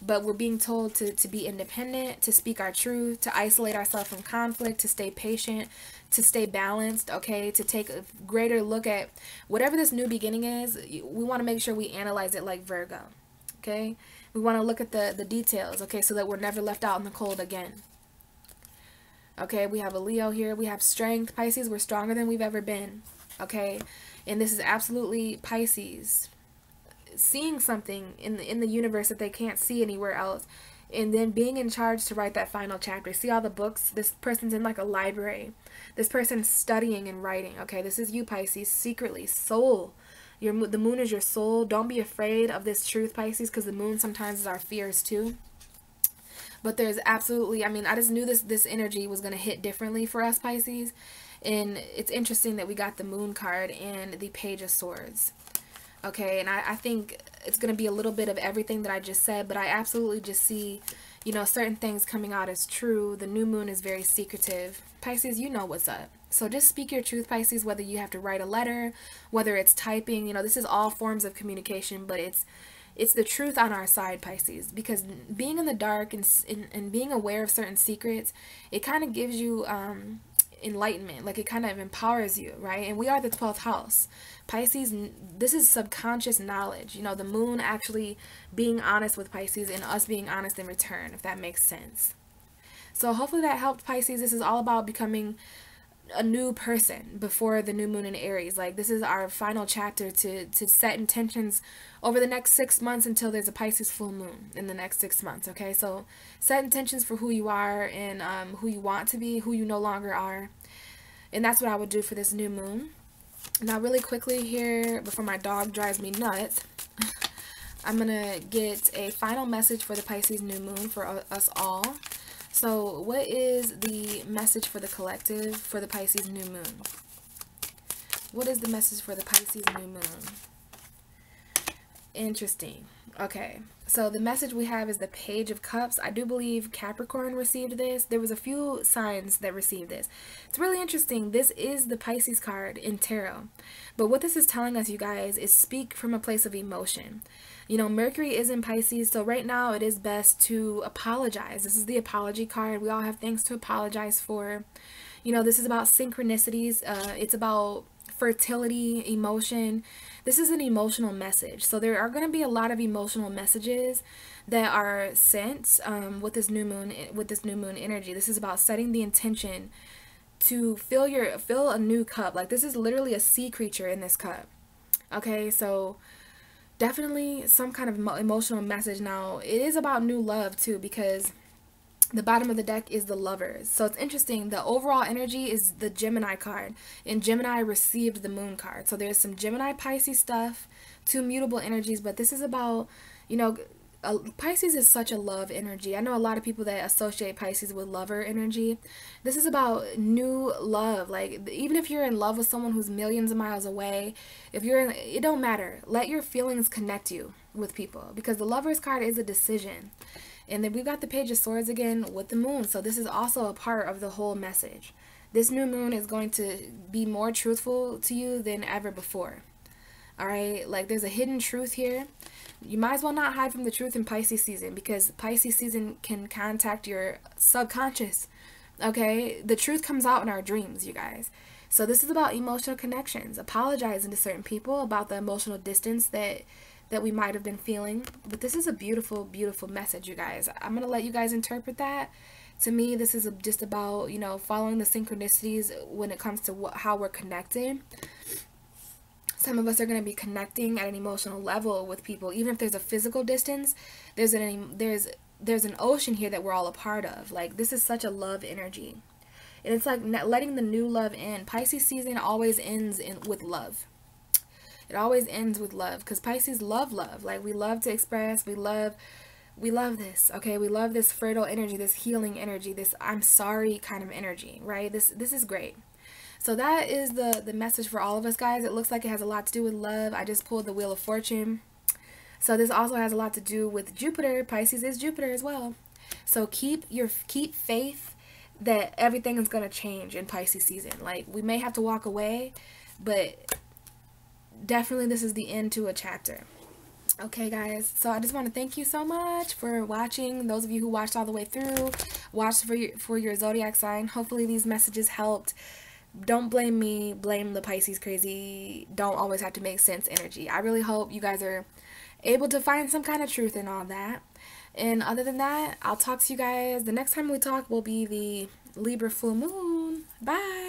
But we're being told to be independent, to speak our truth, to isolate ourselves from conflict, to stay patient, to stay balanced, okay? To take a greater look at whatever this new beginning is. We want to make sure we analyze it like Virgo, okay? We want to look at the details, okay? So that we're never left out in the cold again. Okay, we have a Leo here. We have strength. Pisces, we're stronger than we've ever been, okay? And this is absolutely Pisces seeing something in the universe that they can't see anywhere else, and then being in charge to write that final chapter. See all the books? This person's in like a library. This person's studying and writing, okay? This is you, Pisces, secretly, soul. The moon is your soul. Don't be afraid of this truth, Pisces, because the moon sometimes is our fears too. But there's absolutely, I mean, I just knew this energy was going to hit differently for us, Pisces. And it's interesting that we got the Moon card and the Page of Swords. Okay, and I think it's going to be a little bit of everything that I just said, but I absolutely just see, you know, certain things coming out as true. The new moon is very secretive. Pisces, you know what's up. So just speak your truth, Pisces, whether you have to write a letter, whether it's typing, you know, this is all forms of communication, but it's the truth on our side, Pisces, because being in the dark and being aware of certain secrets, it kind of gives you enlightenment, like it kind of empowers you, right? And we are the 12th house. Pisces, this is subconscious knowledge, you know, the moon actually being honest with Pisces and us being honest in return, if that makes sense. So hopefully that helped, Pisces. This is all about becoming a new person before the new moon in Aries. Like, this is our final chapter to set intentions over the next 6 months until there's a Pisces full moon in the next 6 months, okay? So set intentions for who you are and who you want to be, who you no longer are. And that's what I would do for this new moon. Now, really quickly here, before my dog drives me nuts, I'm going to get a final message for the Pisces new moon for us all. So, what is the message for the collective for the Pisces new moon? What is the message for the Pisces new moon? Interesting. Okay, so the message we have is the Page of Cups. I do believe Capricorn received this. There was a few signs that received this. It's really interesting. This is the Pisces card in tarot. But what this is telling us, you guys, is speak from a place of emotion. You know, Mercury is in Pisces, so right now it is best to apologize. This is the apology card. We all have things to apologize for. You know, this is about synchronicities. It's about fertility, emotion. This is an emotional message. So there are going to be a lot of emotional messages that are sent with this new moon energy. This is about setting the intention to fill a new cup. Like, this is literally a sea creature in this cup. Okay, so definitely some kind of emotional message. Now, it is about new love too, because the bottom of the deck is the Lovers. So it's interesting. The overall energy is the Gemini card. And Gemini received the Moon card. So there's some Gemini Pisces stuff, two mutable energies. But this is about, you know, Pisces is such a love energy. I know a lot of people that associate Pisces with lover energy. This is about new love. Like, even if you're in love with someone who's millions of miles away, if you're in, it don't matter. Let your feelings connect you with people. Because the Lovers card is a decision. And then we've got the Page of Swords again with the Moon. So this is also a part of the whole message. This new moon is going to be more truthful to you than ever before. Alright? Like, there's a hidden truth here. You might as well not hide from the truth in Pisces season, because Pisces season can contact your subconscious. Okay? The truth comes out in our dreams, you guys. So this is about emotional connections. Apologizing to certain people about the emotional distance that we might have been feeling. But this is a beautiful, beautiful message, you guys. I'm going to let you guys interpret that. To me, this is just about, you know, following the synchronicities when it comes to how we're connected. Some of us are going to be connecting at an emotional level with people. Even if there's a physical distance, there's an ocean here that we're all a part of. Like, this is such a love energy. And it's like letting the new love in. Pisces season always ends with love. It always ends with love, because Pisces love love. Like, we love to express, we love this, okay? We love this fertile energy, this healing energy, this I'm sorry kind of energy, right? This is great. So that is the message for all of us, guys. It looks like it has a lot to do with love. I just pulled the Wheel of Fortune. So this also has a lot to do with Jupiter. Pisces is Jupiter as well. So keep faith that everything is going to change in Pisces season. Like, we may have to walk away, but definitely this is the end to a chapter. Okay, guys, so I just want to thank you so much for watching. Those of you who watched all the way through, watched for your zodiac sign. Hopefully these messages helped. Don't blame me, blame the Pisces crazy, don't always have to make sense energy. I really hope you guys are able to find some kind of truth in all that. And other than that, I'll talk to you guys. The next time we talk will be the Libra full moon. Bye.